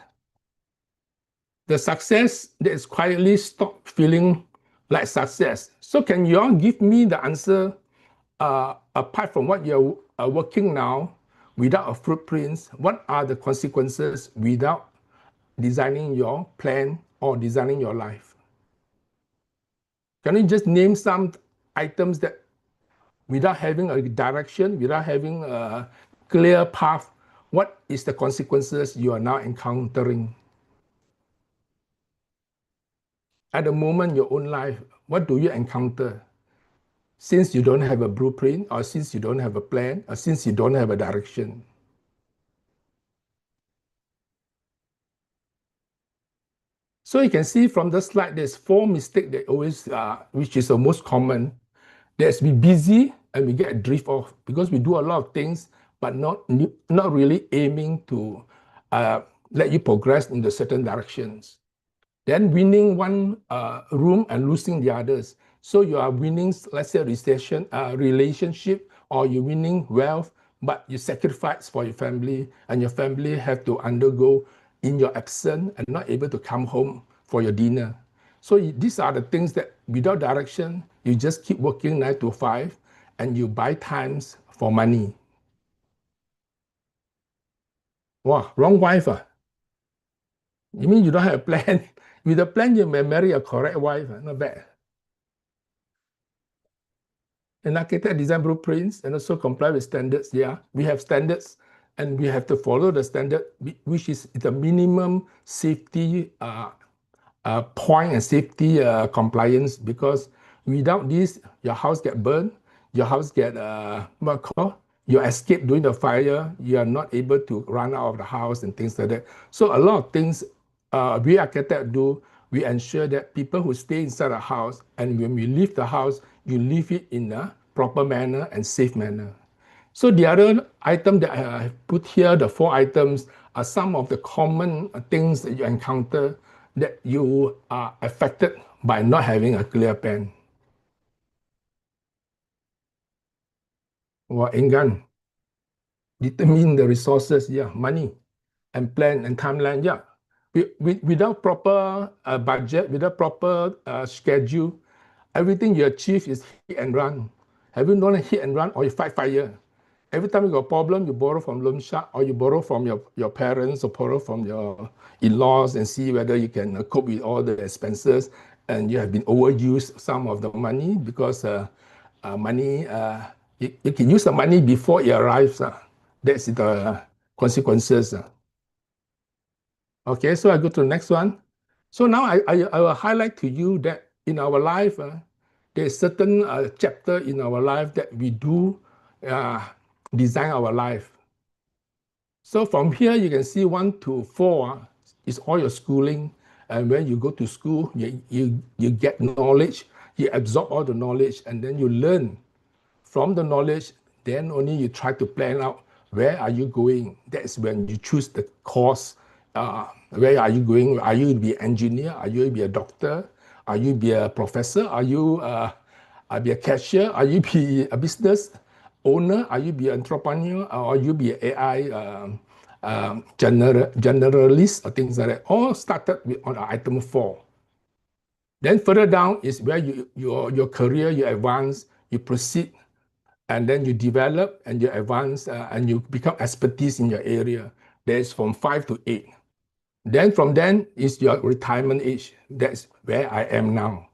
the success that is quietly stop feeling like success. So can you all give me the answer apart from what you're working now without a footprint? What are the consequences without designing your plan or designing your life? Can you just name some items that without having a direction, without having a clear path, what is the consequences you are now encountering? At the moment, your own life, what do you encounter? since you don't have a blueprint, or since you don't have a plan, or since you don't have a direction. So you can see from the slide, there's 4 mistakes that always, which is the most common. There's be busy and we get drift off because we do a lot of things, but not really aiming to let you progress in the certain directions. Then winning one room and losing the others. So you are winning, let's say, relationship, or you're winning wealth, but you sacrifice for your family, and your family have to undergo in your absence and not able to come home for your dinner. So these are the things that without direction, you just keep working 9 to 5, and you buy times for money. Wow, wrong wife. You mean you don't have a plan? With a plan, you may marry a correct wife. Not bad. And architect design blueprints and also comply with standards. Yeah, we have standards and we have to follow the standard, which is the minimum safety point and safety compliance, because without this, your house get burned, your house get you escape during the fire, you are not able to run out of the house and things like that. So a lot of things we architects do, we ensure that people who stay inside the house, and when we leave the house, you leave it in a proper manner and safe manner. So the other item that I have put here, the 4 items, are some of the common things that you encounter that you are affected by not having a clear plan. Well, Enggan, determine the resources, yeah, money, and plan and timeline, yeah. Without proper budget, without proper schedule, everything you achieve is hit and run. Have you known a hit and run, or you fight fire? Every time you got a problem, you borrow from loan shark, or you borrow from your parents, or borrow from your in-laws, and see whether you can cope with all the expenses. And you have been overused some of the money, because money, you can use the money before it arrives. That's the consequences. Okay, so I go to the next one. So now I will highlight to you that in our life, there's certain chapter in our life that we do design our life. So from here, you can see 1 to 4 is all your schooling. And when you go to school, you get knowledge, you absorb all the knowledge, and then you learn from the knowledge. Then only you try to plan out where are you going. That's when you choose the course. Where are you going? Are you to be an engineer? Are you to be a doctor? Are you to be a professor? Are you be a cashier? Are you be a business owner? Are you be an entrepreneur? Or are you be an AI generalist or things like that? All started on item 4. Then further down is where your career, you advance, you proceed, and then you develop and you advance and you become expertise in your area. That's from 5 to 8. Then from then is your retirement age. That's where I am now.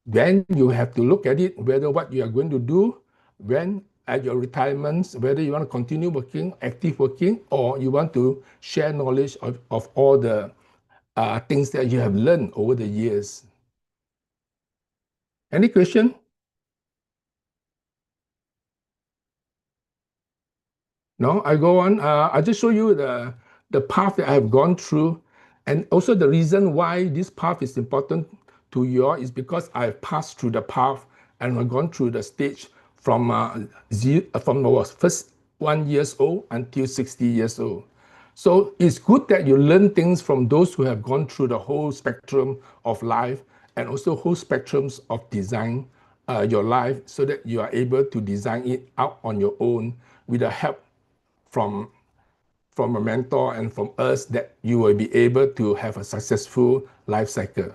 Then you have to look at it, whether what you are going to do when at your retirement, whether you want to continue working, active working, or you want to share knowledge of all the things that you have learned over the years. Any question? No, I go on. I just show you the path that I have gone through, and also the reason why this path is important to you all is because I've passed through the path and I've gone through the stage from I was first 1 years old until 60 years old. So it's good that you learn things from those who have gone through the whole spectrum of life, and also whole spectrums of design your life, so that you are able to design it out on your own with the help from a mentor and from us, that you will be able to have a successful life cycle.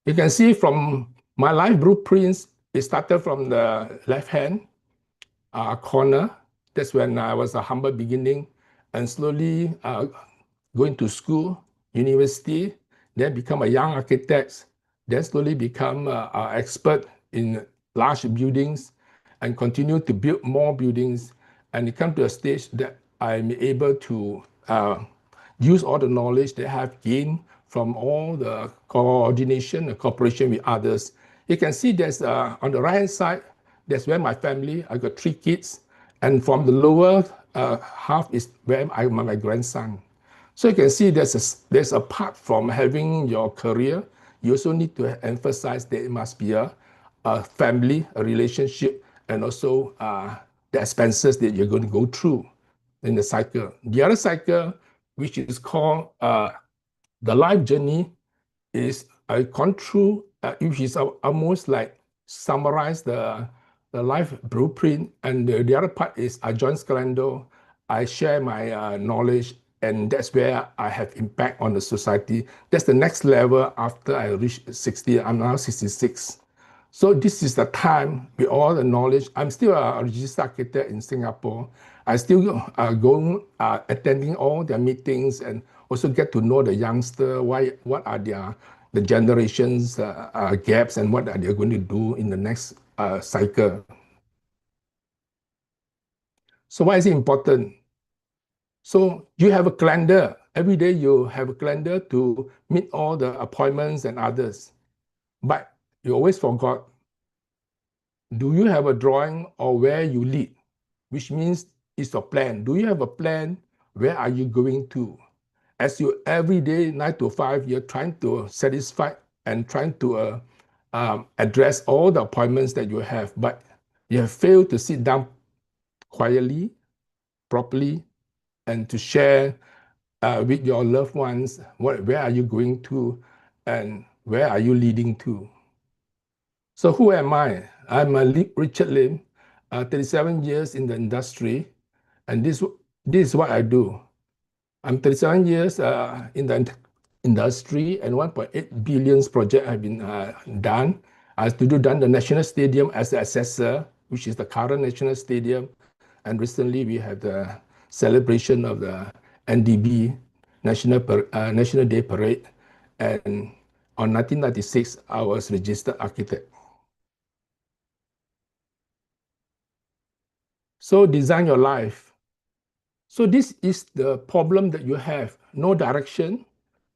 You can see from my life blueprints, it started from the left hand corner. That's when I was a humble beginning, and slowly going to school, university, then become a young architect, then slowly become an expert in large buildings, and continue to build more buildings. And it comes to a stage that I'm able to use all the knowledge that I have gained from all the coordination and cooperation with others, You can see there's on the right hand side, that's where my family, I got 3 kids. And from the lower half is where I'm my grandson. So you can see there's apart from having your career, you also need to emphasize that it must be a family, a relationship, and also the expenses that you're going to go through in the cycle. The other cycle, which is called the life journey, is I've gone through, which is almost like summarize the life blueprint. And the other part is I joined Scalendo. I share my knowledge, and that's where I have impact on the society. That's the next level after I reach 60. I'm now 66. So this is the time with all the knowledge. I'm still a registered architect in Singapore. I still go attending all their meetings and also get to know the youngster, what are the generations gaps and what are they going to do in the next cycle. So why is it important? So you have a calendar. Every day you have a calendar to meet all the appointments and others. But you always forgot, do you have a drawing or where you lead? Which means it's a plan. Do you have a plan? Where are you going to? As you every day, 9 to 5, you're trying to satisfy and trying to address all the appointments that you have, but you have failed to sit down quietly, properly, and to share with your loved ones, where are you going to and where are you leading to? So who am I? I'm Richard Lim, 37 years in the industry, and this is what I do. I'm 37 years in the industry, and 1.8 billion project have been done. I done the National Stadium as the assessor, which is the current National Stadium, and recently we had the celebration of the NDB National Day Parade, and on 1996 I was registered architect. So design your life. So this is the problem that you have. No direction,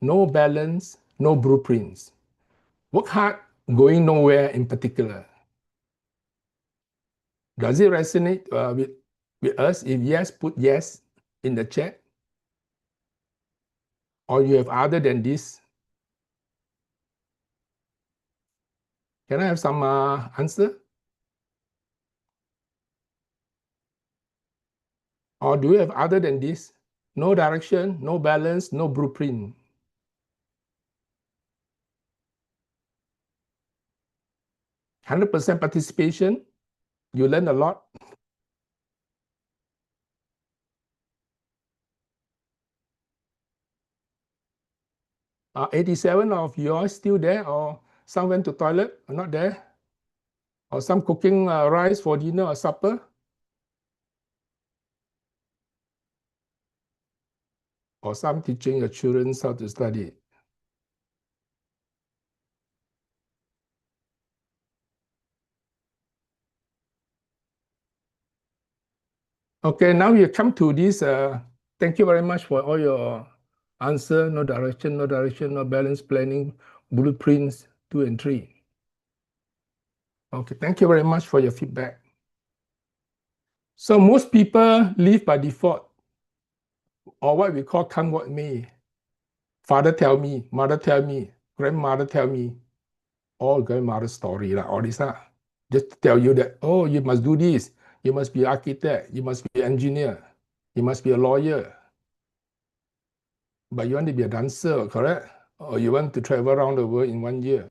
no balance, no blueprints. Work hard, going nowhere in particular. Does it resonate with us? If yes, put yes in the chat. Or you have other than this? Can I have some answer? Or do you have other than this? No direction, no balance, no blueprint. 100% participation, you learn a lot. Are 87 of yours still there, or some went to toilet or not there? Or some cooking rice for dinner or supper? Or some teaching your children how to study? Okay, now you come to this. Thank you very much for all your answer. No direction, no direction, no balance planning, blueprints 2 and 3. Okay, thank you very much for your feedback. So most people live by default, or what we call come what may. Father tell me, mother tell me, grandmother tell me, all grandmother story, like all this. Just tell you that, oh, you must do this. You must be an architect. You must be an engineer. You must be a lawyer. But you want to be a dancer, correct? Or you want to travel around the world in 1 year.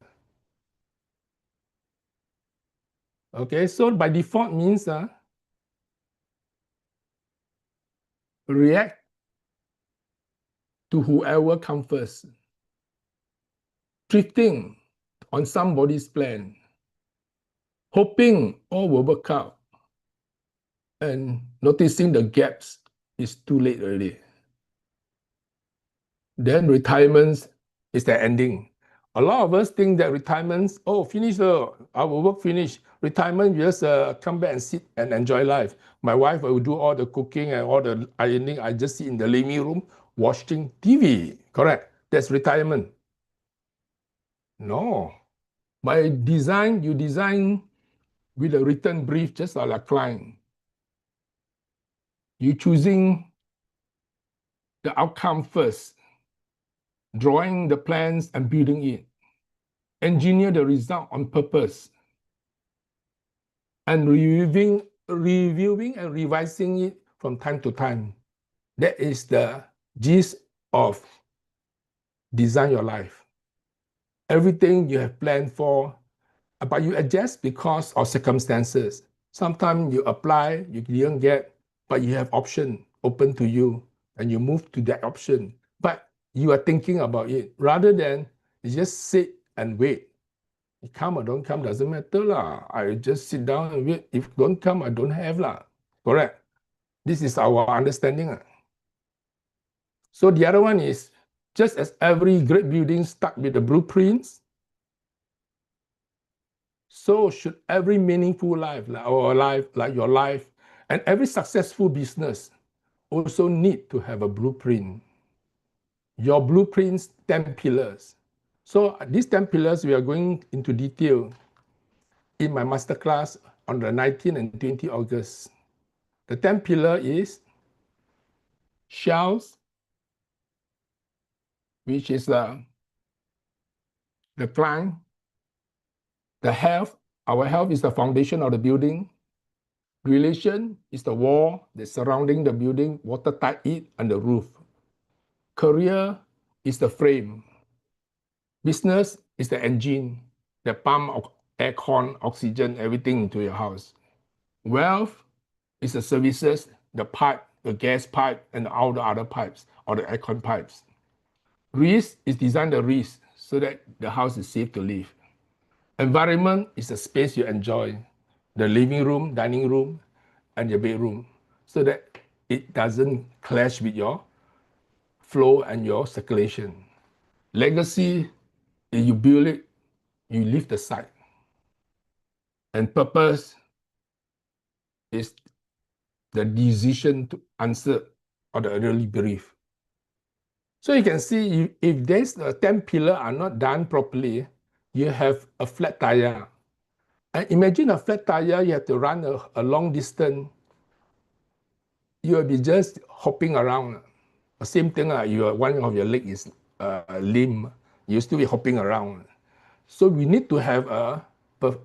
Okay, so by default means react to whoever comes first. Drifting on somebody's plan. Hoping all will work out. And noticing the gaps is too late already. Then retirement is the ending. A lot of us think that retirement, oh, finish, our work finished. Retirement, just come back and sit and enjoy life. My wife will do all the cooking and all the ironing. I just sit in the living room watching TV. Correct. That's retirement. No. By design, you design with a written brief, just like a client. You choosing the outcome first, drawing the plans and building it. Engineer the result on purpose, and reviewing and revising it from time to time. That is the gist of design your life. Everything you have planned for, but you adjust because of circumstances. Sometimes you apply, you didn't get, but you have option open to you, and you move to that option. But you are thinking about it rather than you just sit and wait. It come or don't come doesn't matter lah. I just sit down and wait. If don't come, I don't have lah. Correct. This is our understanding. So the other one is, just as every great building start with the blueprints, so should every meaningful life, like our life, like your life, and every successful business also need to have a blueprint. Your blueprints, 10 pillars. So these 10 pillars, we are going into detail in my masterclass on the 19th and 20th August. The 10th pillar is shells, which is the client. The health, our health is the foundation of the building. Relation is the wall that's surrounding the building, watertight it, and the roof. Career is the frame. Business is the engine, the pump, aircon, oxygen, everything into your house. Wealth is the services, the pipe, the gas pipe, and all the other pipes, or the aircon pipes. Risk is design the risk so that the house is safe to live. Environment is the space you enjoy, the living room, dining room, and your bedroom, so that it doesn't clash with your flow and your circulation. Legacy, you build it, you leave the site. And purpose is the decision to answer or the early brief. So you can see if there's 10 pillars are not done properly, you have a flat tire. And imagine a flat tire, you have to run a long distance. You will be just hopping around. The same thing, one of your leg is limb, you still be hopping around. So we need to have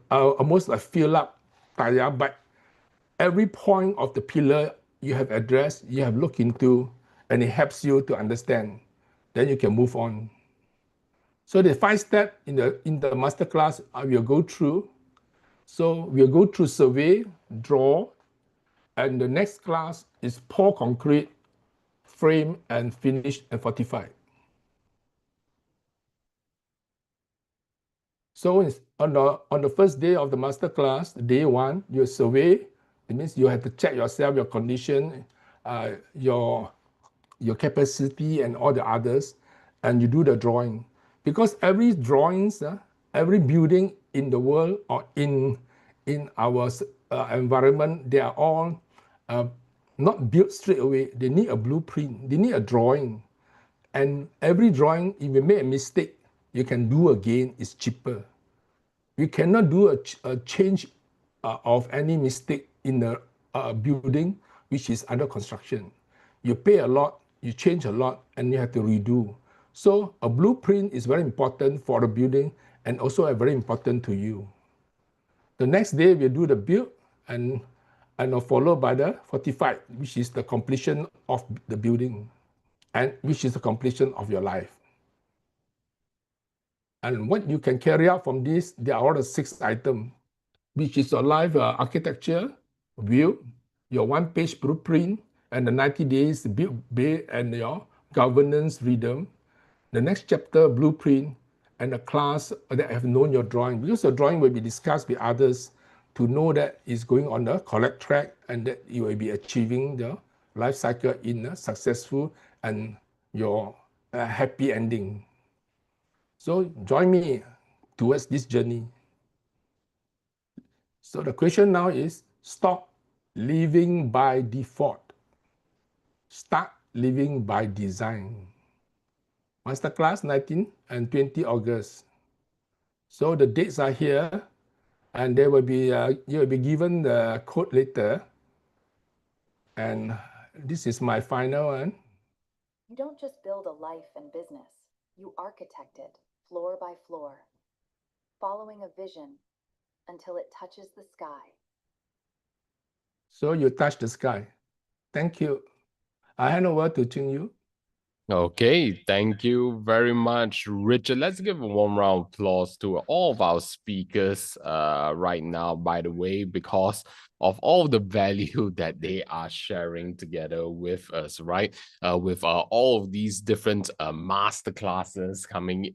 almost a fill up tire, but every point of the pillar you have addressed, you have looked into, and it helps you to understand. Then you can move on. So the 5 steps in the masterclass I will go through. So we'll go through survey, draw, and the next class is pour concrete, frame, and finish and fortify. So on the first day of the masterclass, day 1, you survey. It means you have to check yourself, your condition, your capacity, and all the others, and you do the drawing. Because every drawings, every building in the world or in our environment, they are all not built straight away. They need a blueprint. They need a drawing. And every drawing, if you make a mistake, you can do again. It's cheaper. You cannot do a change of any mistake in the building which is under construction. You pay a lot, you change a lot, and you have to redo. So a blueprint is very important for the building and also very important to you. The next day, we do the build and followed by the fortified, which is the completion of the building, and which is the completion of your life. And what you can carry out from this, there are all the 6 items, which is your life architecture, view, your 1-page blueprint, and the 90 days build and your governance rhythm. The next chapter, blueprint, and a class that have known your drawing, because your drawing will be discussed with others to know that it's going on the correct track and that you will be achieving the life cycle in a successful and your happy ending. So join me towards this journey. So the question now is, stop living by default. Start living by design. Masterclass 19 and 20 August. So the dates are here, and they will be you will be given the code later. And this is my final one. You don't just build a life and business, you architect it floor by floor, following a vision until it touches the sky. So you touch the sky. Thank you. I hand over to Ching Yu. Okay, thank you very much, Richard. Let's give a warm round of applause to all of our speakers right now, by the way, because of all the value that they are sharing together with us, right? With all of these different master classes coming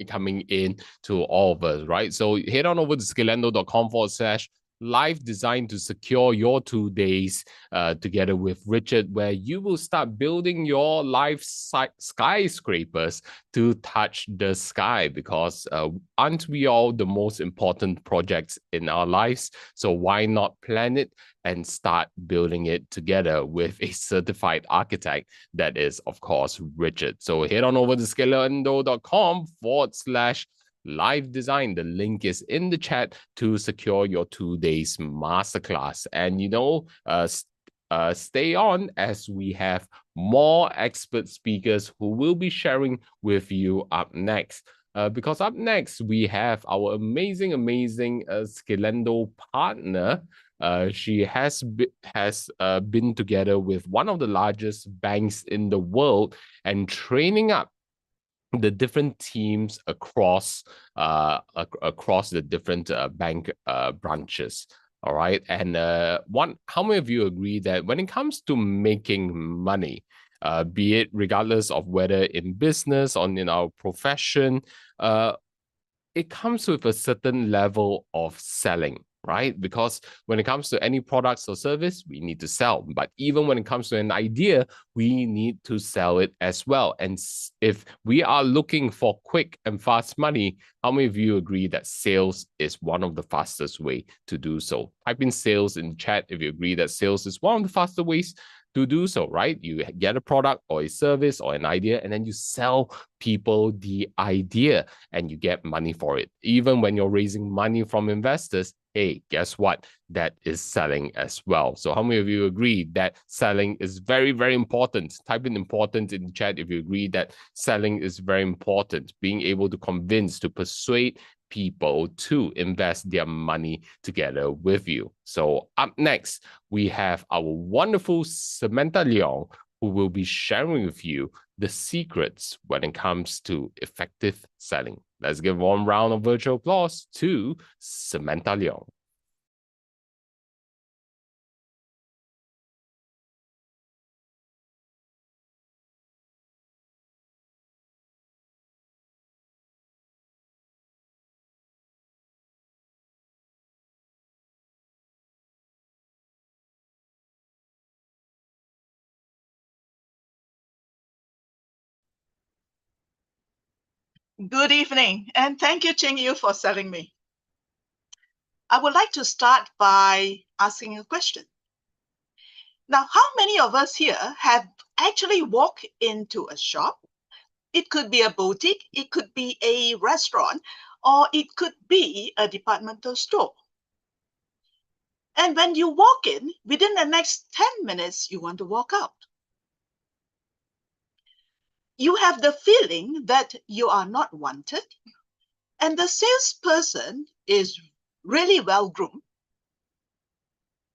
in to all of us, right? So head on over to scalendo.com/live design to secure your 2 days together with Richard, where you will start building your life skyscrapers to touch the sky, because aren't we all the most important projects in our lives? So why not plan it and start building it together with a certified architect that is, of course, Richard. So head on over to scalendo.com/live design. The link is in the chat to secure your 2 days masterclass. And stay on, as we have more expert speakers who will be sharing with you up next. Because up next we have our amazing Scalendo partner. She has been together with one of the largest banks in the world and training up the different teams across the different bank branches. All right. And how many of you agree that when it comes to making money, be it regardless of whether in business or in our profession, it comes with a certain level of selling, right? Because when it comes to any products or service, we need to sell. But even when it comes to an idea, we need to sell it as well. And if we are looking for quick and fast money, how many of you agree that sales is one of the fastest way to do so? Type in sales in the chat if you agree that sales is one of the faster ways to do so, right? You get a product or a service or an idea, and then you sell people the idea and you get money for it. Even when you're raising money from investors, hey, guess what? That is selling as well. So how many of you agree that selling is very, very important? Type in important in the chat if you agree that selling is very important. Being able to convince, to persuade people to invest their money together with you. So up next, we have our wonderful Samantha Leong, who will be sharing with you the secrets when it comes to effective selling. Let's give one round of virtual applause to Samantha Leong. Good evening, and thank you, Ching Yu, for selling me. I would like to start by asking a question. Now, how many of us here have actually walked into a shop? It could be a boutique, it could be a restaurant, or it could be a departmental store. And when you walk in, within the next 10 minutes, you want to walk out. You have the feeling that you are not wanted, and the salesperson is really well groomed,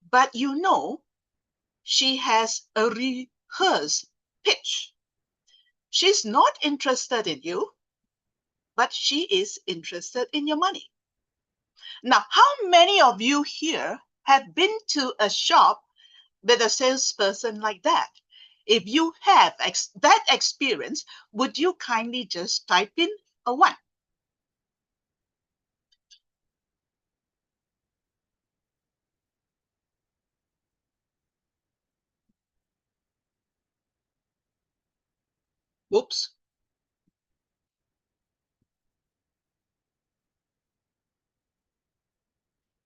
but you know she has a rehearsed pitch. She's not interested in you, but she is interested in your money. Now, how many of you here have been to a shop with a salesperson like that? If you have that experience, would you kindly just type in a 1? Oops.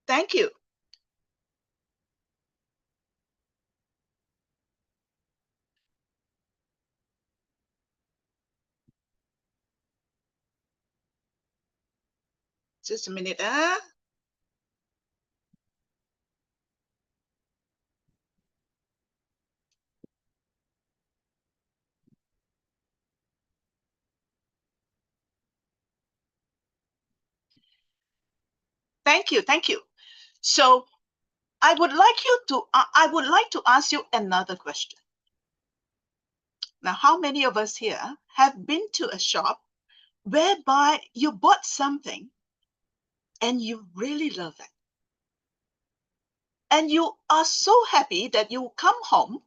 Thank you. Just a minute. Thank you. Thank you. So I would like to ask you another question. Now, how many of us here have been to a shop whereby you bought something and you really love it? And you are so happy that you come home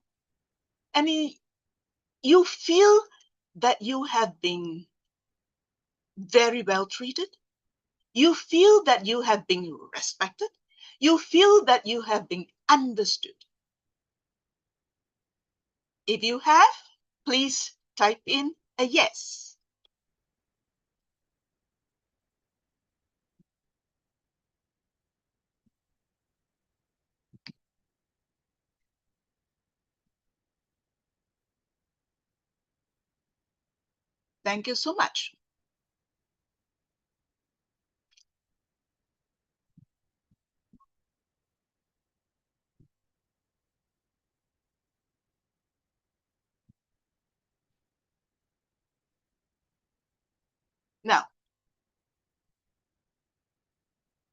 and you feel that you have been very well treated. You feel that you have been respected. You feel that you have been understood. If you have, please type in a yes. Thank you so much. Now,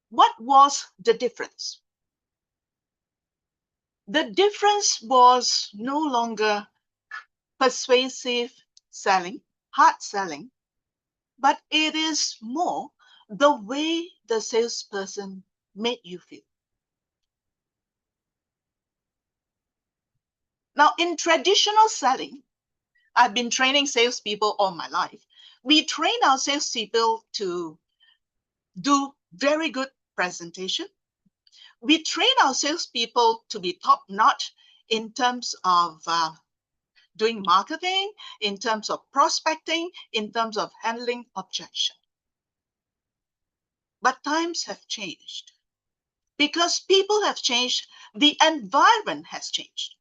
what was the difference? The difference was no longer persuasive selling, hard selling, but it is more the way the salesperson made you feel. Now, in traditional selling, I've been training salespeople all my life. We train our salespeople to do very good presentation. We train our salespeople to be top-notch in terms of doing marketing, in terms of prospecting, in terms of handling objection. But times have changed. Because people have changed, the environment has changed.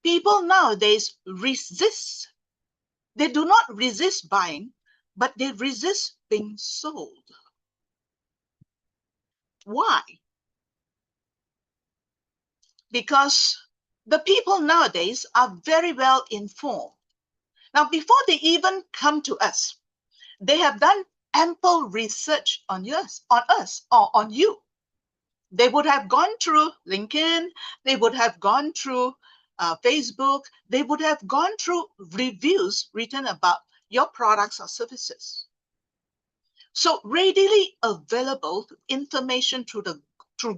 People nowadays resist. They do not resist buying, but they resist being sold. Why? Because the people nowadays are very well informed. Now, before they even come to us, they have done ample research on us or on you. They would have gone through LinkedIn, they would have gone through Facebook, they would have gone through reviews written about your products or services. So readily available information through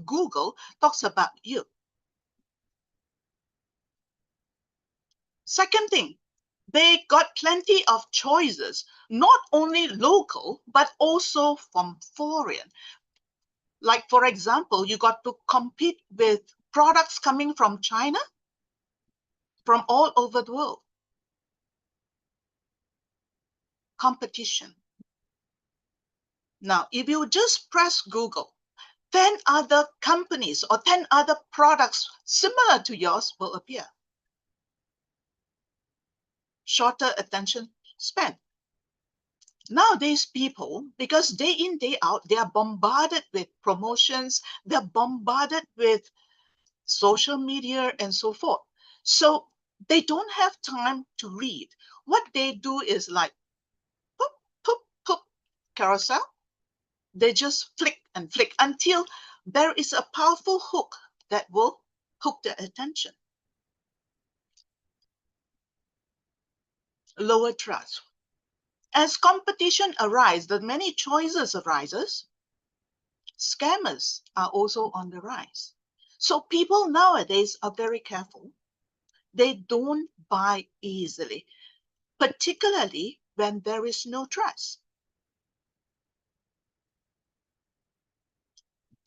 Google talks about you. Second thing, they got plenty of choices, not only local, but also from foreign. Like, for example, you got to compete with products coming from China, from all over the world. Competition. Now, if you just press Google, 10 other companies or 10 other products similar to yours will appear. Shorter attention span. Nowadays, people, because day in, day out, they are bombarded with promotions, they're bombarded with social media and so forth. So they don't have time to read. What they do is like, poop, poop, poop, carousel. They just flick and flick until there is a powerful hook that will hook their attention. Lower trust. As competition arises, the many choices arises, scammers are also on the rise. So people nowadays are very careful. They don't buy easily, particularly when there is no trust.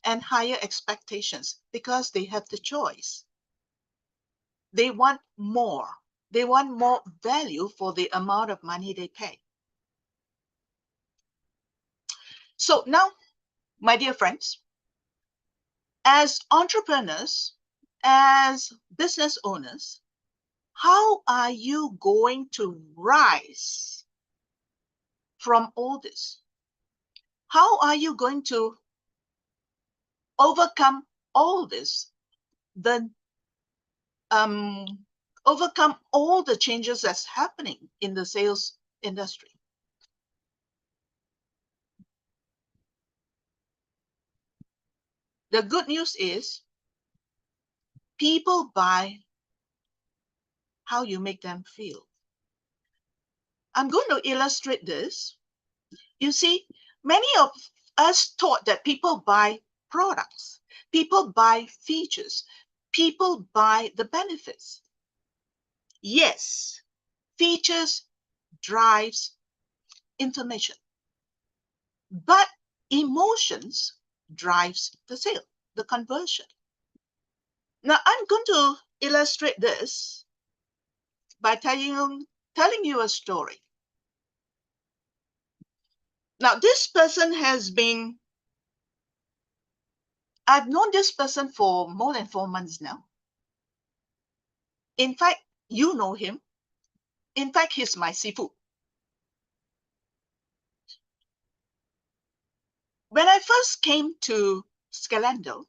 And higher expectations because they have the choice. They want more. They want more value for the amount of money they pay. So now, my dear friends, as entrepreneurs, as business owners, how are you going to rise from all this? How are you going to overcome all this? Then overcome all the changes that's happening in the sales industry. The good news is people buy how you make them feel. I'm going to illustrate this. You see, many of us thought that people buy products, people buy features, people buy the benefits. Yes, features drives information, but emotions drives the sale, the conversion. Now I'm going to illustrate this by telling you a story. Now this person I've known this person for more than 4 months now. In fact, you know him. In fact, he's my seafood. When I first came to Scalendo,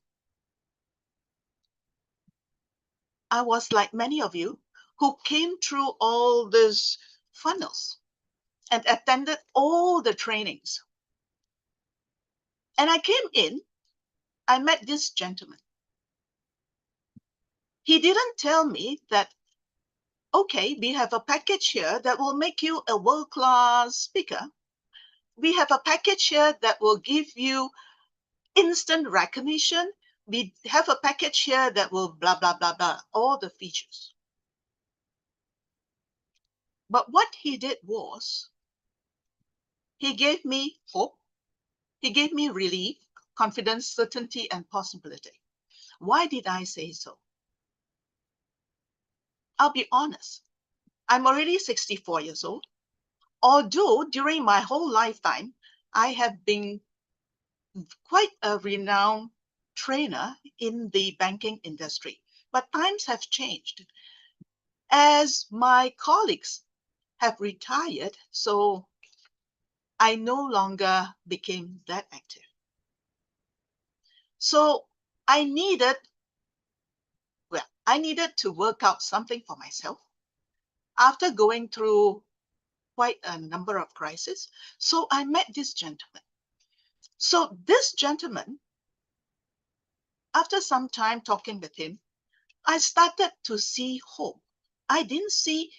I was like many of you who came through all these funnels and attended all the trainings. And I came in, I met this gentleman. He didn't tell me that, okay, we have a package here that will make you a world-class speaker. We have a package here that will give you instant recognition. We have a package here that will blah, blah, blah, blah, all the features. But what he did was, he gave me hope. He gave me relief, confidence, certainty, and possibility. Why did I say so? I'll be honest. I'm already 64 years old. Although during my whole lifetime, I have been quite a renowned trainer in the banking industry. But times have changed. As my colleagues have retired, so I no longer became that active. So I needed to work out something for myself after going through quite a number of crises. So I met this gentleman. So this gentleman, after some time talking with him, I started to see hope. I didn't see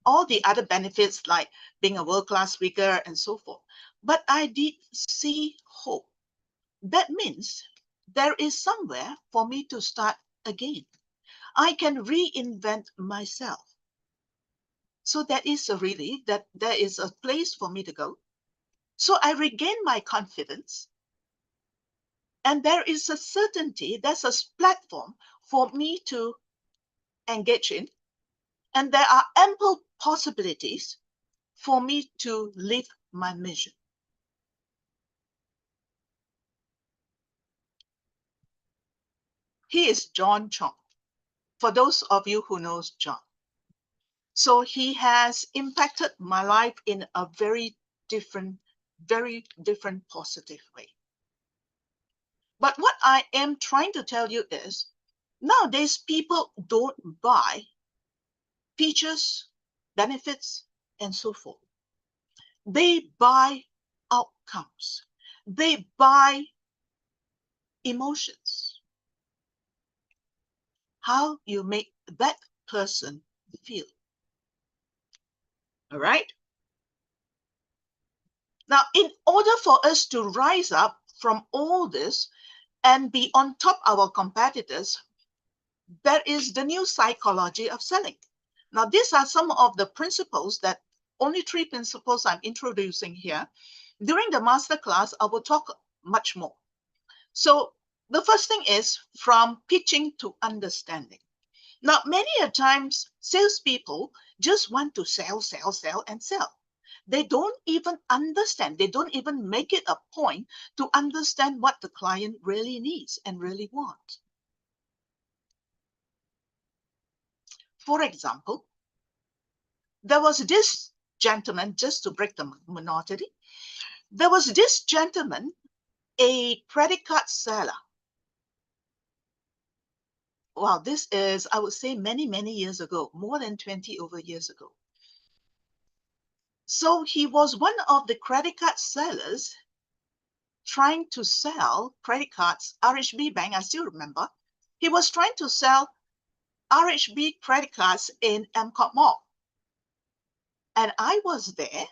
all the other benefits like being a world-class speaker and so forth, but I did see hope. That means there is somewhere for me to start again. I can reinvent myself. So that is a relief that there is a place for me to go. So I regain my confidence. And there is a certainty, there's a platform for me to engage in. And there are ample possibilities for me to live my mission. He is John Chong, for those of you who knows John. So he has impacted my life in a very different positive way. But what I am trying to tell you is, nowadays people don't buy features, benefits, and so forth. They buy outcomes. They buy emotions. How you make that person feel. All right? Now, in order for us to rise up from all this and be on top of our competitors, there is the new psychology of selling. Now, these are some of the principles that, only 3 principles I'm introducing here. During the masterclass, I will talk much more. So the first thing is from pitching to understanding. Now, many a times, salespeople just want to sell, sell, sell, and sell. They don't even understand. They don't even make it a point to understand what the client really needs and really wants. For example, there was this gentleman, just to break the monotony. There was this gentleman, a credit card seller. Wow, this is, I would say, many, many years ago, more than 20 over years ago. So he was one of the credit card sellers trying to sell credit cards, RHB Bank, I still remember. He was trying to sell RHB credit cards in MCOT Mall. And I was there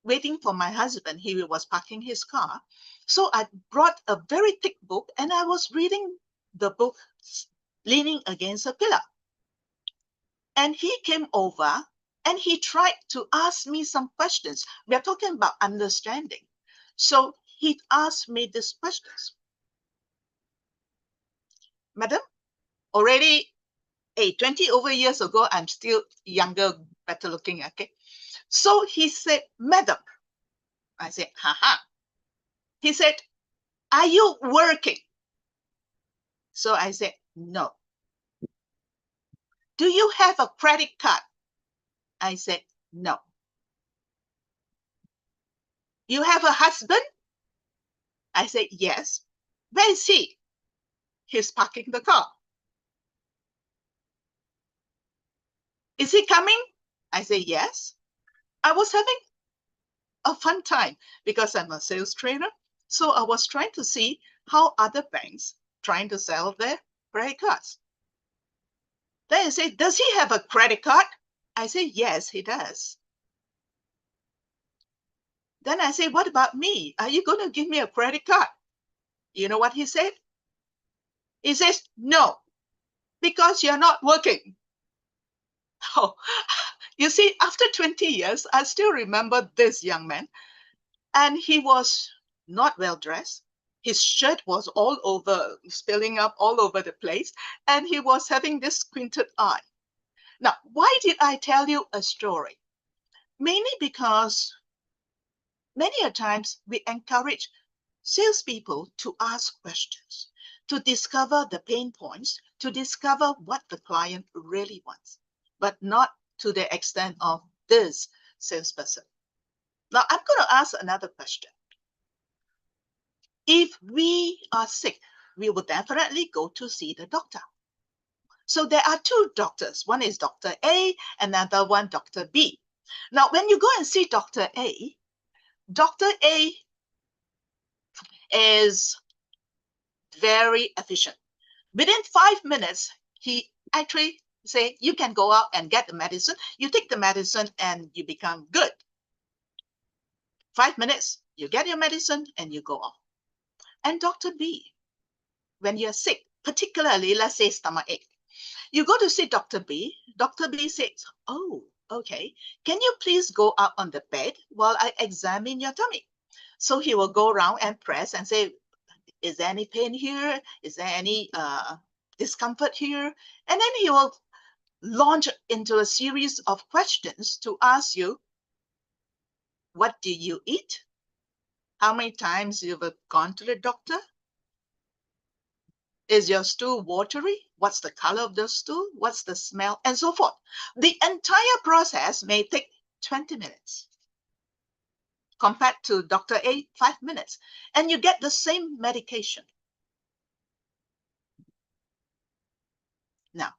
waiting for my husband. He was parking his car. So I brought a very thick book and I was reading the book leaning against a pillar. And he came over and he tried to ask me some questions. We are talking about understanding. So he asked me these questions. Madam, already 20 over years ago, I'm still younger, better looking, okay? So he said, Madam. I said, haha. He said, are you working? So I said, no. Do you have a credit card? I said, no. You have a husband? I said, yes. Where is he? He's parking the car. Is he coming? I said, yes. I was having a fun time because I'm a sales trainer. So I was trying to see how other banks trying to sell their credit cards. Then he said, does he have a credit card? I said, yes, he does. Then I said, what about me? Are you going to give me a credit card? You know what he said? He says, no, because you're not working. Oh, you see, after 20 years, I still remember this young man. And he was not well dressed. His shirt was all over, spilling up all over the place. And he was having this squinted eye. Now, why did I tell you a story? Mainly because many a times we encourage salespeople to ask questions, to discover the pain points, to discover what the client really wants, but not to the extent of this salesperson. Now, I'm going to ask another question. If we are sick, we will definitely go to see the doctor. So there are two doctors. One is Dr. A, another one, Dr. B. Now, when you go and see Dr. A is very efficient. Within 5 minutes, he actually say, you can go out and get the medicine. You take the medicine and you become good. 5 minutes, you get your medicine and you go off. And Dr. B, when you're sick, particularly, let's say stomachache, you go to see Dr. B. Dr. B says, oh, okay, can you please go out on the bed while I examine your tummy? So he will go around and press and say, is there any pain here? Is there any discomfort here? And then he will launch into a series of questions to ask you, what do you eat? How many times you've gone to the doctor? Is your stool watery? What's the color of the stool? What's the smell? And so forth. The entire process may take 20 minutes compared to Dr. A, 5 minutes. And you get the same medication. Now,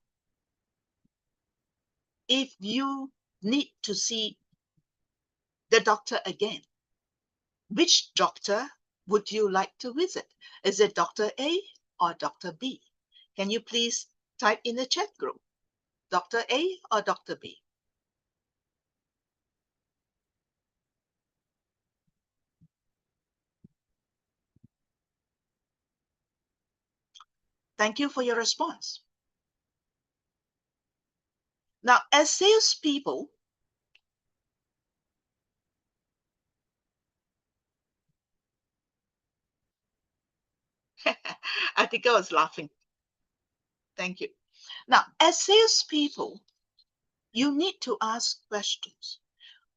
if you need to see the doctor again, which doctor would you like to visit? Is it Dr. A or Dr. B? Can you please type in the chat group, Dr. A or Dr. B? Thank you for your response. Now, as salespeople, I think I was laughing. Thank you. Now, as salespeople, you need to ask questions,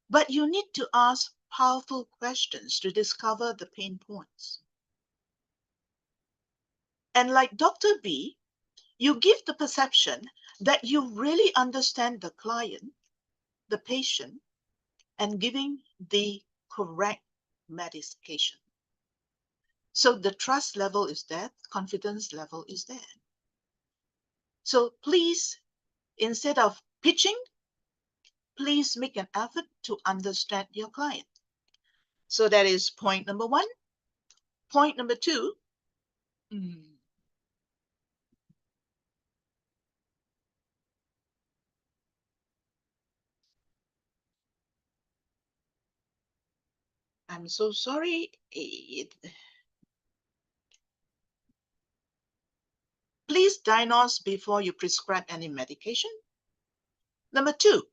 but you need to ask powerful questions to discover the pain points. And like Dr. B, you give the perception that you really understand the client the patient and giving the correct medication. So the trust level is there, confidence level is there. So please, instead of pitching, please make an effort to understand your client. So that is point number one. Point number two, I'm so sorry. Please diagnose before you prescribe any medication. Number two,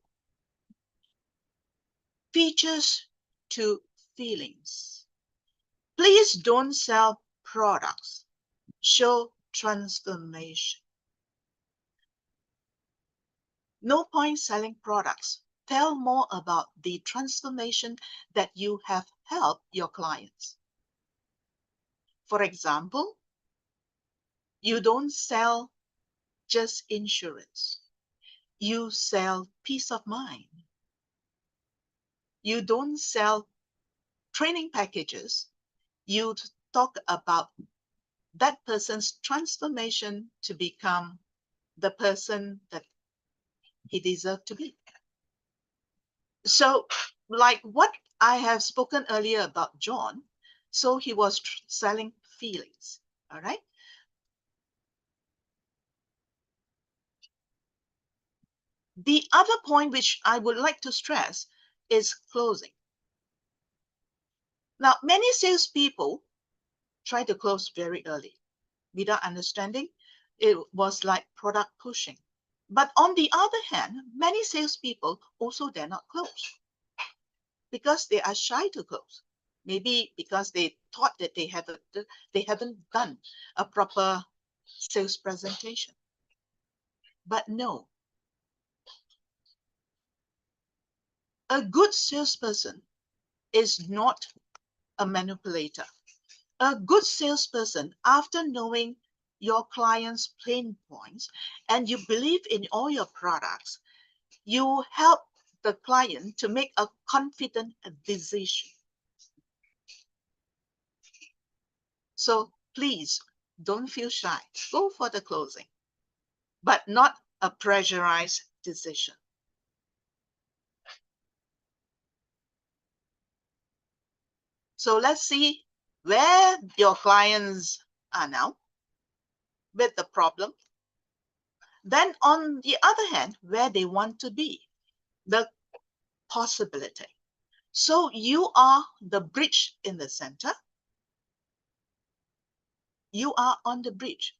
features to feelings. Please don't sell products. Show transformation. No point selling products. Tell more about the transformation that you have helped your clients. For example, you don't sell just insurance. You sell peace of mind. You don't sell training packages. You talk about that person's transformation to become the person that he deserves to be. So, like what I have spoken earlier about John, so he was selling feelings, all right? The other point which I would like to stress is closing. Now, many salespeople try to close very early without understanding. It was like product pushing. But on the other hand, many salespeople also dare not close because they are shy to close. Maybe because they thought that they haven't done a proper sales presentation. But no, a good salesperson is not a manipulator. A good salesperson, after knowing your client's pain points and you believe in all your products, you help the client to make a confident decision. So please don't feel shy. Go for the closing, but not a pressurized decision. So let's see where your clients are now with the problem. Then on the other hand, where they want to be, the possibility. So you are the bridge in the center. You are on the bridge.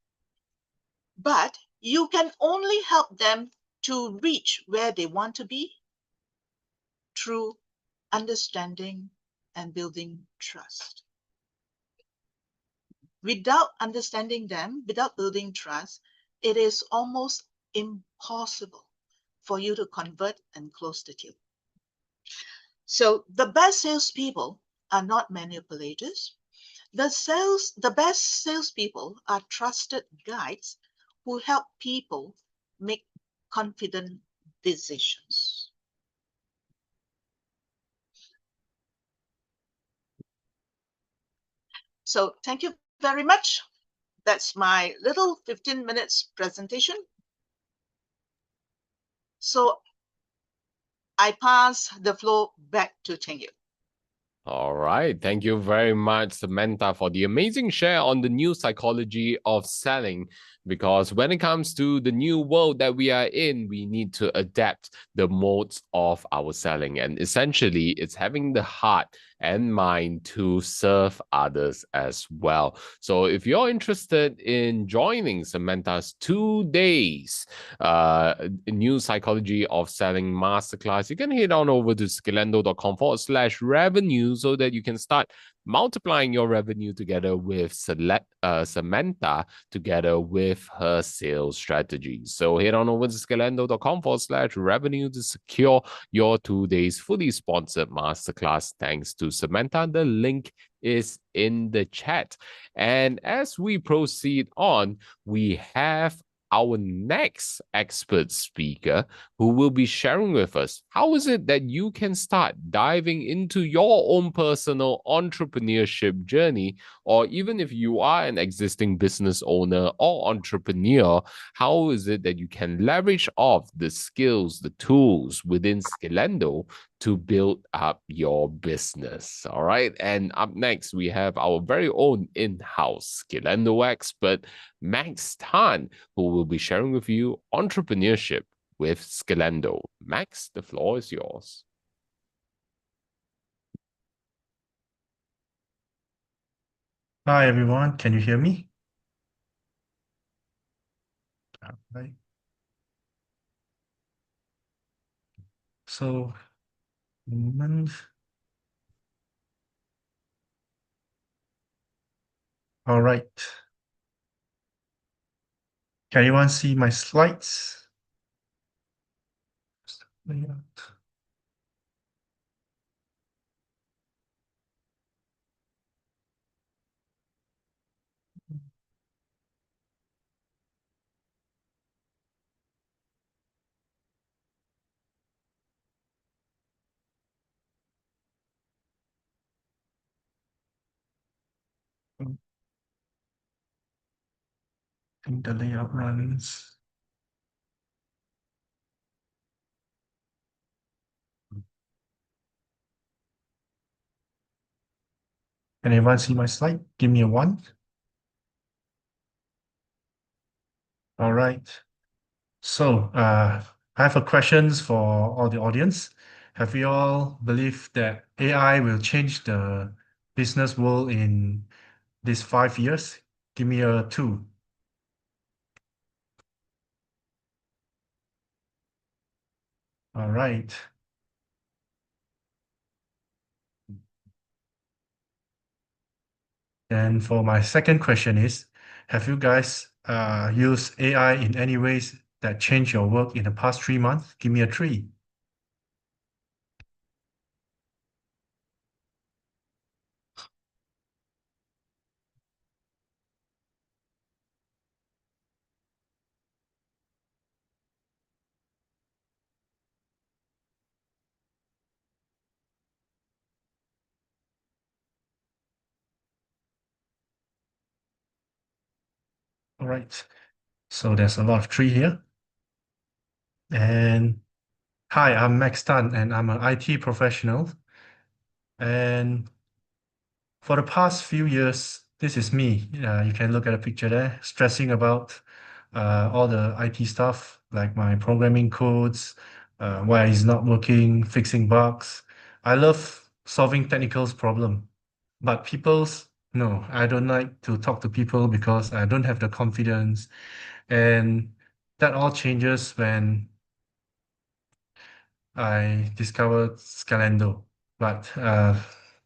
But you can only help them to reach where they want to be through understanding and building trust. Without understanding them, without building trust, it is almost impossible for you to convert and close the deal. So the best salespeople are not manipulators. The best salespeople are trusted guides who help people make confident decisions. So thank you very much. That's my little 15 minutes presentation. So I pass the floor back to Cheng-Yu. All right. Thank you very much, Samantha, for the amazing share on the new psychology of selling. Because when it comes to the new world that we are in, we need to adapt the modes of our selling. And essentially, it's having the heart and mind to serve others as well. So if you're interested in joining Samantha's 2 days new psychology of selling masterclass, you can head on over to scalendo.com/revenue so that you can start multiplying your revenue together with Samantha, together with her sales strategy. So head on over to scalendo.com/revenue to secure your 2 days fully sponsored masterclass. Thanks to Samantha. The link is in the chat. And as we proceed on, we have our next expert speaker who will be sharing with us how is it that you can start diving into your own personal entrepreneurship journey, or even if you are an existing business owner or entrepreneur, how is it that you can leverage off the skills, the tools within Scalendo to build up your business. All right. And up next, we have our very own in-house Scalendo expert, Max Tan, who will be sharing with you entrepreneurship with Scalendo. Max, the floor is yours. Hi, everyone. Can you hear me? Right. So, moment. All right. Can anyone see my slides? Layout. I think the layout runs. Can anyone see my slide? Give me a 1. All right. So, I have a questions for all the audience. Have you all believed that AI will change the business world in these 5 years? Give me a 2. All right. And for my second question is, have you guys used AI in any ways that changed your work in the past 3 months? Give me a 3. All right. So there's a lot of 3 here. And hi, I'm Max Tan, and I'm an IT professional. And for the past few years, this is me. You can look at a picture there, stressing about all the IT stuff, like my programming codes, why it's not working, fixing bugs. I love solving technical problem, but no, I don't like to talk to people because I don't have the confidence. And that all changes when I discovered Scalendo. But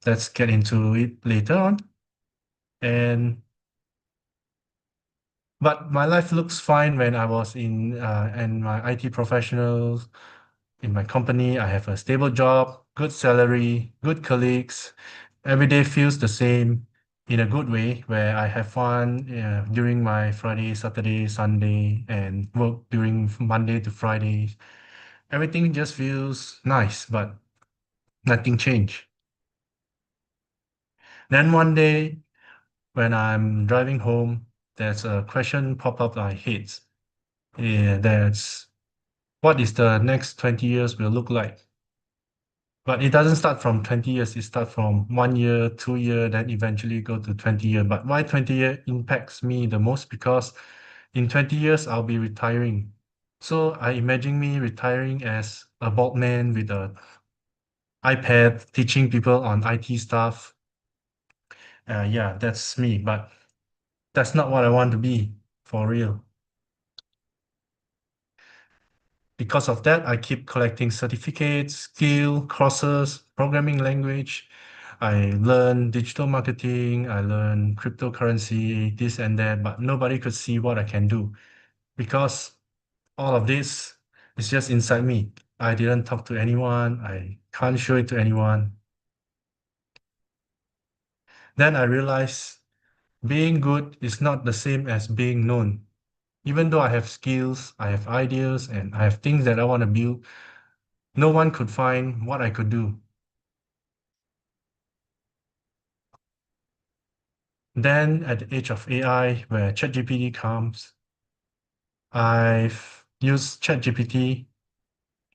let's get into it later on. But my life looks fine when I was in and my IT professionals in my company. I have a stable job, good salary, good colleagues. Every day feels the same in a good way, where I have fun during my Friday, Saturday, Sunday, and work during Monday to Friday. Everything just feels nice, but nothing changed. Then one day, when I'm driving home, there's a question pop up I hate. Yeah, that's what is the next 20 years will look like. But it doesn't start from 20 years, it starts from 1 year, 2 year, then eventually go to 20 year. But why 20 year impacts me the most? Because in 20 years, I'll be retiring. So I imagine me retiring as a bald man with a iPad teaching people on IT stuff. Yeah, that's me, but that's not what I want to be for real. Because of that, I keep collecting certificates, skill, courses, programming language. I learn digital marketing, I learn cryptocurrency, this and that, but nobody could see what I can do because all of this is just inside me. I didn't talk to anyone, I can't show it to anyone. Then I realized being good is not the same as being known. Even though I have skills, I have ideas, and I have things that I want to build, no one could find what I could do. Then at the age of AI, where ChatGPT comes, I've used ChatGPT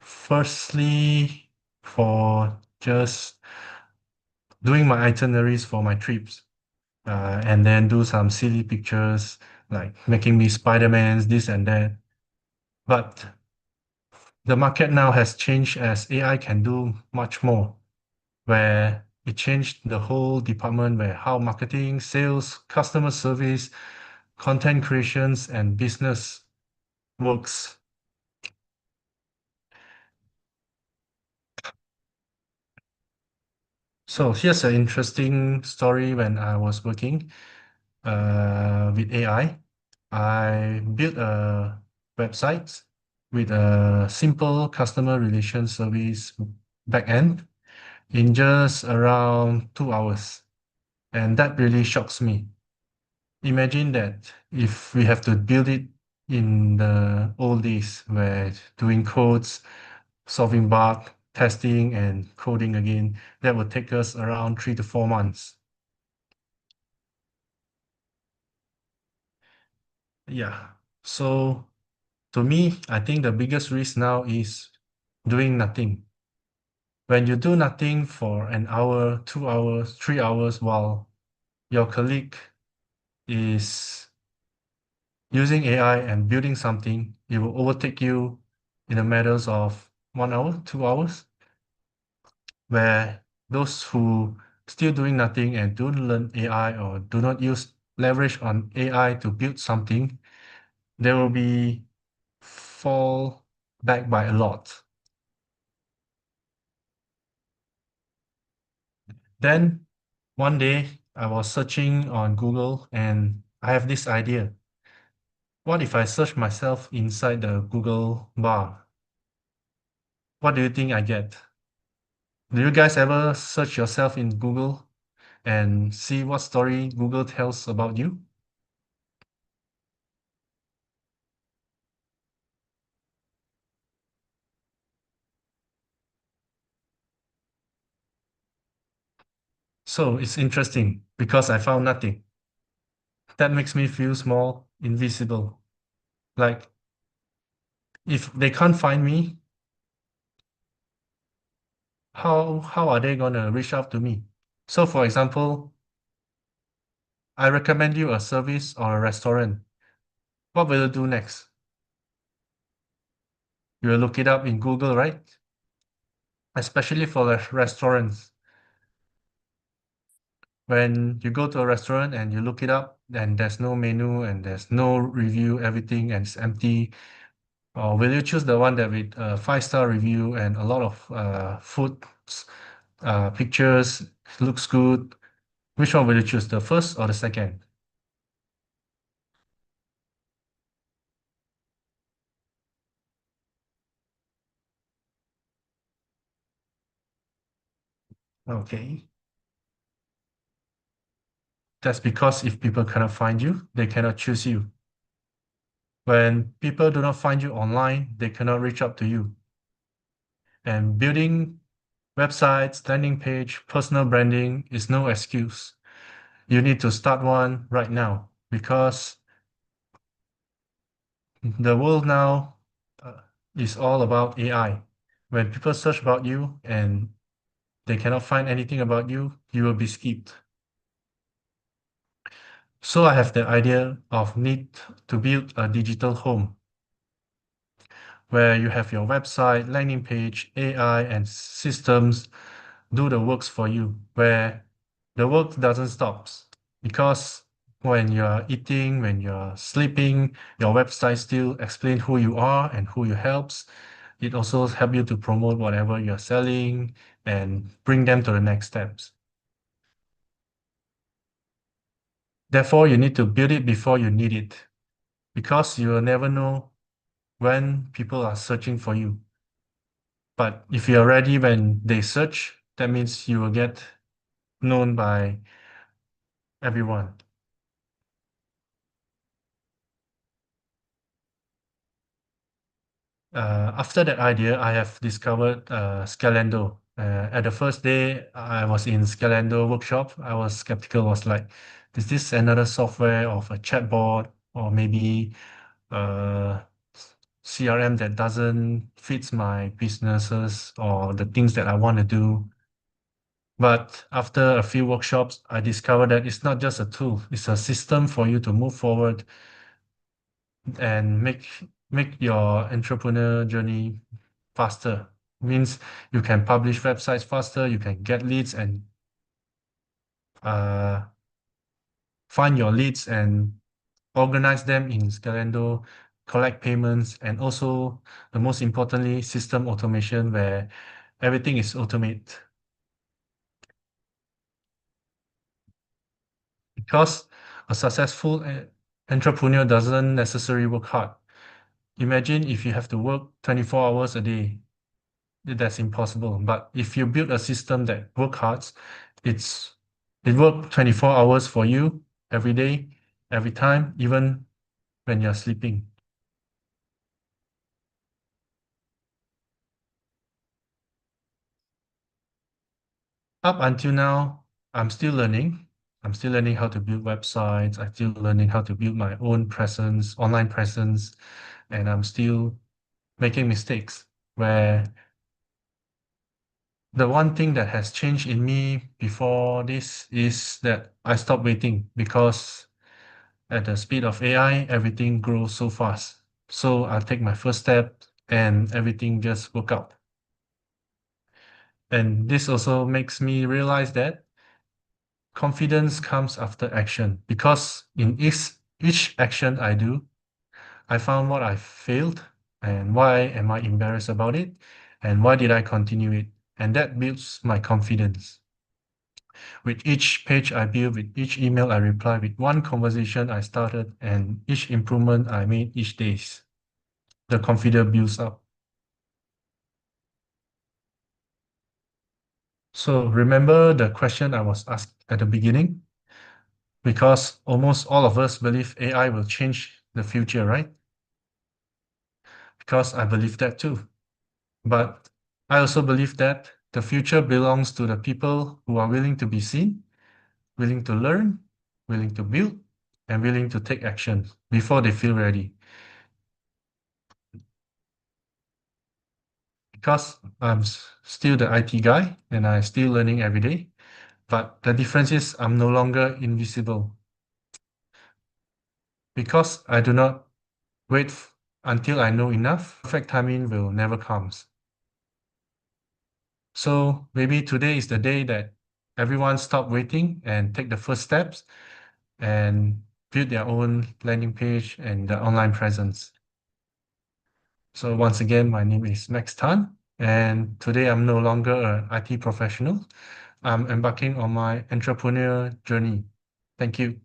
firstly for just doing my itineraries for my trips, and then do some silly pictures like making me Spider-Mans, this and that. But the market now has changed as AI can do much more, where it changed the whole department where how marketing, sales, customer service, content creations, and business works. So here's an interesting story when I was working with AI. I built a website with a simple customer relation service backend in just around 2 hours. And that really shocks me. Imagine that if we have to build it in the old days where doing codes, solving bug, testing and coding again, that would take us around 3 to 4 months. Yeah. So to me, I think the biggest risk now is doing nothing. When you do nothing for an hour, 2 hours, 3 hours, while your colleague is using AI and building something, it will overtake you in a matters of 1 hour, 2 hours, where those who still doing nothing and don't learn AI or do not use leverage on AI to build something, they will be fall back by a lot. Then one day I was searching on Google and I have this idea. What if I search myself inside the Google bar? What do you think I get? Do you guys ever search yourself in Google and see what story Google tells about you? So it's interesting because I found nothing. That makes me feel small, invisible. Like if they can't find me, how are they gonna reach out to me? So for example, I recommend you a service or a restaurant. What will you do next? You will look it up in Google, right? Especially for the restaurants. When you go to a restaurant and you look it up, and there's no menu and there's no review, everything and it's empty. Or will you choose the one that with a 5-star review and a lot of food pictures, looks good? Which one will you choose, the first or the second? Okay. That's because if people cannot find you, they cannot choose you. When people do not find you online, they cannot reach out to you. And building websites, landing page, personal branding is no excuse. You need to start one right now because the world now is all about AI. When people search about you and they cannot find anything about you, you will be skipped. So I have the idea of need to build a digital home where you have your website, landing page, AI, and systems do the works for you, where the work doesn't stop. Because when you're eating, when you're sleeping, your website still explain who you are and who you helps. It also help you to promote whatever you're selling and bring them to the next steps. Therefore, you need to build it before you need it, because you will never know when people are searching for you. But if you're ready when they search, that means you will get known by everyone. After that idea, I have discovered Scalendo. At the first day I was in Scalendo workshop, I was skeptical, was like, is this another software of a chatbot or maybe CRM that doesn't fit my businesses or the things that I want to do? But after a few workshops, I discovered that it's not just a tool, it's a system for you to move forward and make your entrepreneur journey faster. Means you can publish websites faster, you can get leads and find your leads and organize them in Scalendo, collect payments, and also the most importantly, system automation where everything is automated. Because a successful entrepreneur doesn't necessarily work hard. Imagine if you have to work 24 hours a day. That's impossible. But if you build a system that works hard, it works 24 hours for you every day, every time, even when you're sleeping. Up until now, I'm still learning. I'm still learning how to build websites. I'm still learning how to build my own presence, online presence, and I'm still making mistakes where the one thing that has changed in me before this is that I stopped waiting because at the speed of AI, everything grows so fast. So I take my first step and everything just work out. And this also makes me realize that confidence comes after action, because in each action I do, I found what I failed and why am I embarrassed about it and why did I continue it, and that builds my confidence. With each page I build, with each email I reply, with one conversation I started, and each improvement I made each day, the confidence builds up. So remember the question I was asked at the beginning? Because almost all of us believe AI will change the future, right? Because I believe that too. But I also believe that the future belongs to the people who are willing to be seen, willing to learn, willing to build, and willing to take action before they feel ready. Because I'm still the IT guy and I'm still learning every day, but the difference is I'm no longer invisible. Because I do not wait until I know enough, perfect timing will never come. So maybe today is the day that everyone stop waiting and take the first steps and build their own landing page and the online presence. So once again, my name is Max Tan, and today I'm no longer an IT professional. I'm embarking on my entrepreneur journey. Thank you.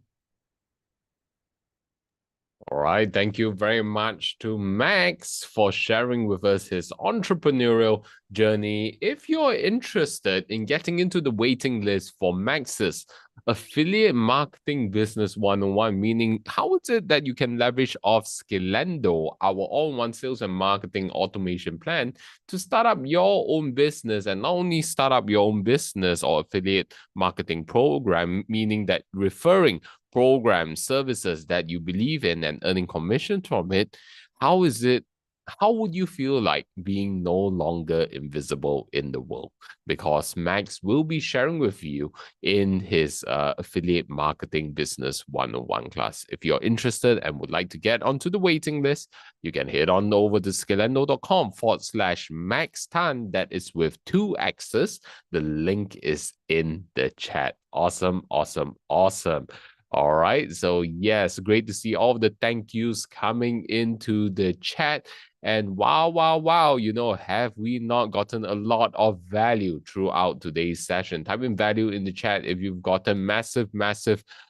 All right, thank you very much to Max for sharing with us his entrepreneurial journey. If you're interested in getting into the waiting list for Max's Affiliate Marketing Business 101, meaning how is it that you can leverage off Scalendo, our all-in-one sales and marketing automation plan, to start up your own business, and not only start up your own business or affiliate marketing program, meaning that referring programs, services that you believe in and earning commission from it, how would you feel like being no longer invisible in the world? Because Max will be sharing with you in his affiliate marketing business 101 class. If you're interested and would like to get onto the waiting list, you can head on over to scalendo.com/Max Tan. That is with 2 X's. The link is in the chat. Awesome, awesome, awesome. All right, so yes, great to see all of the thank yous coming into the chat. And wow, have we not gotten a lot of value throughout today's session? Type in value in the chat if you've gotten massive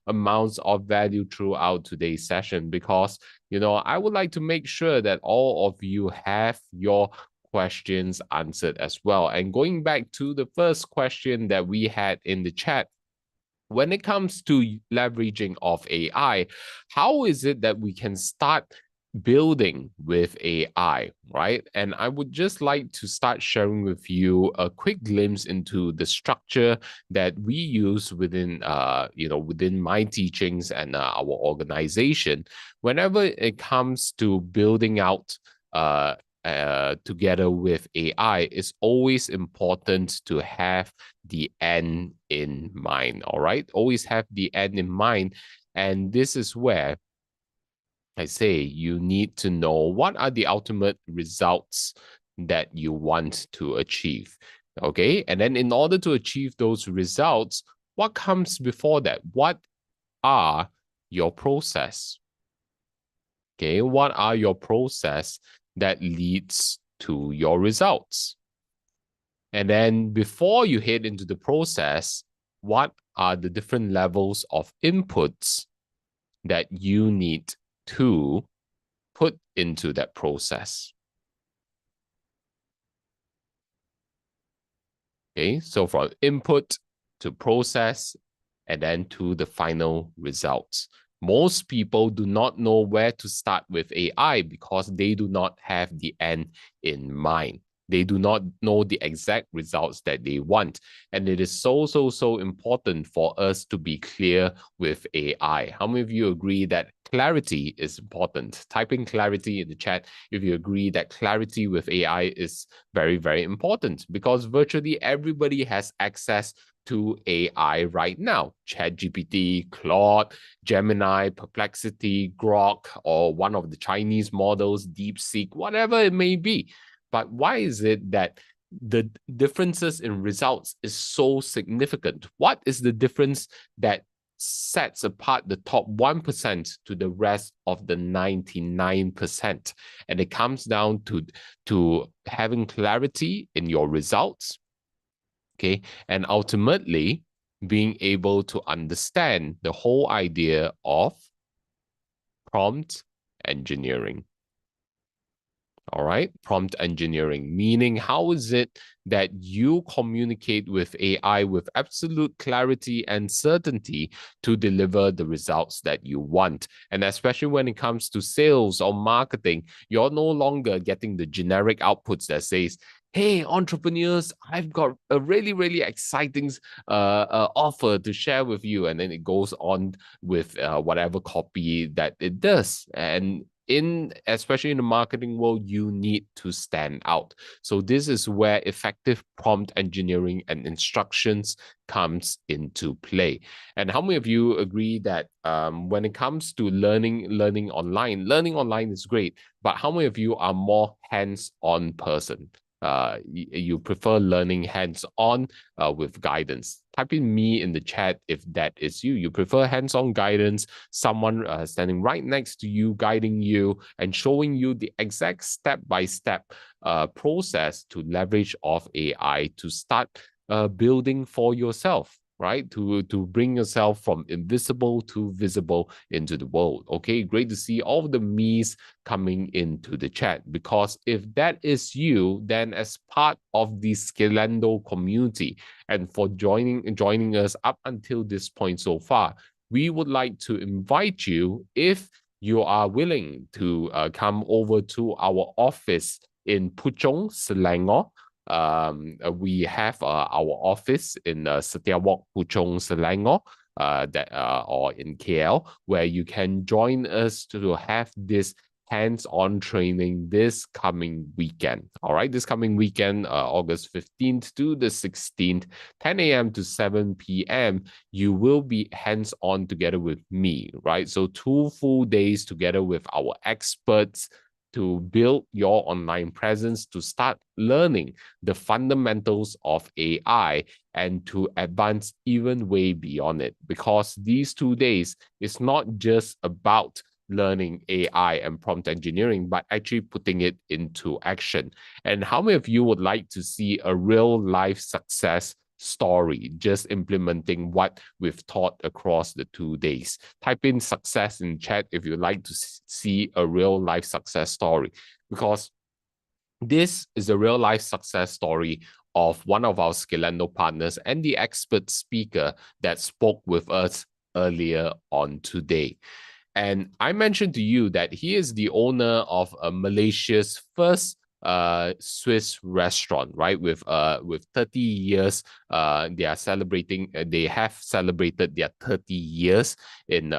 amounts of value throughout today's session, because, I would like to make sure that all of you have your questions answered as well. And going back to the first question that we had in the chat, when it comes to leveraging of AI, how is it that we can start building with AI, right? And I would just like to start sharing with you a quick glimpse into the structure that we use within, within my teachings and our organization. Whenever it comes to building out together with AI, it's always important to have the end in mind, all right? Always have the end in mind. And this is where I say you need to know what are the ultimate results that you want to achieve. Okay. And then in order to achieve those results, what comes before that? What are your process? Okay. What are your process that leads to your results? And then before you head into the process, what are the different levels of inputs that you need to put into that process? Okay, so from input to process and then to the final results. Most people do not know where to start with AI because they do not have the end in mind. They do not know the exact results that they want. And it is so important for us to be clear with AI. How many of you agree that clarity is important? Type in clarity in the chat if you agree that clarity with AI is very important, because virtually everybody has access to AI right now. ChatGPT, Claude, Gemini, Perplexity, Grok, or one of the Chinese models, DeepSeek, whatever it may be. But why is it that the differences in results is so significant? What is the difference that sets apart the top 1% to the rest of the 99%? And it comes down to having clarity in your results, okay? And ultimately being able to understand the whole idea of prompt engineering. All right, prompt engineering, meaning how is it that you communicate with AI with absolute clarity and certainty to deliver the results that you want. And especially when it comes to sales or marketing, you're no longer getting the generic outputs that says, hey, entrepreneurs, I've got a really exciting offer to share with you. And then it goes on with whatever copy that it does. And especially in the marketing world, you need to stand out. So this is where effective prompt engineering and instructions comes into play. And how many of you agree that when it comes to learning online is great, but how many of you are more hands-on person? You prefer learning hands-on with guidance. Type in me in the chat if that is you. You prefer hands-on guidance, someone standing right next to you, guiding you and showing you the exact step-by-step process to leverage off AI to start building for yourself, right? To bring yourself from invisible to visible into the world. Okay, great to see all of the me's coming into the chat, because if that is you, then as part of the Scalendo community and for joining us up until this point so far, we would like to invite you, if you are willing to come over to our office in Puchong, Selangor. We have our office in Setia Walk, Puchong, Selangor, or in KL, where you can join us to have this hands-on training this coming weekend. All right, this coming weekend, August 15th to the 16th, 10 a.m. to 7 p.m., you will be hands-on together with me, right? So 2 full days together with our experts to build your online presence, to start learning the fundamentals of AI and to advance even way beyond it. Because these 2 days is not just about learning AI and prompt engineering, but actually putting it into action. And how many of you would like to see a real life success story, just implementing what we've taught across the 2 days? Type in success in chat if you'd like to see a real life success story, because this is a real life success story of one of our Scalendo partners and the expert speaker that spoke with us earlier on today. And I mentioned to you that he is the owner of Malaysia's first Swiss restaurant, right? With 30 years, they are celebrating. They have celebrated their 30 years in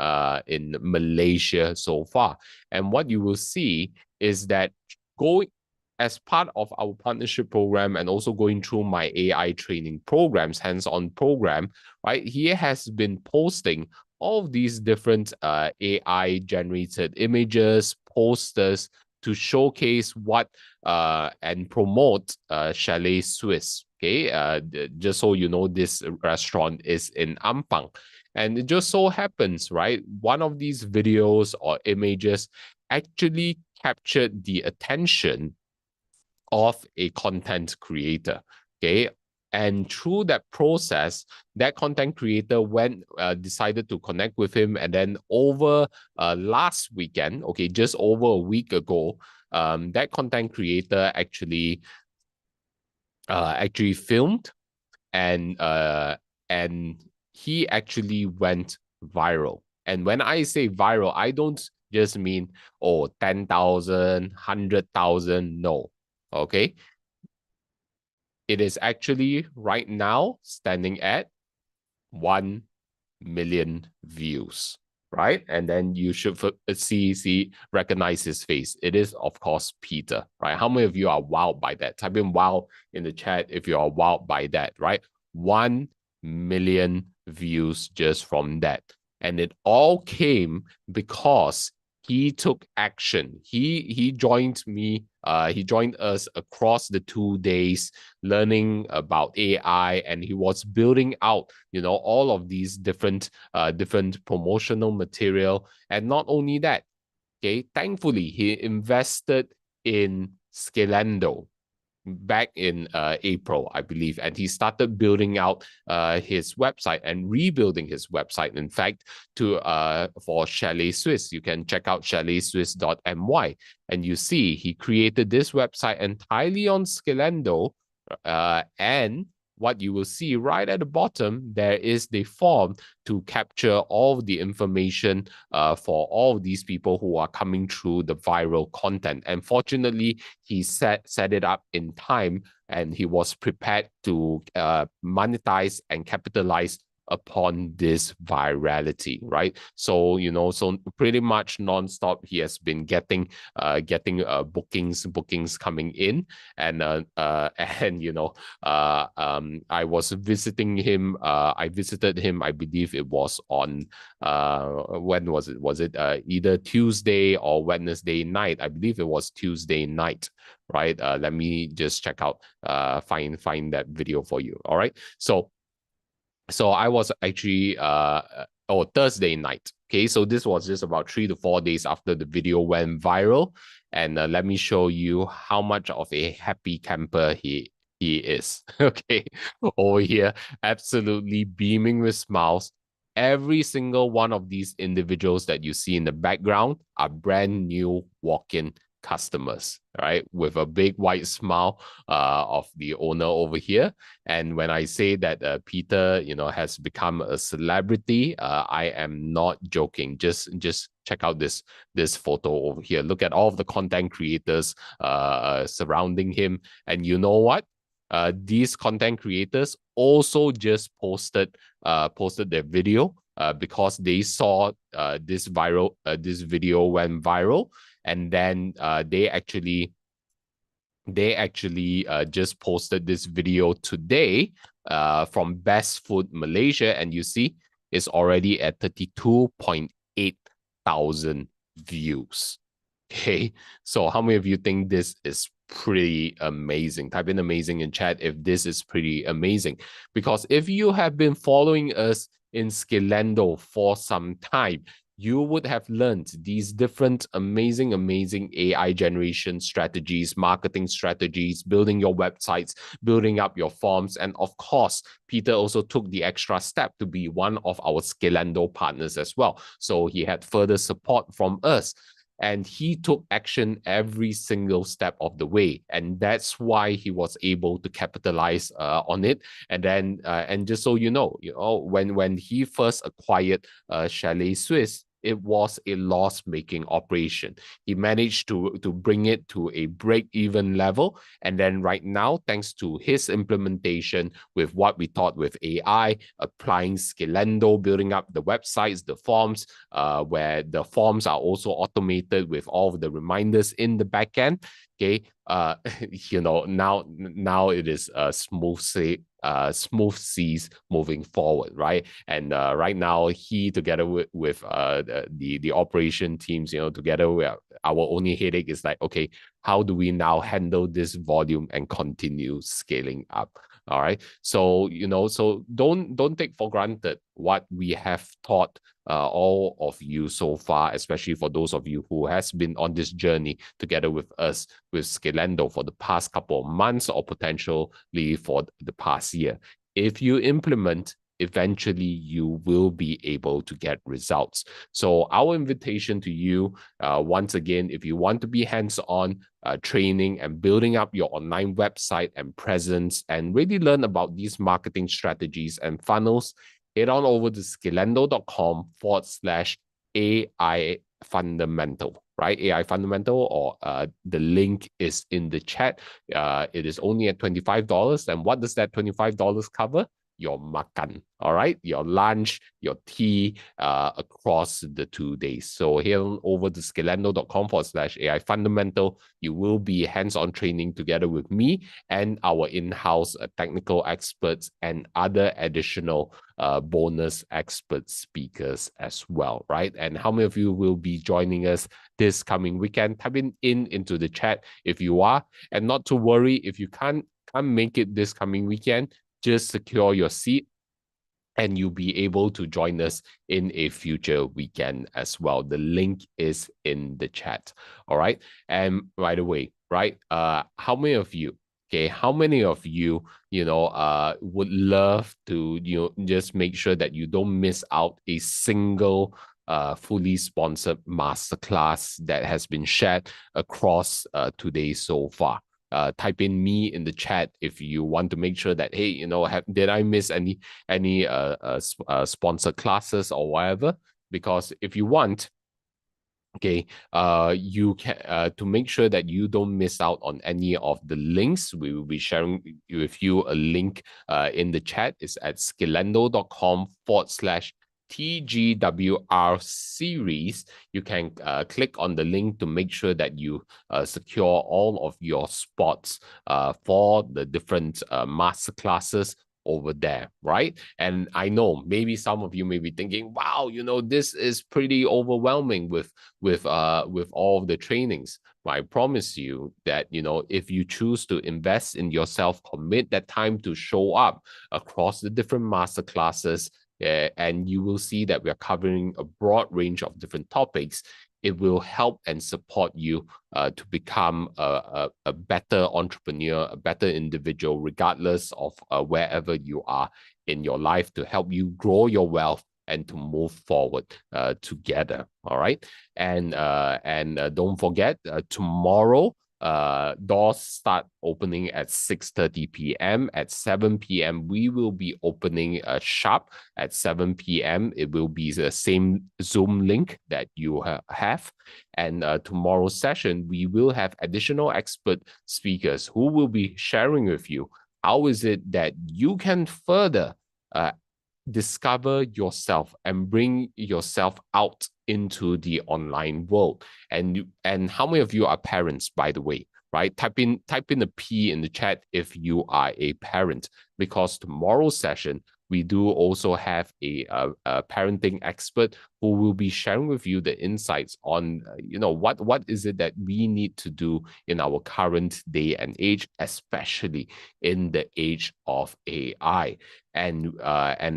Malaysia so far. And what you will see is that going as part of our partnership program and also going through my AI training programs, hands-on program, right? He has been posting all of these different AI generated images, posters to showcase what and promote Chalet Swiss. Okay, just so you know, this restaurant is in Ampang. And it just so happens, right? One of these videos or images actually captured the attention of a content creator. Okay. And through that process, that content creator decided to connect with him. And then over last weekend, okay, just over a week ago, that content creator actually filmed and he actually went viral. And when I say viral, I don't just mean 10,000, 100,000. No. Okay. It is actually right now standing at 1 million views, right? And then you should recognize his face. It is, of course, Peter, right? How many of you are wowed by that? Type in wow in the chat if you are wowed by that, right? 1 million views just from that. And it all came because he took action. He joined me. He joined us across the 2 days, learning about AI, and he was building out, all of these different promotional material. And not only that, okay, thankfully he invested in Scalendo back in April, I believe, and he started building out his website and rebuilding his website. In fact, for Chalet Swiss, you can check out chaletswiss.my, and you see he created this website entirely on Scalendo, and what you will see right at the bottom, there is the form to capture all the information for all these people who are coming through the viral content. And fortunately, he set it up in time, and he was prepared to monetize and capitalize upon this virality, right? So, so pretty much nonstop, he has been getting bookings coming in, and I was visiting him. I visited him, I believe it was on when was it? Was it either Tuesday or Wednesday night? I believe it was Tuesday night, right? Let me just check out, find that video for you. All right. So I was actually Thursday night. Okay, so this was just about 3 to 4 days after the video went viral, and let me show you how much of a happy camper he is. Okay, over here, absolutely beaming with smiles. Every single one of these individuals that you see in the background are brand new walk-in customers, right? With a big white smile of the owner over here. And when I say that Peter, has become a celebrity, I am not joking. Just check out this photo over here. Look at all of the content creators surrounding him. And you know what? These content creators also just posted their video because they saw this video went viral. And then they actually just posted this video today from Best Food Malaysia, and you see it's already at 32.8 thousand views. Okay, so how many of you think this is pretty amazing? Type in amazing in chat if this is pretty amazing, because if you have been following us in Scalendo for some time, you would have learned these different amazing AI generation strategies, marketing strategies, building your websites, building up your forms. And of course, Peter also took the extra step to be one of our Scalendo partners as well. So he had further support from us. And he took action every single step of the way. And that's why he was able to capitalize on it. And then, and just so you know, when he first acquired Chalet Swiss, it was a loss-making operation. He managed to bring it to a break-even level. And then right now, thanks to his implementation with what we taught with AI, applying Scalendo, building up the websites, the forms, where the forms are also automated with all of the reminders in the backend. Okay, now it is smooth seas moving forward, right? And right now, he together with the operation teams, together with our only headache is like, okay, how do we now handle this volume and continue scaling up? All right. So, so don't take for granted what we have taught all of you so far, especially for those of you who has been on this journey together with us with Scalendo for the past couple of months or potentially for the past year. If you implement, eventually you will be able to get results. So our invitation to you, once again, if you want to be hands-on, training and building up your online website and presence and really learn about these marketing strategies and funnels, head on over to scalendo.com/AI fundamental, right? AI fundamental, or the link is in the chat. It is only at $25. And what does that $25 cover? Your makan, all right? Your lunch, your tea, across the 2 days. So head on over to scalendo.com/AI fundamental. You will be hands-on training together with me and our in-house technical experts and other additional bonus expert speakers as well, right? And how many of you will be joining us this coming weekend? Type into the chat if you are, and not to worry if you can't make it this coming weekend. Just secure your seat and you'll be able to join us in a future weekend as well. The link is in the chat. All right. And by the way, right, how many of you, would love to, just make sure that you don't miss out a single fully sponsored masterclass that has been shared across today so far? Type in me in the chat if you want to make sure that, hey, did I miss any sponsored classes or whatever? Because if you want, okay, you can to make sure that you don't miss out on any of the links, we will be sharing with you a link in the chat. It's at scalendo.com/TGWR series. You can click on the link to make sure that you secure all of your spots for the different master classes over there, right? And I know maybe some of you may be thinking, wow, this is pretty overwhelming with all of the trainings. But I promise you that, if you choose to invest in yourself, commit that time to show up across the different master classes, and you will see that we are covering a broad range of different topics. It will help and support you to become a better entrepreneur, a better individual, regardless of wherever you are in your life, to help you grow your wealth and to move forward together. All right. And don't forget, tomorrow, doors start opening at 6:30 p.m. At 7 p.m., we will be opening sharp at 7 p.m. It will be the same Zoom link that you have. And tomorrow's session, we will have additional expert speakers who will be sharing with you how is it that you can further discover yourself and bring yourself out into the online world. And how many of you are parents, by the way, right? Type in a P in the chat if you are a parent, because tomorrow's session, we do also have a parenting expert who will be sharing with you the insights on, what is it that we need to do in our current day and age, especially in the age of AI. And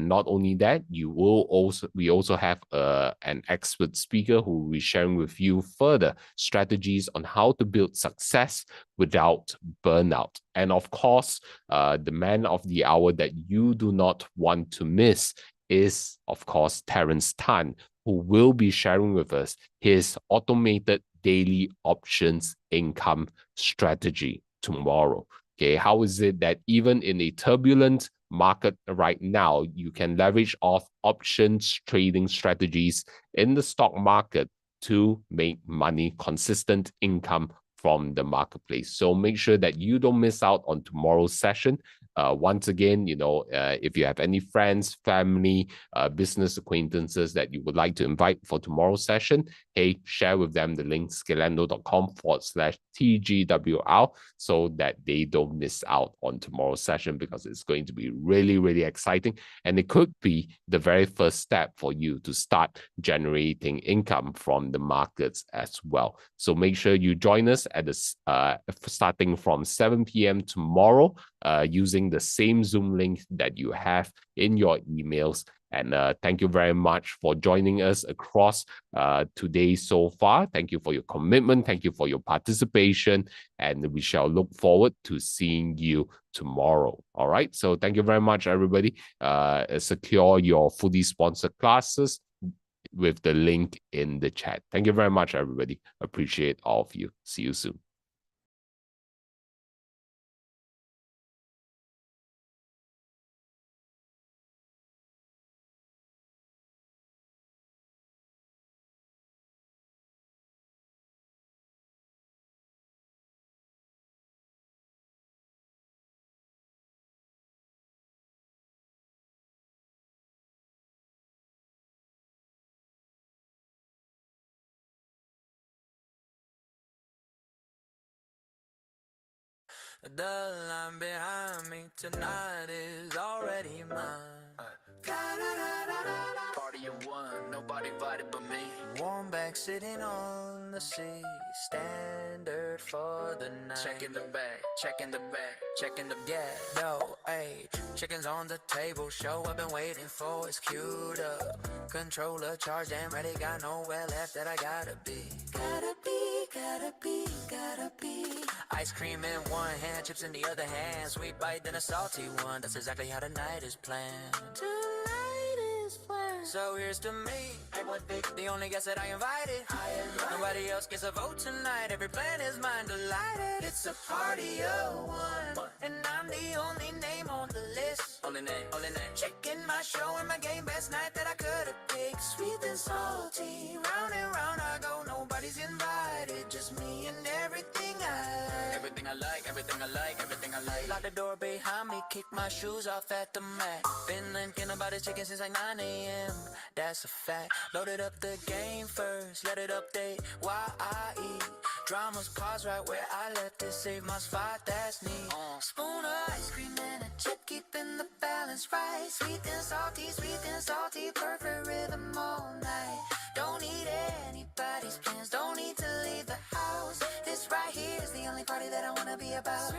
not only that, we also have an expert speaker who will be sharing with you further strategies on how to build success without burnout. And of course, the man of the hour that you do not want to miss is, of course, Terrence Tan, who will be sharing with us his automated daily options income strategy tomorrow. Okay, how is it that even in a turbulent market right now, you can leverage off options trading strategies in the stock market to make money, consistent income from the marketplace. So make sure that you don't miss out on tomorrow's session. Once again, if you have any friends, family, business acquaintances that you would like to invite for tomorrow's session, hey, share with them the link scalendo.com/TGWR so that they don't miss out on tomorrow's session, because it's going to be really, really exciting. And it could be the very first step for you to start generating income from the markets as well. So make sure you join us at the starting from 7 p.m. tomorrow, using the same Zoom link that you have in your emails. And thank you very much for joining us across today so far. Thank you for your commitment. Thank you for your participation. And we shall look forward to seeing you tomorrow. All right. So thank you very much, everybody. Secure your fully sponsored classes with the link in the chat. Thank you very much, everybody. Appreciate all of you. See you soon. The line behind me tonight is already mine. Party of one, nobody invited but me. Warm back sitting on the seat, standard for the night. Checking the bag, checking the bag, checking the gas. No, ayy, chicken's on the table, show I've been waiting for, it's queued up. Controller charged and ready, got nowhere left that I gotta be. Gotta be, gotta be, gotta be. Ice cream in one hand, chips in the other hand. Sweet bite, then a salty one. That's exactly how the night is planned. Tonight is planned. So here's to me, the only guest that I invited. Nobody else gets a vote tonight. Every plan is mine, delighted. It's a party of one, and I'm the only name on the list. Only name, only name. Checking my show and my game, best night that I could have picked. Sweet and salty, round and round I go. Nobody's invited, just me and everything I like. Everything I like, everything I like, everything I like. Lock the door behind me, kick my shoes off at the mat. Been thinking about this chicken since like 9 a.m. That's a fact. Loaded up the game first, let it update while I eat. Drama's pause right where I left it, save my spot, that's neat. Spoon of ice cream and a chip, keeping the balance right. Sweet and salty, perfect rhythm all night. Don't need anybody's plans, don't need to leave the house. This right here is the only party that I wanna be about.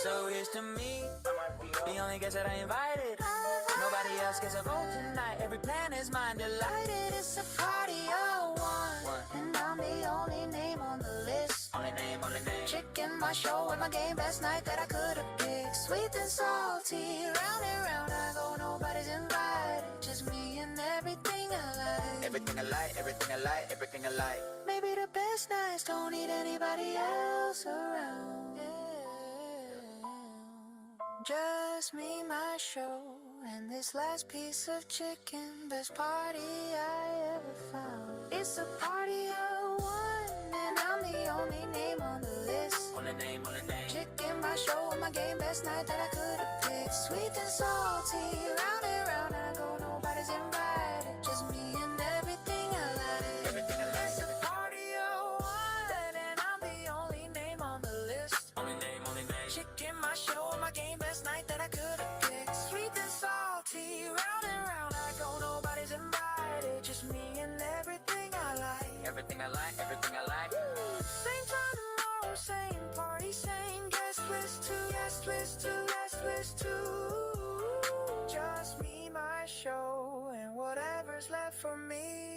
So here's to me, the only guest that I invited. Nobody else gets a vote tonight. Every plan is mine, delighted. It's a party of one, and I'm the only name on the list. Only name, only name. Checking my show and my game, best night that I could have picked. Sweet and salty, round and round I go. Nobody's invited, just me and everything I like. Everything I like, everything I like, everything I like. Maybe the best nights don't need anybody else around. Just me, my show, and this last piece of chicken. Best party I ever found. It's a party of one, and I'm the only name on the list. Only name, only name. Chicken, my show, and my game, best night that I could have picked. Sweet and salty, round and round I go. Nobody's invited, just me and everything I like. Everything I like. It's a party of one, and I'm the only name on the list. Only name, only name. Chicken, my show, and my game, best night that I could have picked. Sweet and salty, round and round I go. Nobody's invited, just me and everything I like. Everything I like, everything I like. Same time tomorrow, same party, same guest list too, guest list too, guest list too. Just me, my show, and whatever's left for me.